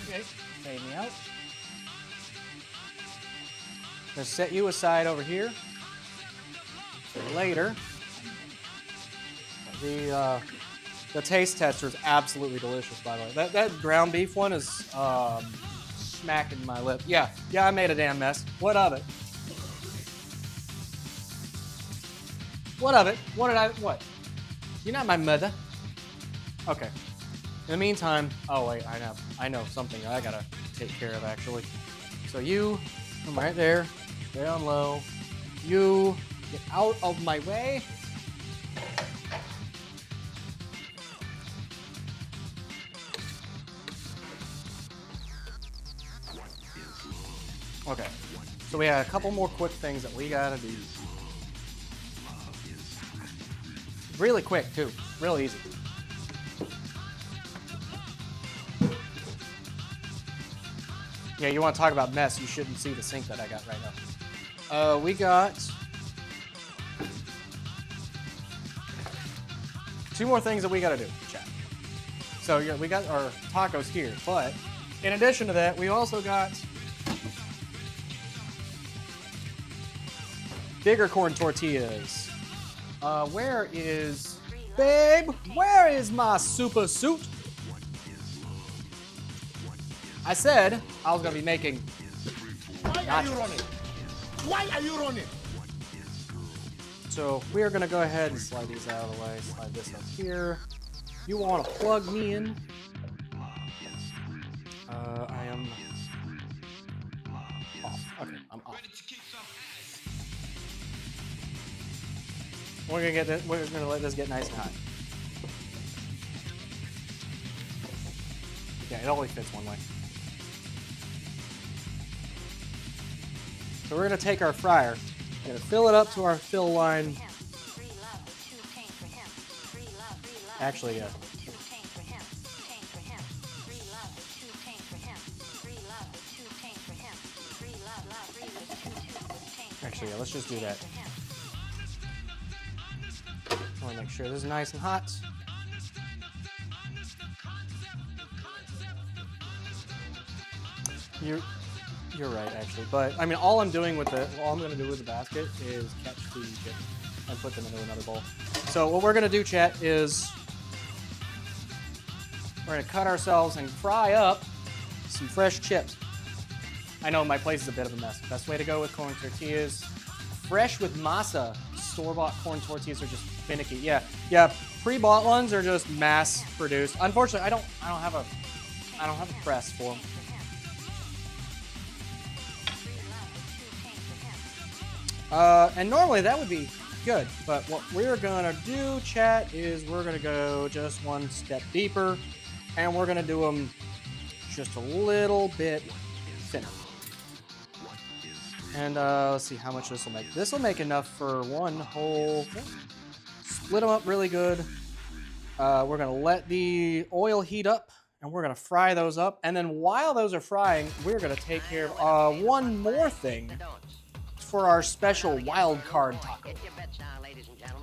Okay, fade me out. I'm gonna set you aside over here for later. The taste tester is absolutely delicious, by the way. That ground beef one is smacking my lip. Yeah, I made a damn mess. What of it? What of it? What? You're not my mother. Okay. In the meantime, oh wait, I know something I gotta take care of actually. So you, come right there, stay on low. You, get out of my way. Okay, so we have a couple more quick things that we gotta do. Really quick too, real easy. Yeah, you want to talk about mess, you shouldn't see the sink that I got right now. We got 2 more things that we got to do, chat. So yeah, we got our tacos here, but in addition to that, we also got bigger corn tortillas. Where is, babe, where is my super suit? I said I was gonna be making. Why are you running? Why are you running? So we are gonna go ahead and slide these out of the way. Slide this up here. You want to plug me in? I am off. Okay, I'm off. We're gonna get this. We're gonna let this get nice and hot. Yeah, it only fits one way. So we're gonna take our fryer Gonna fill it up to our fill line. Actually, yeah. Actually, yeah, let's just do that. I want to make sure this is nice and hot. You're right, actually. But I mean, all I'm going to do with the basket is catch the chips and put them into another bowl. So what we're going to do, chat, is we're going to cut ourselves and fry up some fresh chips. I know my place is a bit of a mess. Best way to go with corn tortillas, fresh with masa. Store-bought corn tortillas are just finicky. Yeah. Pre-bought ones are just mass-produced. Unfortunately, I don't have a press for them. And normally that would be good, but what we're gonna do, chat, is we're gonna go just one step deeper, and we're gonna do them just a little bit thinner. And let's see how much this will make. This will make enough for one whole thing. Split them up really good. We're gonna let the oil heat up, and we're gonna fry those up. And then while those are frying, we're gonna take care of one more thing for our special wild card taco.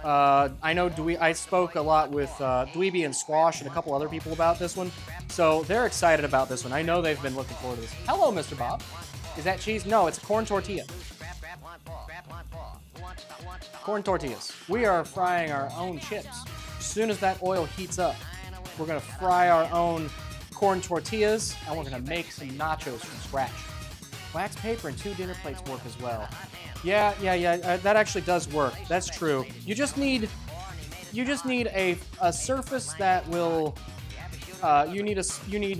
I know I spoke a lot with Dweeby and Squash and a couple other people about this one, so they're excited about this one. I know they've been looking forward to this. Hello, Mr. Bob. Is that cheese? No, it's a corn tortilla. Corn tortillas. We are frying our own chips. As soon as that oil heats up, we're gonna fry our own corn tortillas, and we're gonna make some nachos from scratch. Wax paper and 2 dinner plates work as well. Yeah, that actually does work. That's true. You just need a surface that will. You need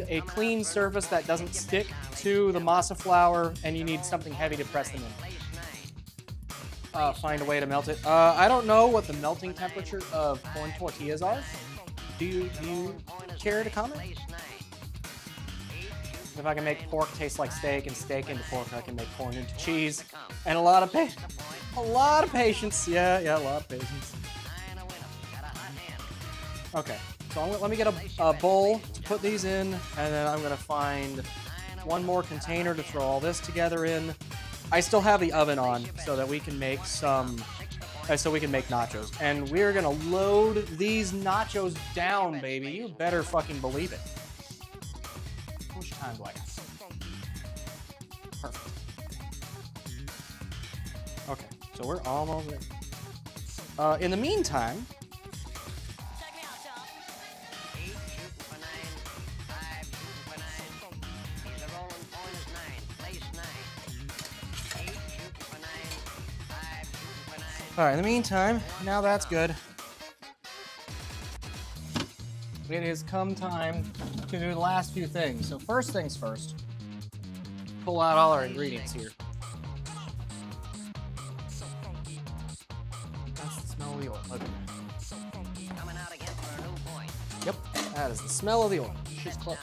a clean surface that doesn't stick to the masa flour, and you need something heavy to press them in. Find a way to melt it. I don't know what the melting temperature of corn tortillas are. Do you care to comment? If I can make pork taste like steak and steak into pork, I can make corn into cheese. And a lot of patience. Yeah, a lot of patience. Okay, so let me get a bowl to put these in, and then I'm gonna find one more container to throw all this together in. I still have the oven on so that we can make nachos. And we're gonna load these nachos down, baby. You better fucking believe it. How much time do I have? Perfect. Okay, so we're almost there. In the meantime, now that's good. It has come time to do the last few things. So first things first, pull out all our ingredients here. That's the smell of the oil. Okay. Yep, that is the smell of the oil. She's close.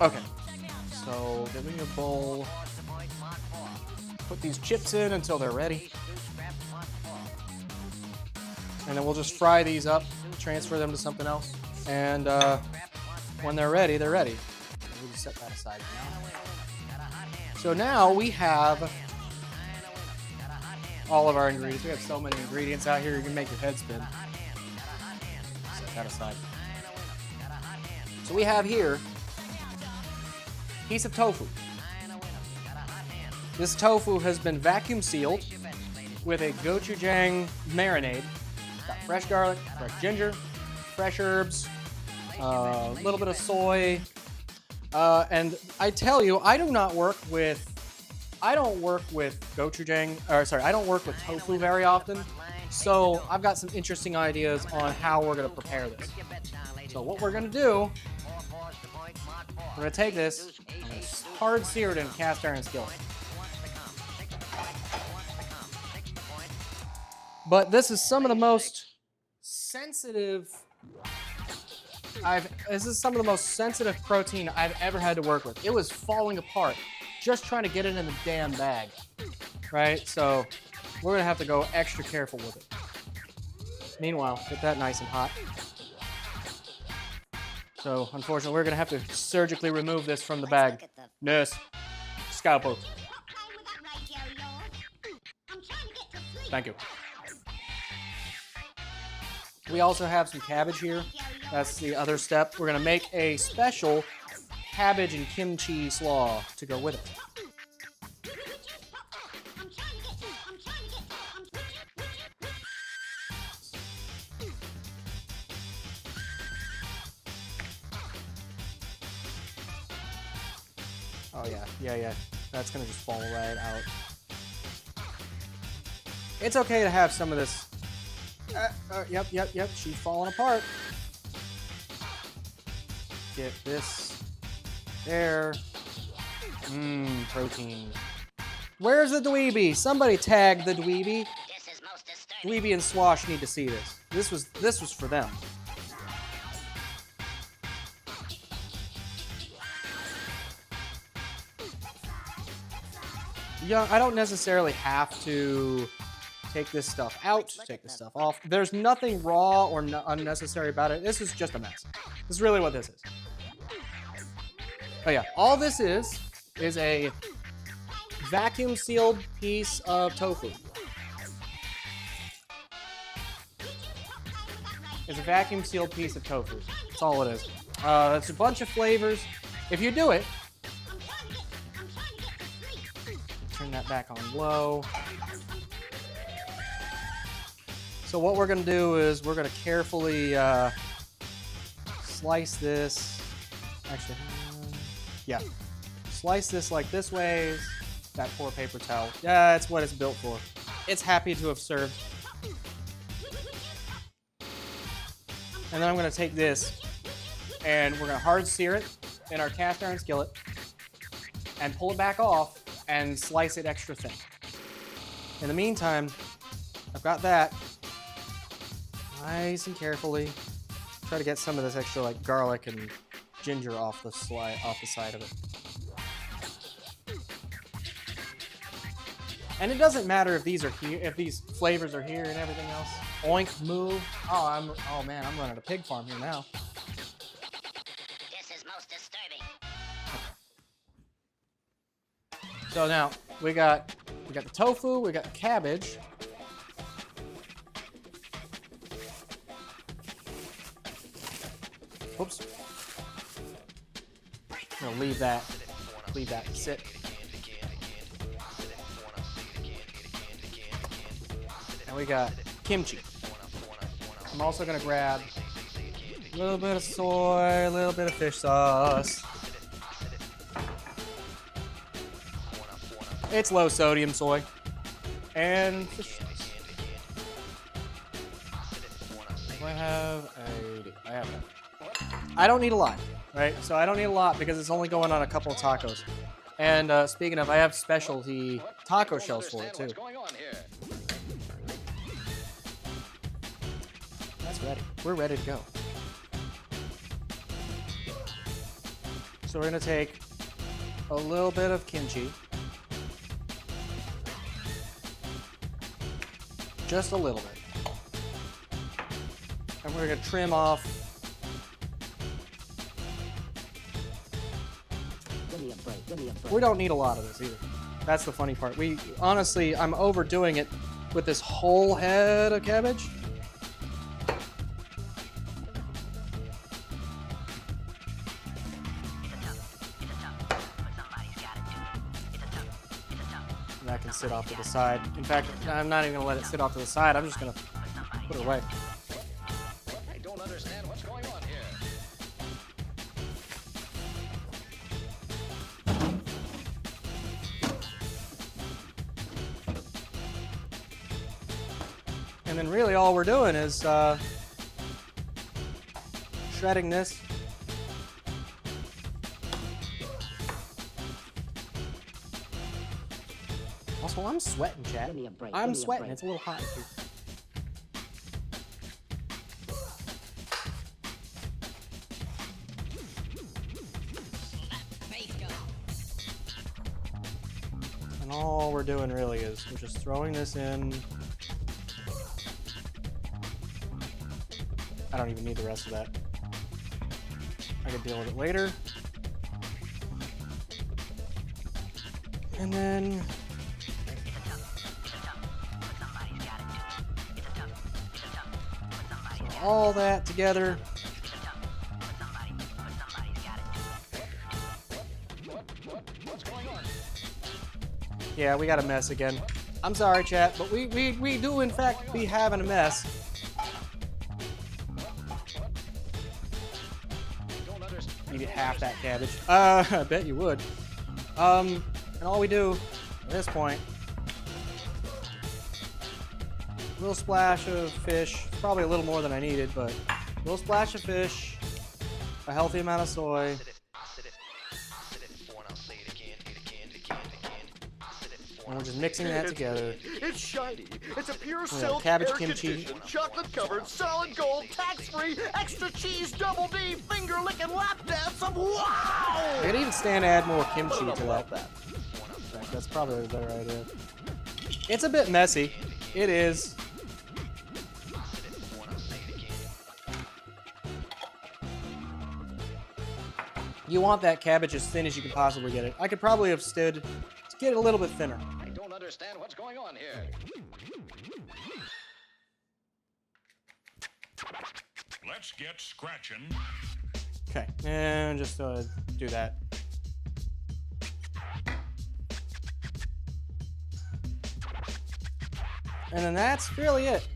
Okay, so get me a bowl. Put these chips in until they're ready. And then we'll just fry these up, transfer them to something else. And when they're ready, they're ready. We'll just set that aside now. So now we have all of our ingredients. We have so many ingredients out here, you can make your head spin. Set that aside. So we have here a piece of tofu. This tofu has been vacuum sealed with a gochujang marinade. It's got fresh garlic, fresh ginger, fresh herbs, a little bit of soy. And I tell you, I don't work with tofu very often. So I've got some interesting ideas on how we're gonna prepare this. So what we're gonna do, we're gonna take this, I'm gonna hard sear it in a cast iron skillet. But this is some of the most sensitive This is some of the most sensitive protein I've ever had to work with. It was falling apart just trying to get it in the damn bag, right? So we're gonna have to go extra careful with it. Meanwhile, get that nice and hot. So unfortunately, we're gonna have to surgically remove this from the bag. Nurse, scalpel. Thank you. We also have some cabbage here. That's the other step. We're gonna make a special cabbage and kimchi slaw to go with it. Oh yeah. That's gonna just fall right out. It's okay to have some of this. Yep. She's falling apart. Get this there. Protein. Where's the dweeby? Somebody tag the dweeby. Dweeby and Swash need to see this. This was for them. Yeah, I don't necessarily have to take this stuff out, take this stuff off. There's nothing raw or unnecessary about it. This is just a mess. This is really what this is. Oh yeah, all this is a vacuum sealed piece of tofu. It's a vacuum sealed piece of tofu. That's all it is. It's a bunch of flavors. If you do it, turn that back on low. So what we're gonna do is we're gonna carefully slice this. Actually, yeah. Slice this like this way. That poor paper towel. Yeah, that's what it's built for. It's happy to have served. And then I'm gonna take this and we're gonna hard sear it in our cast iron skillet and pull it back off and slice it extra thin. In the meantime, I've got that nice and carefully. Try to get some of this extra like garlic and ginger off the side of it. And it doesn't matter if these are here, if these flavors are here and everything else. Oink, move. Oh man, I'm running a pig farm here now. This is most disturbing. So now we got the tofu, we got the cabbage. Oops. I'm gonna leave that sit. And we got kimchi. I'm also gonna grab a little bit of soy, a little bit of fish sauce. It's low sodium soy. And fish sauce. I have that. I don't need a lot, right? So I don't need a lot because it's only going on a couple of tacos. And speaking of, I have specialty taco shells for it too. That's ready. We're ready to go. So we're gonna take a little bit of kimchi. Just a little bit. And we're gonna trim off. We don't need a lot of this either. That's the funny part. Honestly, I'm overdoing it with this whole head of cabbage. And that can sit off to the side. In fact, I'm not even gonna let it sit off to the side. I'm just gonna put it away. I don't understand what's going on here. And then really all we're doing is shredding this. Also, I'm sweating, Chad. I'm sweating. It's a little hot in here. all we're doing really is we're just throwing this in. I don't even need the rest of that. I can deal with it later. And then so all that together. Yeah, we got a mess again. I'm sorry, chat, but we do in fact be having a mess. You get half that cabbage. I bet you would. And all we do at this point, a little splash of fish, probably a little more than I needed, but a little splash of fish, a healthy amount of soy. And we're just mixing that together. It's shiny. It's a pure silk, cabbage air kimchi. conditioned, chocolate covered, solid gold, tax-free, extra cheese, double D, finger licking lap dance of wow! I could even stand to add more kimchi to that. That's probably a better idea. It's a bit messy. It is. You want that cabbage as thin as you can possibly get it. I could probably have stood to get it a little bit thinner. I don't understand what's going on here. Let's get scratching. Okay, and just do that. And then that's really it.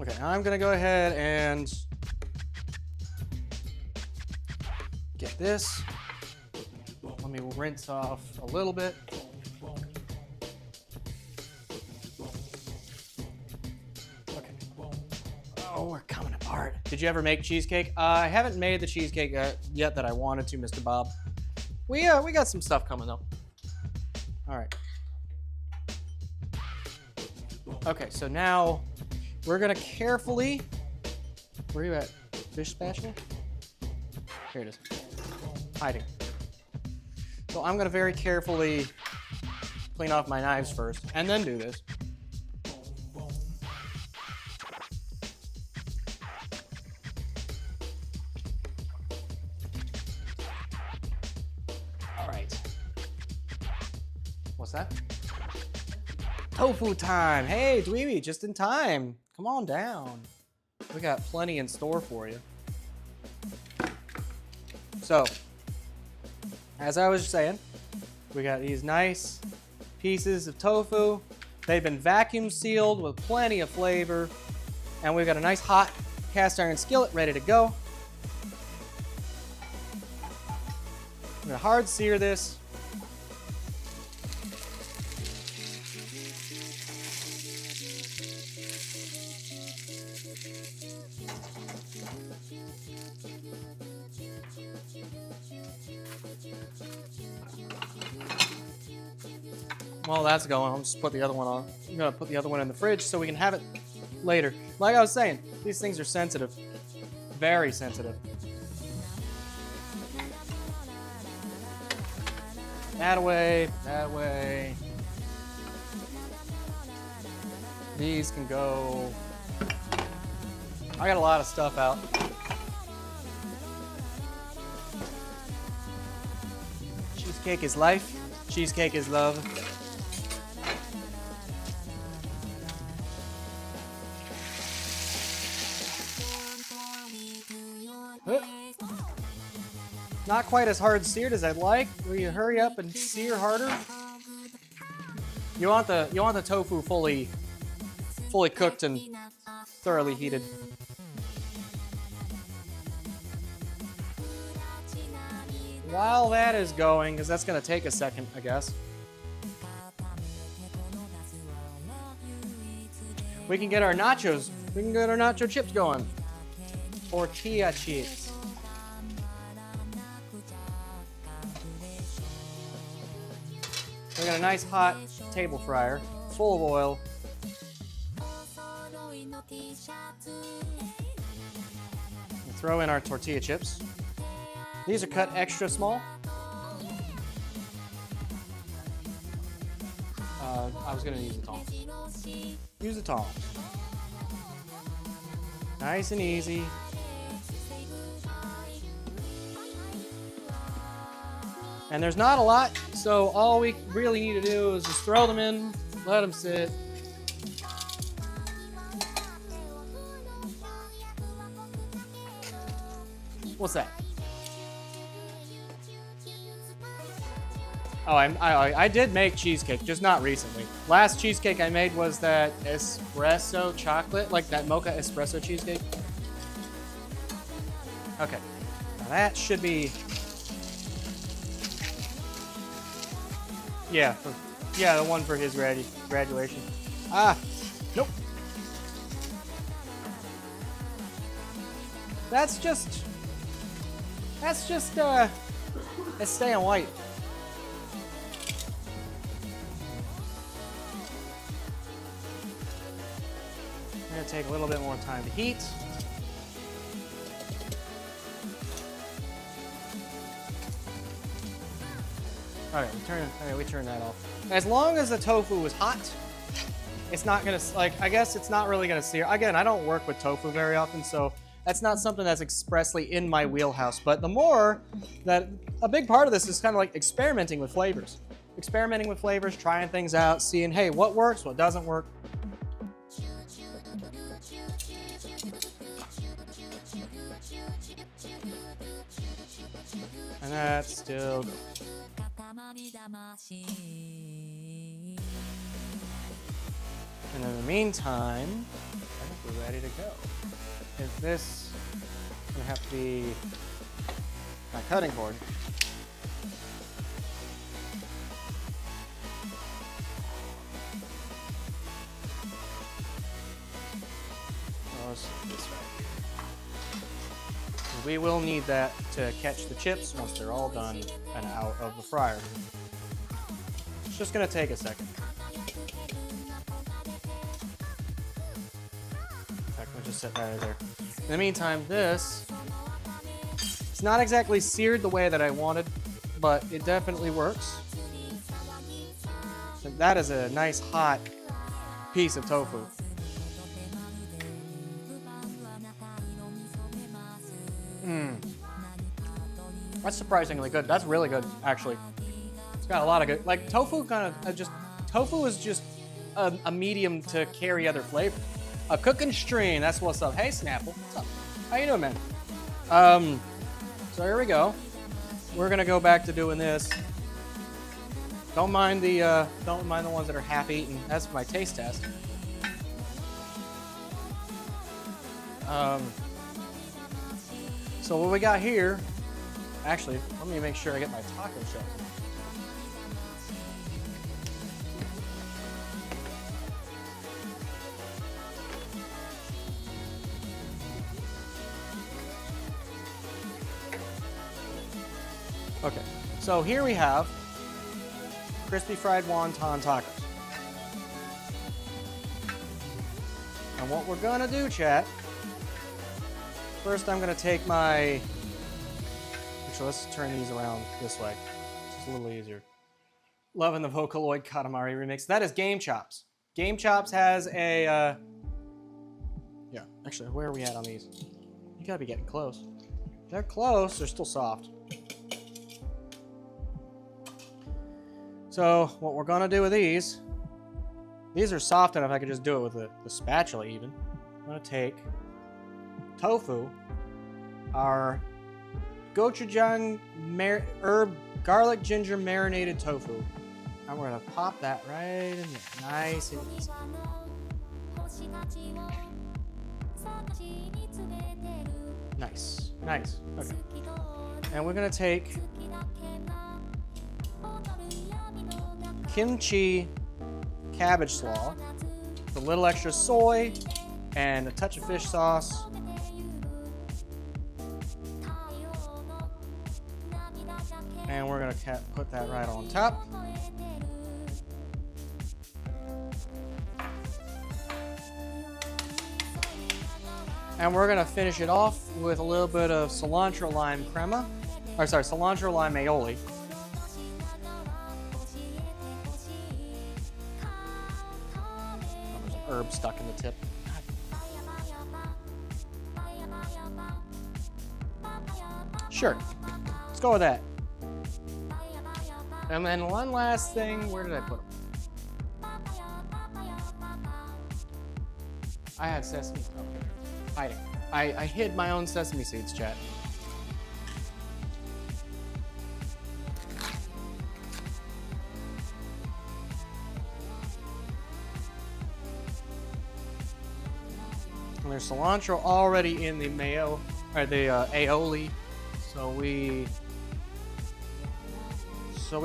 Okay, I'm gonna go ahead and get this. Let me rinse off a little bit. Okay. Oh, we're coming apart. Did you ever make cheesecake? I haven't made the cheesecake yet that I wanted to, Mr. Bob. We got some stuff coming though. All right. Okay, so now we're gonna carefully. Where are you at? Fish spatula? Here it is. Hiding. So I'm gonna very carefully clean off my knives first, and then do this. All right. What's that? Tofu time. Hey, Dweeby, just in time. Come on down. We got plenty in store for you. So, as I was saying, we got these nice pieces of tofu. They've been vacuum sealed with plenty of flavor. And we've got a nice hot cast iron skillet ready to go. I'm gonna hard sear this. While that's going, I'll just put the other one on. I'm gonna put the other one in the fridge so we can have it later. Like I was saying, these things are sensitive. Very sensitive. That away, that away. These can go. I got a lot of stuff out. Cheesecake is life. Cheesecake is love. Not quite as hard seared as I'd like. Will you hurry up and sear harder? You want the tofu fully cooked and thoroughly heated. While that is going, because that's gonna take a second, I guess. We can get our nachos. We can get our nacho chips going. Tortilla chips. We got a nice hot table fryer, full of oil. We'll throw in our tortilla chips. These are cut extra small. I was gonna use the tongs. Use the tongs. Nice and easy. And there's not a lot, so all we really need to do is just throw them in, let them sit. What's that? Oh, I did make cheesecake, just not recently. Last cheesecake I made was that espresso chocolate, like that mocha espresso cheesecake. Okay, now that should be, yeah, the one for his graduation. Ah, nope. That's just it's staying white. Gonna take a little bit more time to heat. All right, we turn that off. As long as the tofu is hot, it's not gonna, like, I guess it's not really gonna sear. Again, I don't work with tofu very often, so that's not something that's expressly in my wheelhouse. But the more that, a big part of this is kind of like experimenting with flavors. Experimenting with flavors, trying things out, seeing, hey, what works, what doesn't work. And that's still good. And in the meantime, I think we're ready to go. Is this gonna have to be my cutting board? This way. We will need that to catch the chips once they're all done and out of the fryer. It's just gonna take a second. In fact, we'll just set that right there. In the meantime, this, it's not exactly seared the way that I wanted, but it definitely works. So that is a nice hot piece of tofu. That's surprisingly good. That's really good, actually. It's got a lot of good, like tofu tofu is just a medium to carry other flavors. A cooking stream, that's what's up. Hey, Snapple, what's up? How you doing, man? So here we go. We're gonna go back to doing this. Don't mind the ones that are half eaten. That's my taste test. So what we got here, actually, let me make sure I get my taco shells. Okay, so here we have crispy fried wonton tacos. And what we're gonna do, chat, first I'm gonna take my, actually let's turn these around this way. It's a little easier. Loving the Vocaloid Katamari remix. That is Game Chops. Game Chops has a, yeah, actually, where are we at on these? You gotta be getting close. They're close, they're still soft. So what we're gonna do with these are soft enough I could just do it with the spatula even. I'm gonna take tofu, our gochujang herb garlic ginger marinated tofu, and we're gonna pop that right in there, nice and easy. Nice, nice, okay. And we're gonna take kimchi cabbage slaw, with a little extra soy, and a touch of fish sauce. And we're gonna put that right on top. And we're gonna finish it off with a little bit of cilantro lime crema, or sorry, cilantro lime aioli. stuck in the tip. Sure. Let's go with that. And then one last thing. Where did I put them? I had sesame. Okay. Hiding. I hid my own sesame seeds, chat. And there's cilantro already in the mayo, or the aioli, so we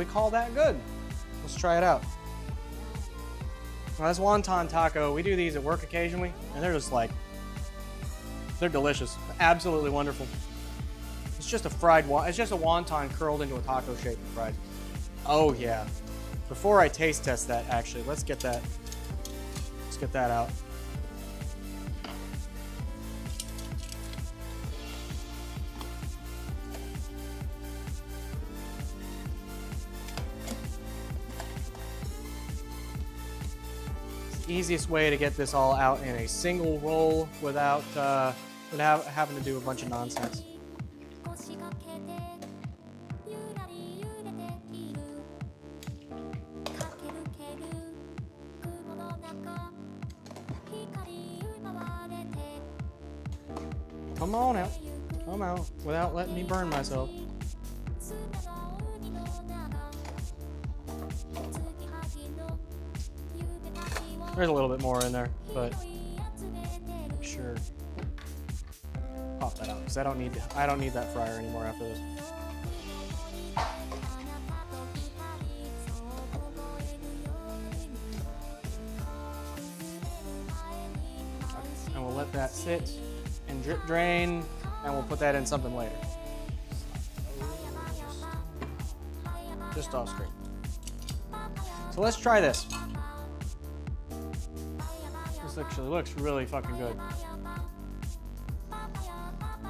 call that good. Let's try it out. Now, this wonton taco, we do these at work occasionally, and they're just like, they're delicious, absolutely wonderful. It's just a it's just a wonton curled into a taco shape and fried. Oh yeah. Before I taste test that, actually, let's get that out. Easiest way to get this all out in a single roll without having to do a bunch of nonsense. Come on out. Come out without letting me burn myself. There's a little bit more in there, but sure. Pop that out because I don't need that fryer anymore after this. And we'll let that sit and drip drain, and we'll put that in something later. Just off screen. So let's try this. This actually looks really fucking good.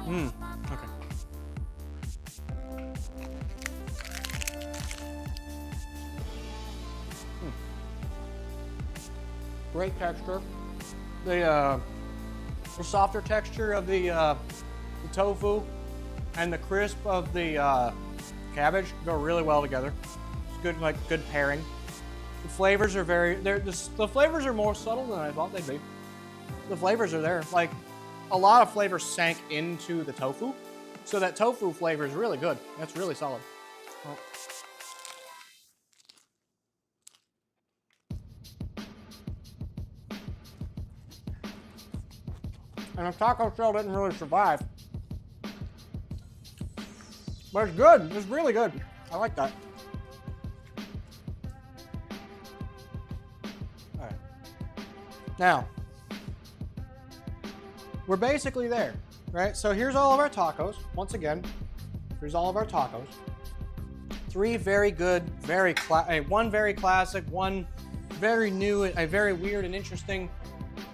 Okay. Great texture. The softer texture of the tofu and the crisp of the cabbage go really well together. It's good, like good pairing. The flavors are the flavors are more subtle than I thought they'd be. The flavors are there. Like, a lot of flavors sank into the tofu, so that tofu flavor is really good. That's really solid. Oh. And the taco shell didn't really survive. But it's good. It's really good. I like that. All right. Now, we're basically there, right? So here's all of our tacos. Once again, here's all of our tacos. Three very good, one very classic, one very new, a very weird and interesting.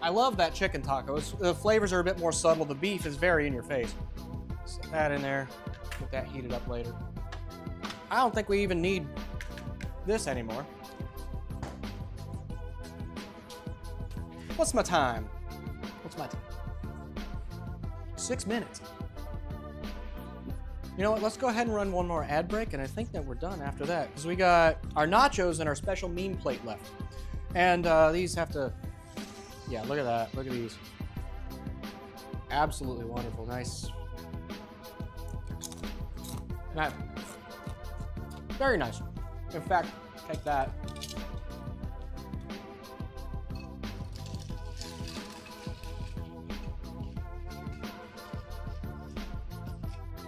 I love that chicken tacos. The flavors are a bit more subtle. The beef is very in your face. Set that in there. Get that heated up later. I don't think we even need this anymore. What's my time? What's my time? 6 minutes. You know what? Let's go ahead and run one more ad break, and I think that we're done after that because we got our nachos and our special meme plate left. And these have to, yeah, look at that. Look at these. Absolutely wonderful. Nice. Very nice. In fact, take that.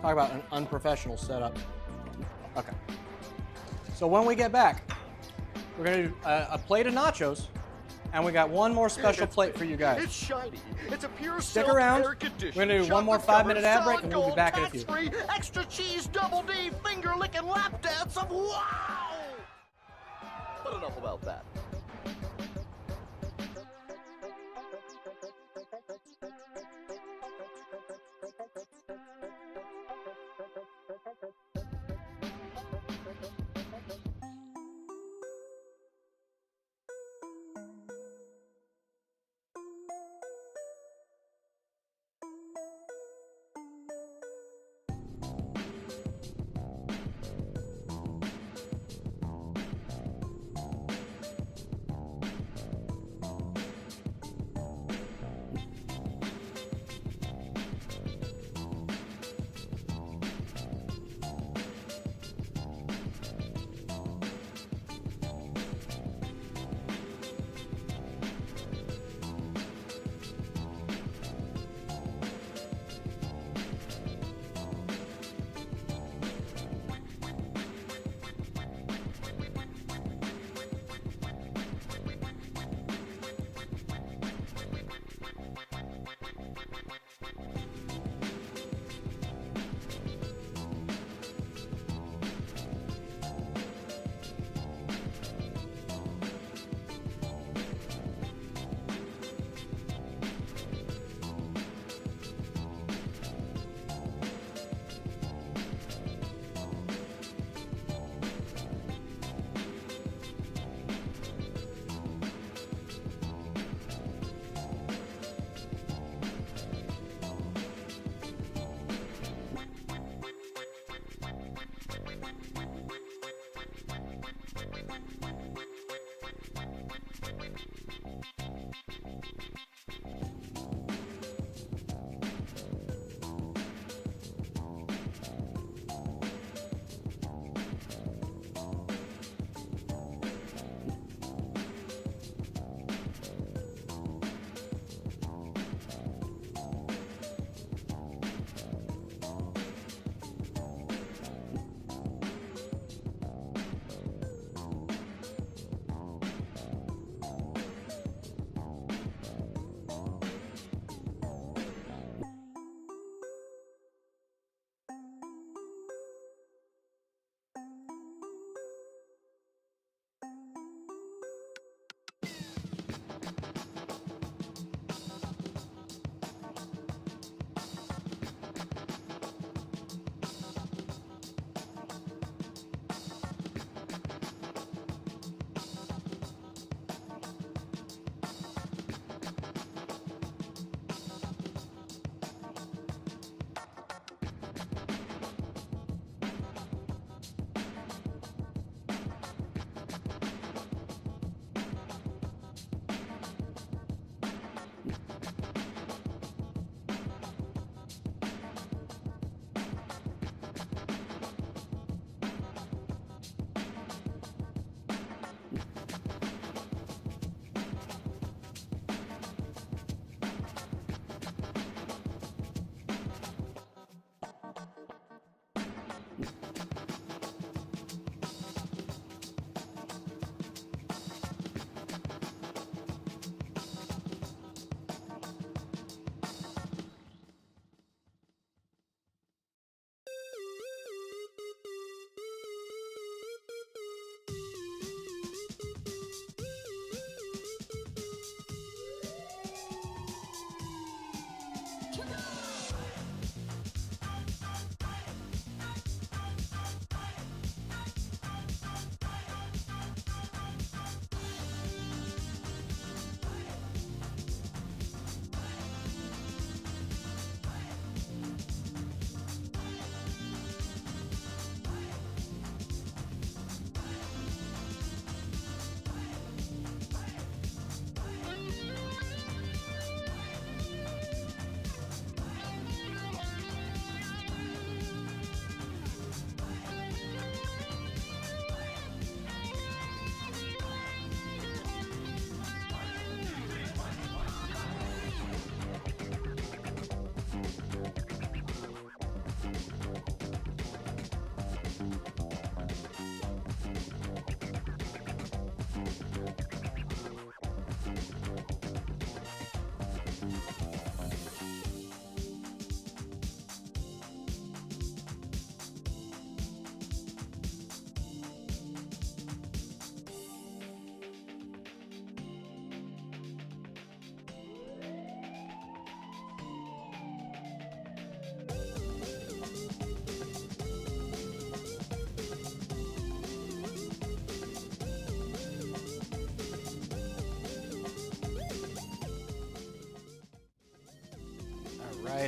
Talk about an unprofessional setup. Okay. So when we get back, we're gonna do a plate of nachos, and we got one more special plate for you guys. It's shiny. It's a pure Stick silk around. air conditioned, We're gonna do one more chocolate-covered, 5-minute ad break, and we'll be solid back in a gold, few. tax-free, extra cheese, double D, finger-licking lap dance of wow! But enough about that.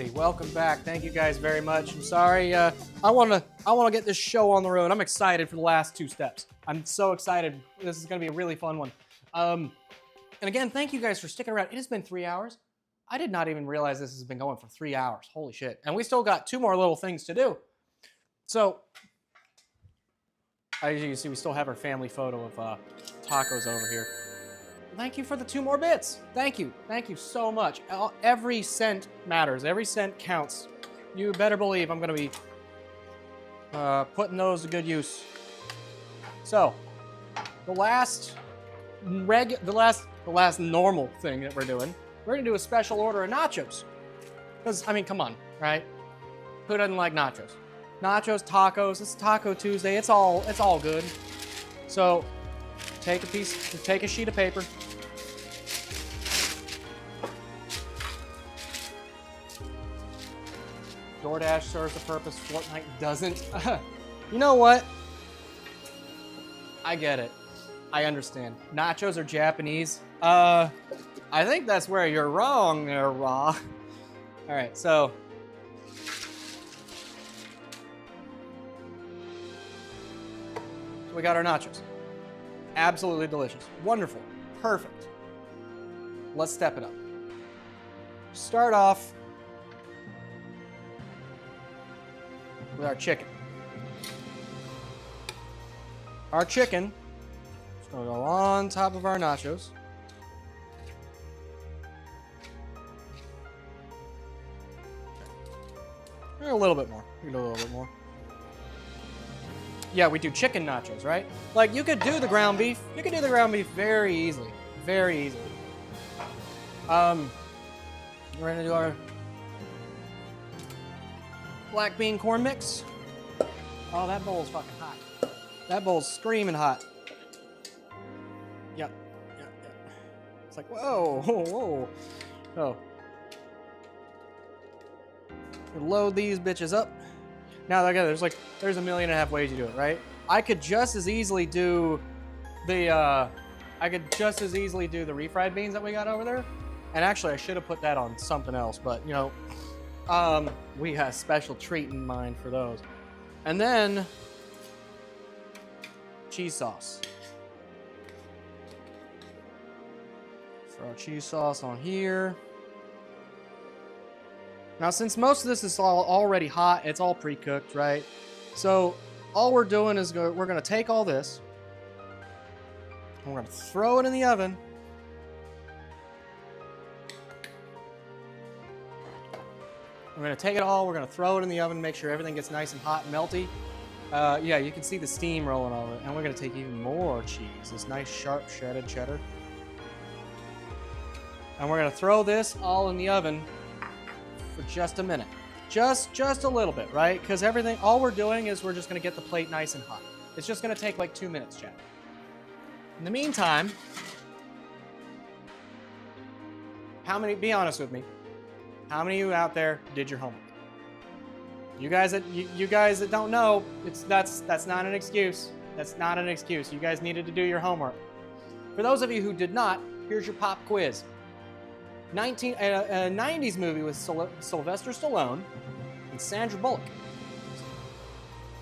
everybody. Welcome back. Thank you guys very much. I'm sorry. I wanna get this show on the road. I'm excited for the last 2 steps. I'm so excited. This is gonna be a really fun one. And again, thank you guys for sticking around. It has been 3 hours. I did not even realize this has been going for 3 hours. Holy shit. And we still got 2 more little things to do. So, as you can see, we still have our family photo of tacos over here. Thank you for the 2 more bits. Thank you. Thank you so much. Every cent matters. Every cent counts. You better believe I'm going to be putting those to good use. So, the last normal thing that we're doing, we're going to do a special order of nachos. Because, I mean, come on, right? Who doesn't like nachos? Nachos, tacos, it's Taco Tuesday. It's all good. So, take a sheet of paper. DoorDash serves a purpose, Fortnite doesn't. You know what? I get it. I understand. Nachos are Japanese. I think that's where you're wrong there, Raw. All right, so. We got our nachos. Absolutely delicious. Wonderful. Perfect. Let's step it up. Start off with our chicken. Our chicken is going to go on top of our nachos. A little bit more. We can do a little bit more. Yeah, we do chicken nachos, right? Like, you could do the ground beef. You could do the ground beef very easily. Very easily. We're gonna do our black bean corn mix. Oh, that bowl's fucking hot. That bowl's screaming hot. Yep. It's like, whoa, whoa. Oh. Load these bitches up. Now, again, there's 1.5 million ways you do it, right? I could just as easily do the refried beans that we got over there. And actually, I should have put that on something else, but you know, we had a special treat in mind for those. And then cheese sauce. Throw cheese sauce on here. Now, since most of this is already hot, it's all pre-cooked, right? So all we're doing is we're going to take all this, and we're going to throw it in the oven. We're going to take it all, we're going to throw it in the oven, make sure everything gets nice and hot and melty. Yeah, you can see the steam rolling over it. And we're going to take even more cheese, this nice sharp shredded cheddar. And we're going to throw this all in the oven for just a minute. Just a little bit, right? Because all we're doing is we're just going to get the plate nice and hot. It's just going to take like 2 minutes, Jack. In the meantime, be honest with me, how many of you out there did your homework? You guys that don't know, that's not an excuse. That's not an excuse. You guys needed to do your homework. For those of you who did not, here's your pop quiz. 90s movie with Sylvester Stallone and Sandra Bullock.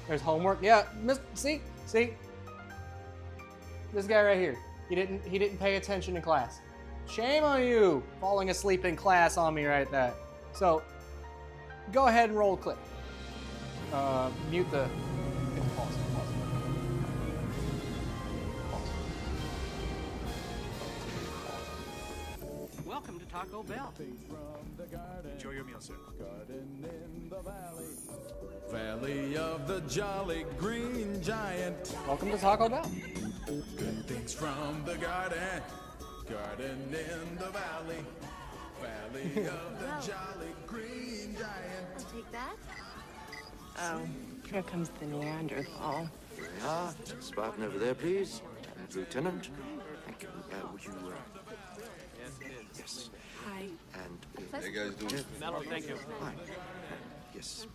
There's homework. Yeah, see? This guy right here. He didn't pay attention in class. Shame on you, falling asleep in class on me right there. So, go ahead and roll clip. Mute the pause. Welcome to Taco Bell. Enjoy your meal, sir. Garden in the valley of the jolly green giant. Welcome to Taco Bell. Good things from the garden in the valley of the jolly green giant. Want to take that? Oh, here comes the Neanderthal. Here we are. Spartan over there, please. Lieutenant. Thank you. Would you... Yes. Hi. And... How you guys doing? Mellow, thank you. Hi. Yes.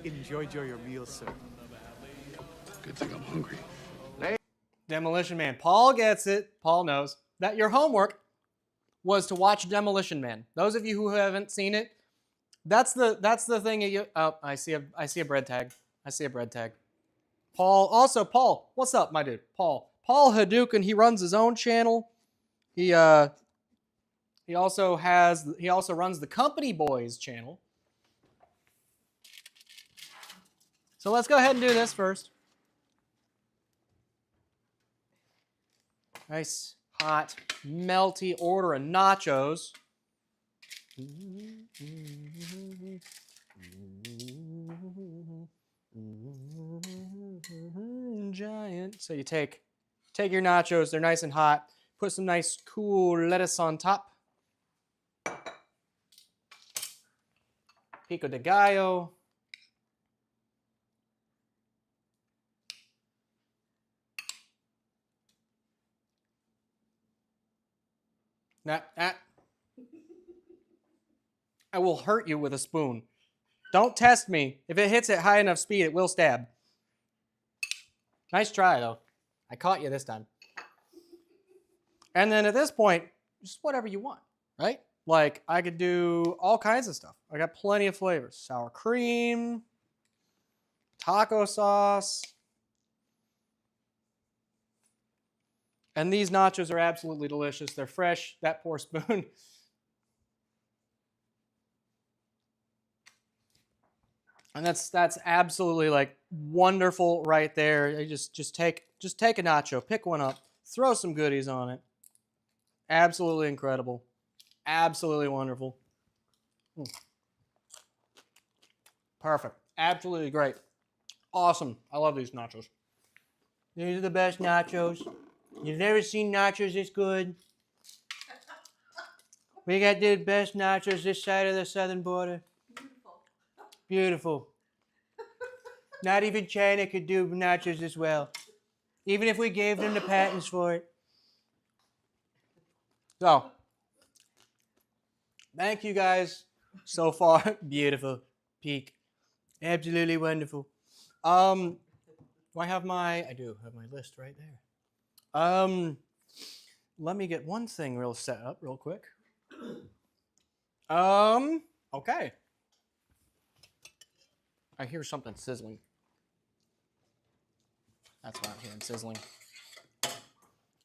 Enjoy your meal, sir. Good thing I'm hungry. Demolition Man. Paul gets it. Paul knows that your homework was to watch Demolition Man. Those of you who haven't seen it, That's the thing. You, oh, I see a bread tag. I see a bread tag. Paul, what's up, my dude? Paul Hadouken. He runs his own channel. He also runs the Company Boys channel. So let's go ahead and do this first. Nice, hot, melty order of nachos. Giant. So you take your nachos, they're nice and hot. Put some nice cool lettuce on top. Pico de gallo. I will hurt you with a spoon. Don't test me. If it hits at high enough speed, it will stab. Nice try, though. I caught you this time. And then at this point, just whatever you want, right? Like, I could do all kinds of stuff. I got plenty of flavors. Sour cream, taco sauce. And these nachos are absolutely delicious. They're fresh. That poor spoon. And that's absolutely like wonderful right there. You just take a nacho, pick one up, throw some goodies on it. Absolutely incredible. Absolutely wonderful. Perfect. Absolutely great. Awesome. I love these nachos. These are the best nachos. You've never seen nachos this good. We got the best nachos this side of the southern border. Beautiful. Not even China could do nachos as well. Even if we gave them the patents for it. So, thank you guys so far. Beautiful. Peak. Absolutely wonderful. I do have my list right there. Let me get one thing set up real quick. Okay. I hear something sizzling. That's what I'm hearing, sizzling.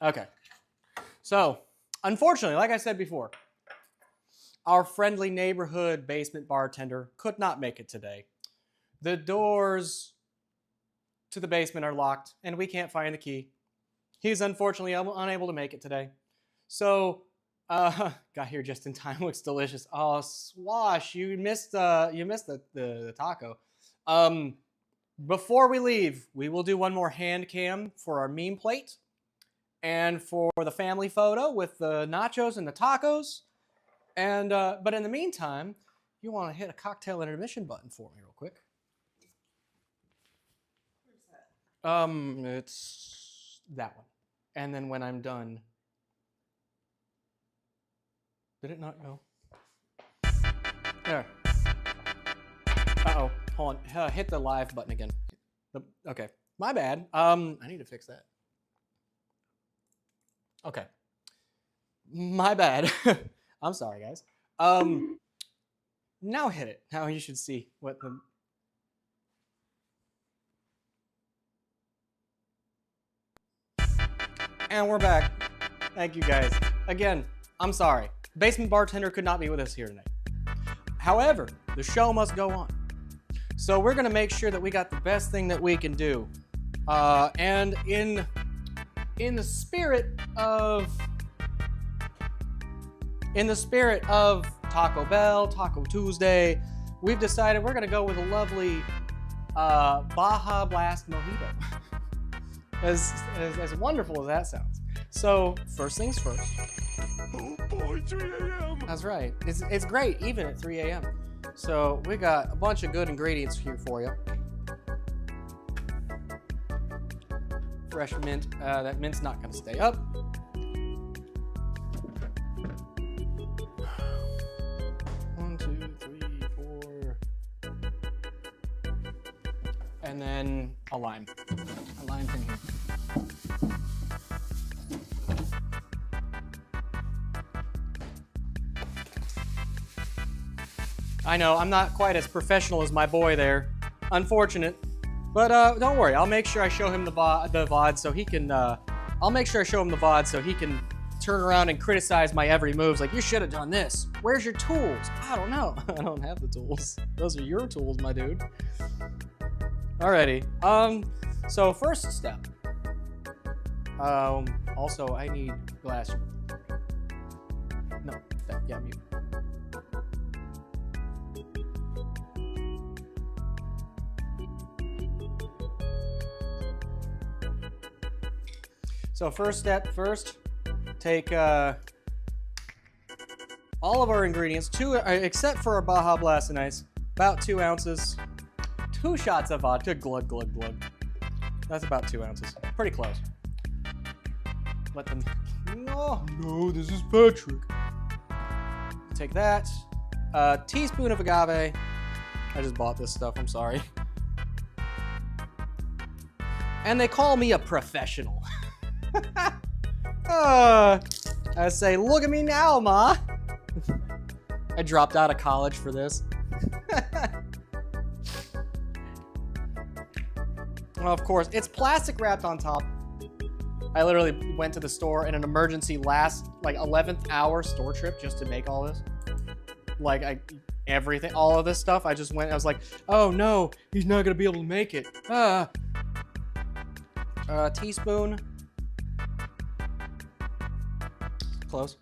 Okay. So, unfortunately, like I said before, our friendly neighborhood basement bartender could not make it today. The doors to the basement are locked, and we can't find the key. He's unfortunately unable to make it today. So, got here just in time. Looks delicious. Oh, Swash, you missed the taco. Before we leave, we will do one more hand cam for our meme plate and for the family photo with the nachos and the tacos. And but in the meantime, you want to hit a cocktail intermission button for me real quick. It's that one. And then when I'm done, did it not go? There. Uh-oh. Hold on. Hit the live button again. Okay. My bad. I need to fix that. Okay. My bad. I'm sorry, guys. Now hit it. Now you should see what the... And we're back. Thank you, guys. Again, I'm sorry. Basement bartender could not be with us here tonight. However, the show must go on. So we're gonna make sure that we got the best thing that we can do. And in the spirit of Taco Bell, Taco Tuesday, we've decided we're gonna go with a lovely Baja Blast Mojito. As wonderful as that sounds. So first things first. Oh boy, 3 a.m. That's right. It's great even at 3 a.m. So we got a bunch of good ingredients here for you. Fresh mint. That mint's not going to stay up. One, two, three, four. And then a lime. A lime's in here. I know, I'm not quite as professional as my boy there. Unfortunate. But don't worry, I'll make sure I show him the VOD so he can, I'll make sure I show him the VOD so he can turn around and criticize my every move. Like, you should have done this. Where's your tools? I don't know. I don't have the tools. Those are your tools, my dude. Alrighty. So first step. Also, I need glass. No, yeah, mute. So first step, take all of our ingredients, except for our Baja Blast and Ice, about 2 ounces, 2 shots of vodka, glug, glug, glug. That's about 2 ounces, pretty close. Let them, no, this is Patrick. Take that, a teaspoon of agave. I just bought this stuff, I'm sorry. And they call me a professional. I say, look at me now, Ma. I dropped out of college for this. Well, of course, it's plastic wrapped on top. I literally went to the store in an emergency last, like, 11th hour store trip just to make all this. Like, everything, all of this stuff. I just went, I was like, oh no, he's not gonna be able to make it. Teaspoon. Close.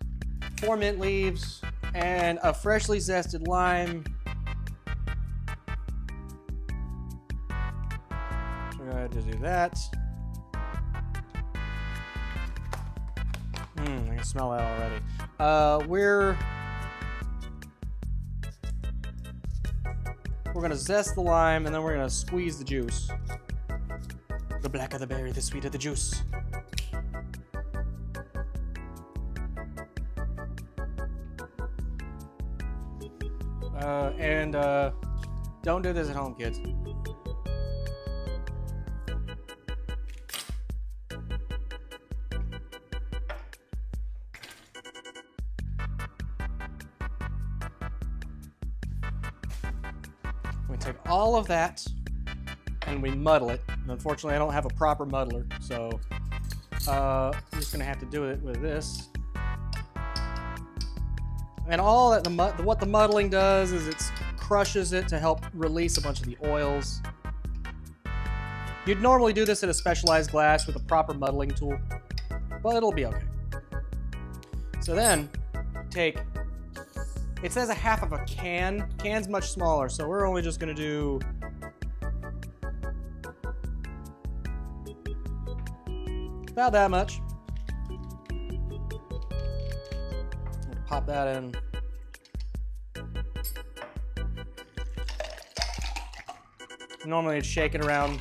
4 mint leaves and a freshly zested lime. We're going to do that. I can smell that already. We're going to zest the lime and then we're going to squeeze the juice. The blacker the berry, the sweeter the juice. Don't do this at home, kids. We take all of that and we muddle it. And unfortunately, I don't have a proper muddler, so I'm just gonna have to do it with this. And all that what the muddling does is it crushes it to help release a bunch of the oils. You'd normally do this in a specialized glass with a proper muddling tool, but it'll be okay. So then, take, it says a half of a can. Can's much smaller, so we're only just gonna do about that much. Pop that in. Normally it's shaking around.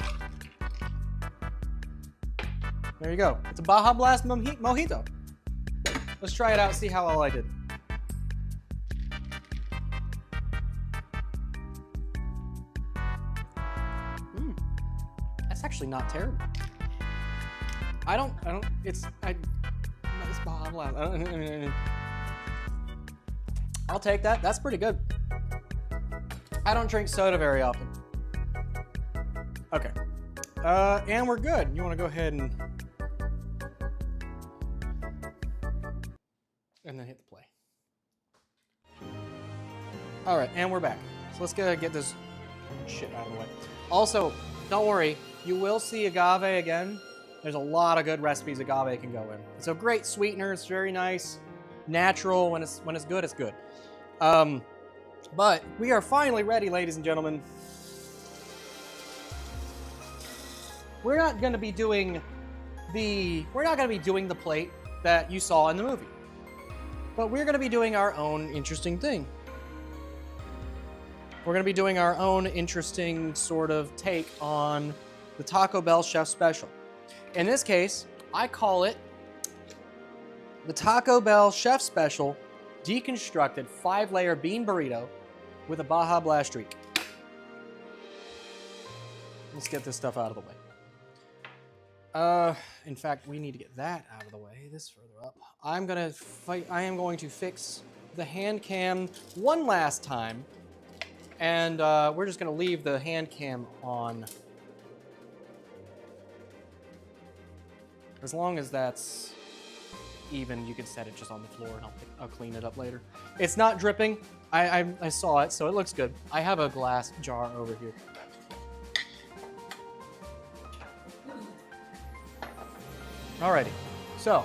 There you go. It's a Baja Blast mojito. Let's try it out and see how well I did. That's actually not terrible. It's Baja Blast. I'll take that. That's pretty good. I don't drink soda very often. Okay. And we're good. You want to go ahead and then hit the play. All right, and we're back. So let's get this shit out of the way. Also, don't worry. You will see agave again. There's a lot of good recipes agave can go in. It's a great sweetener. It's very nice, natural. When it's good, it's good. But we are finally ready, ladies and gentlemen. We're not going to be doing the plate that you saw in the movie. But we're going to be doing our own interesting thing. We're going to be doing our own interesting sort of take on the Taco Bell Chef Special. In this case, I call it the Taco Bell Chef Special Deconstructed 5-layer bean burrito with a Baja Blast streak. Let's get this stuff out of the way. In fact, we need to get that out of the way. This further up. I am going to fix the hand cam one last time And we're just gonna leave the hand cam on. As long as that's even, you can set it just on the floor and I'll clean it up later. It's not dripping. I saw it, so it looks good. I have a glass jar over here. Alrighty, so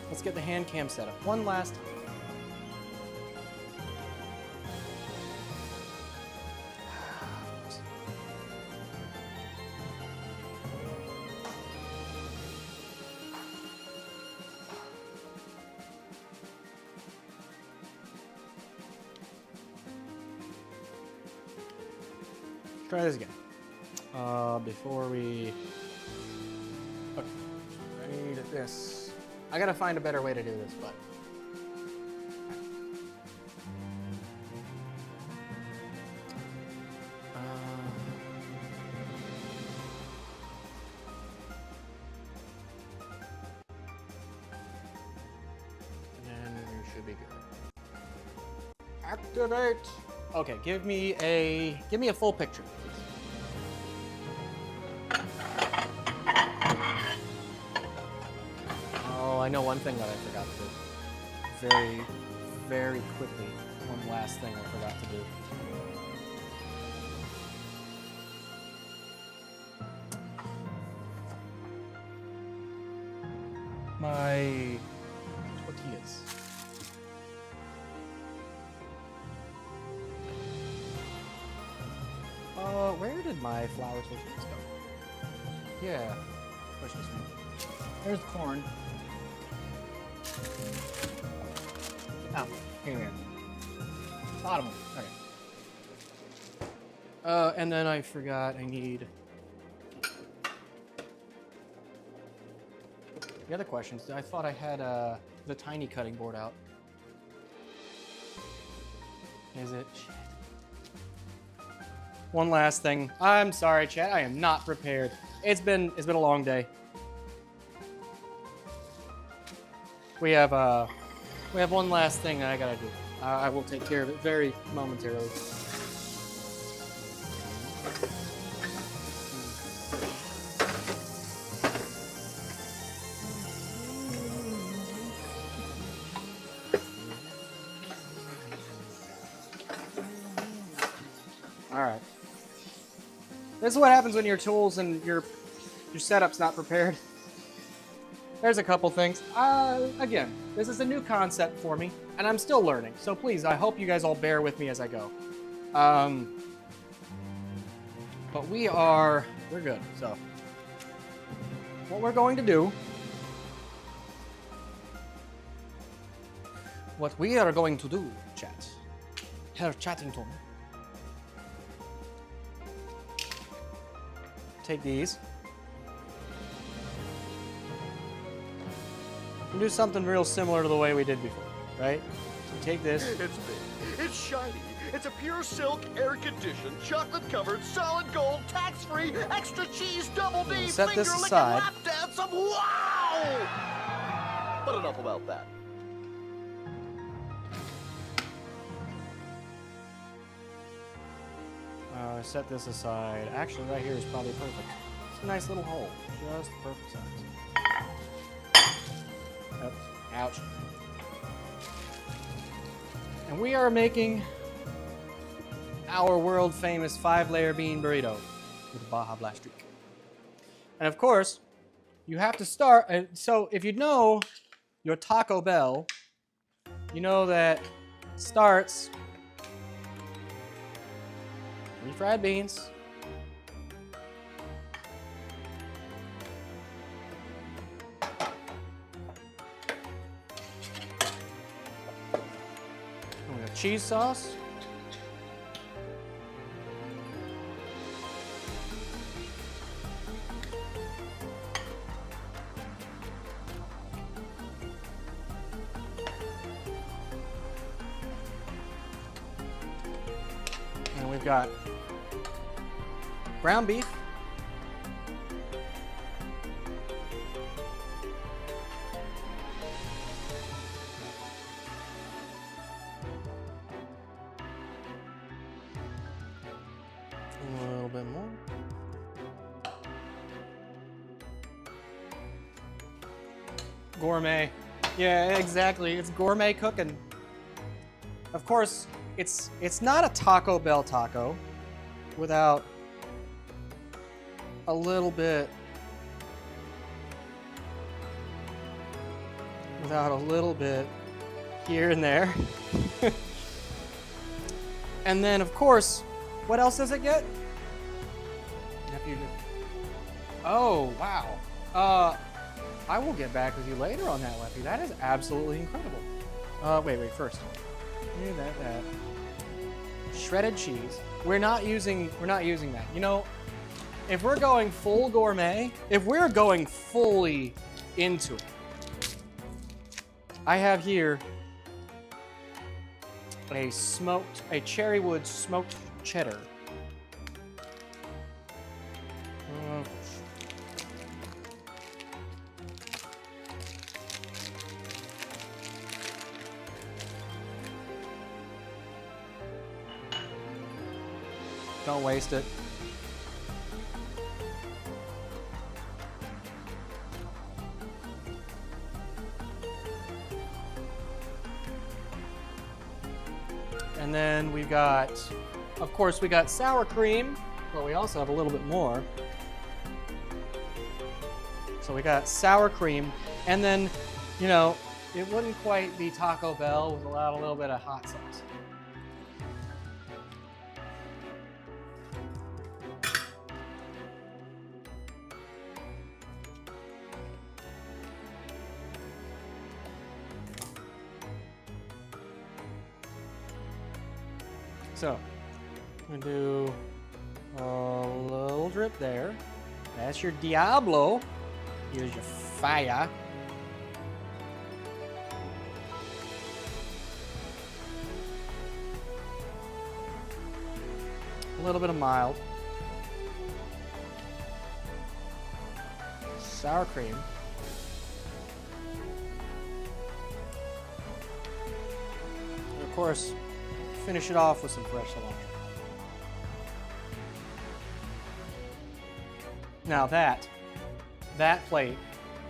let's get the hand cam set up one last time. Try this again. Before we... Okay. I need this. I gotta find a better way to do this, but... And then we should be good. Activate! Okay, give me a full picture, please. Oh, I know one thing that I forgot to do. Very, very quickly, one last thing I forgot to do. My tortillas. Where did my flour tortillas go? Yeah. Push this one. There's corn. Oh, here we go. Bottom one. Okay. And then I forgot I need... The other questions, I thought I had the tiny cutting board out. Is it? Shit. One last thing. I'm sorry, chat. I am not prepared. It's been a long day. We have one last thing that I gotta do. I will take care of it very momentarily. All right. This is what happens when your tools and your setup's not prepared. There's a couple things. Again, this is a new concept for me, and I'm still learning. So please, I hope you guys all bear with me as I go. But we're good. So what we're going to do, chat, Herr Chattington, take these. And do something real similar to the way we did before, right? So take this. It's big. It's shiny. It's a pure silk, air conditioned, chocolate covered, solid gold, tax free, extra cheese, double D, Set finger this licking aside. lap dance of wow! But enough about that. Set this aside. Actually, right here is probably perfect. It's a nice little hole. Just the perfect size. Oops. Ouch. And we are making our world-famous 5-layer bean burrito with a Baja Blast streak. And of course, you have to start... so if you know your Taco Bell, you know that it starts... refried beans. We got cheese sauce. And we've got ground beef. A little bit more. Gourmet. Yeah, exactly. It's gourmet cooking. Of course, it's not a Taco Bell taco without a little bit here and there. And then, of course, what else does it get? Oh, wow. I will get back with you later on that, Leffy. That is absolutely incredible. Wait, first. Yeah, that. Shredded cheese. We're not using that. You know, if we're going full gourmet, if we're going fully into it, I have here a cherrywood smoked cheddar. Don't waste it. And then we've got, of course, we got sour cream, but we also have a little bit more. So we got sour cream, and then, you know, it wouldn't quite be Taco Bell without a little bit of hot sauce. So, I'm gonna do a little drip there. That's your Diablo. Here's your fire. A little bit of mild. Sour cream. And of course, finish it off with some fresh cilantro. Now that plate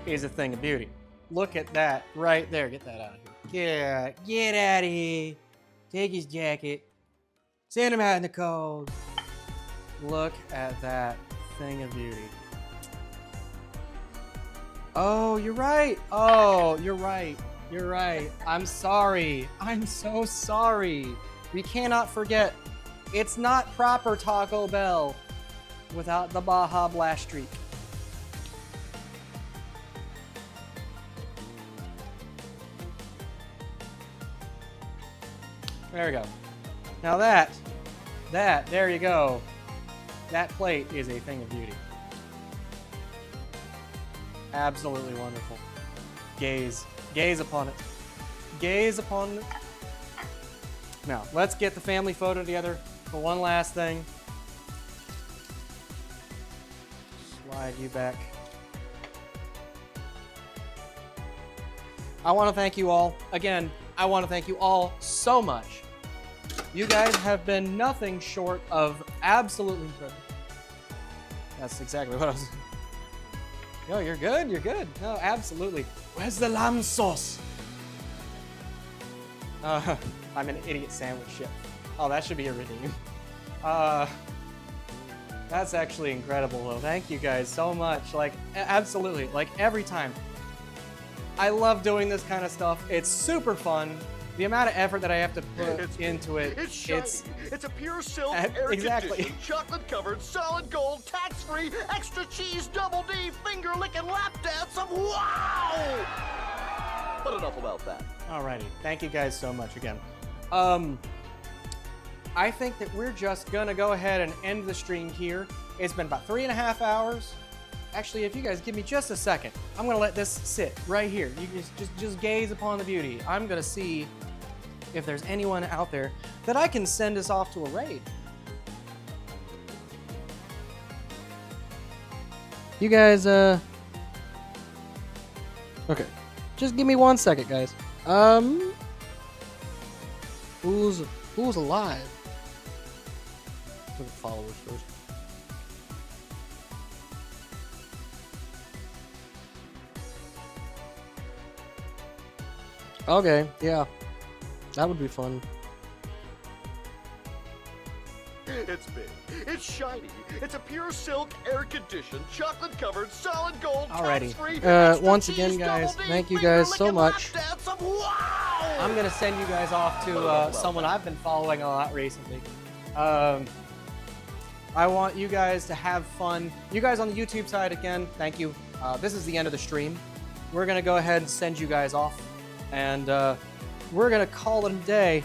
is a thing of beauty. Look at that right there. Get that out of here. Get out of here. Take his jacket. Send him out in the cold. Look at that thing of beauty. Oh, you're right. Oh, you're right. You're right. I'm sorry. I'm so sorry. We cannot forget, it's not proper Taco Bell without the Baja Blast streak. There we go. Now there you go. That plate is a thing of beauty. Absolutely wonderful. Gaze upon it. Gaze upon it. Now, let's get the family photo together for one last thing. Slide you back. I want to thank you all. Again, I want to thank you all so much. You guys have been nothing short of absolutely incredible. That's exactly what I was... Yo, you're good, you're good. No, absolutely. Where's the lamb sauce? I'm an idiot sandwich chef. Oh, that should be a redeem. That's actually incredible, though. Thank you guys so much. Like, absolutely. Like, every time. I love doing this kind of stuff. It's super fun. The amount of effort that I have to put into it. It's shiny. It's a pure silk air exactly. conditioned, chocolate covered, solid gold, tax free, extra cheese, double D, finger licking lap dance of wow! But enough about that. Alrighty. Thank you guys so much again. I think that we're just gonna go ahead and end the stream here. It's been about 3.5 hours. Actually, if you guys give me just a second, I'm gonna let this sit right here. You just gaze upon the beauty. I'm gonna see if there's anyone out there that I can send us off to a raid. You guys, okay. Just give me 1 second, guys. Who's alive? Look at followers first. Okay, yeah. That would be fun. It's big. It's shiny. It's a pure silk, air-conditioned, chocolate-covered, solid gold, Alrighty. tax-free, extra Once cheese, again, guys, double D, thank you guys so finger-licking much. lap dance of wow! I'm gonna send you guys off to someone I've been following a lot recently. I want you guys to have fun. You guys on the YouTube side, again, thank you. This is the end of the stream. We're gonna go ahead and send you guys off, and we're gonna call it a day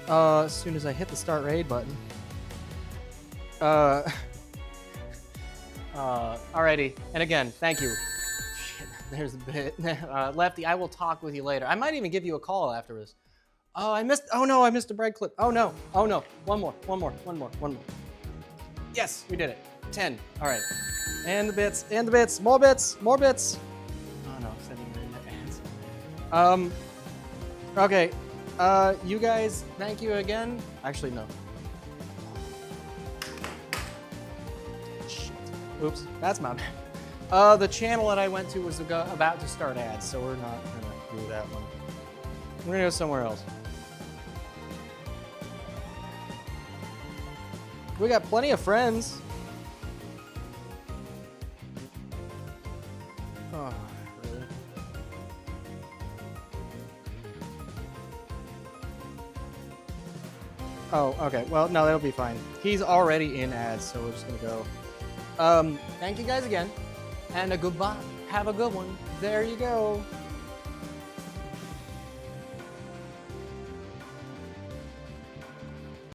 as soon as I hit the start raid button. Alrighty, and again, thank you. Shit, there's a bit. Lefty, I will talk with you later. I might even give you a call after this. Oh, I missed a bread clip. Oh no, one more. Yes, we did it. 10, all right. And the bits, more bits. Oh no, sending it into ads. Okay, you guys, thank you again. Actually, no. Oops, that's my bad. The channel that I went to was about to start ads, so we're not gonna do that one. We're gonna go somewhere else. We got plenty of friends. Oh, really? Oh, okay. Well, no, that'll be fine. He's already in ads, so we're just gonna go. Thank you guys again, and a goodbye. Have a good one. There you go.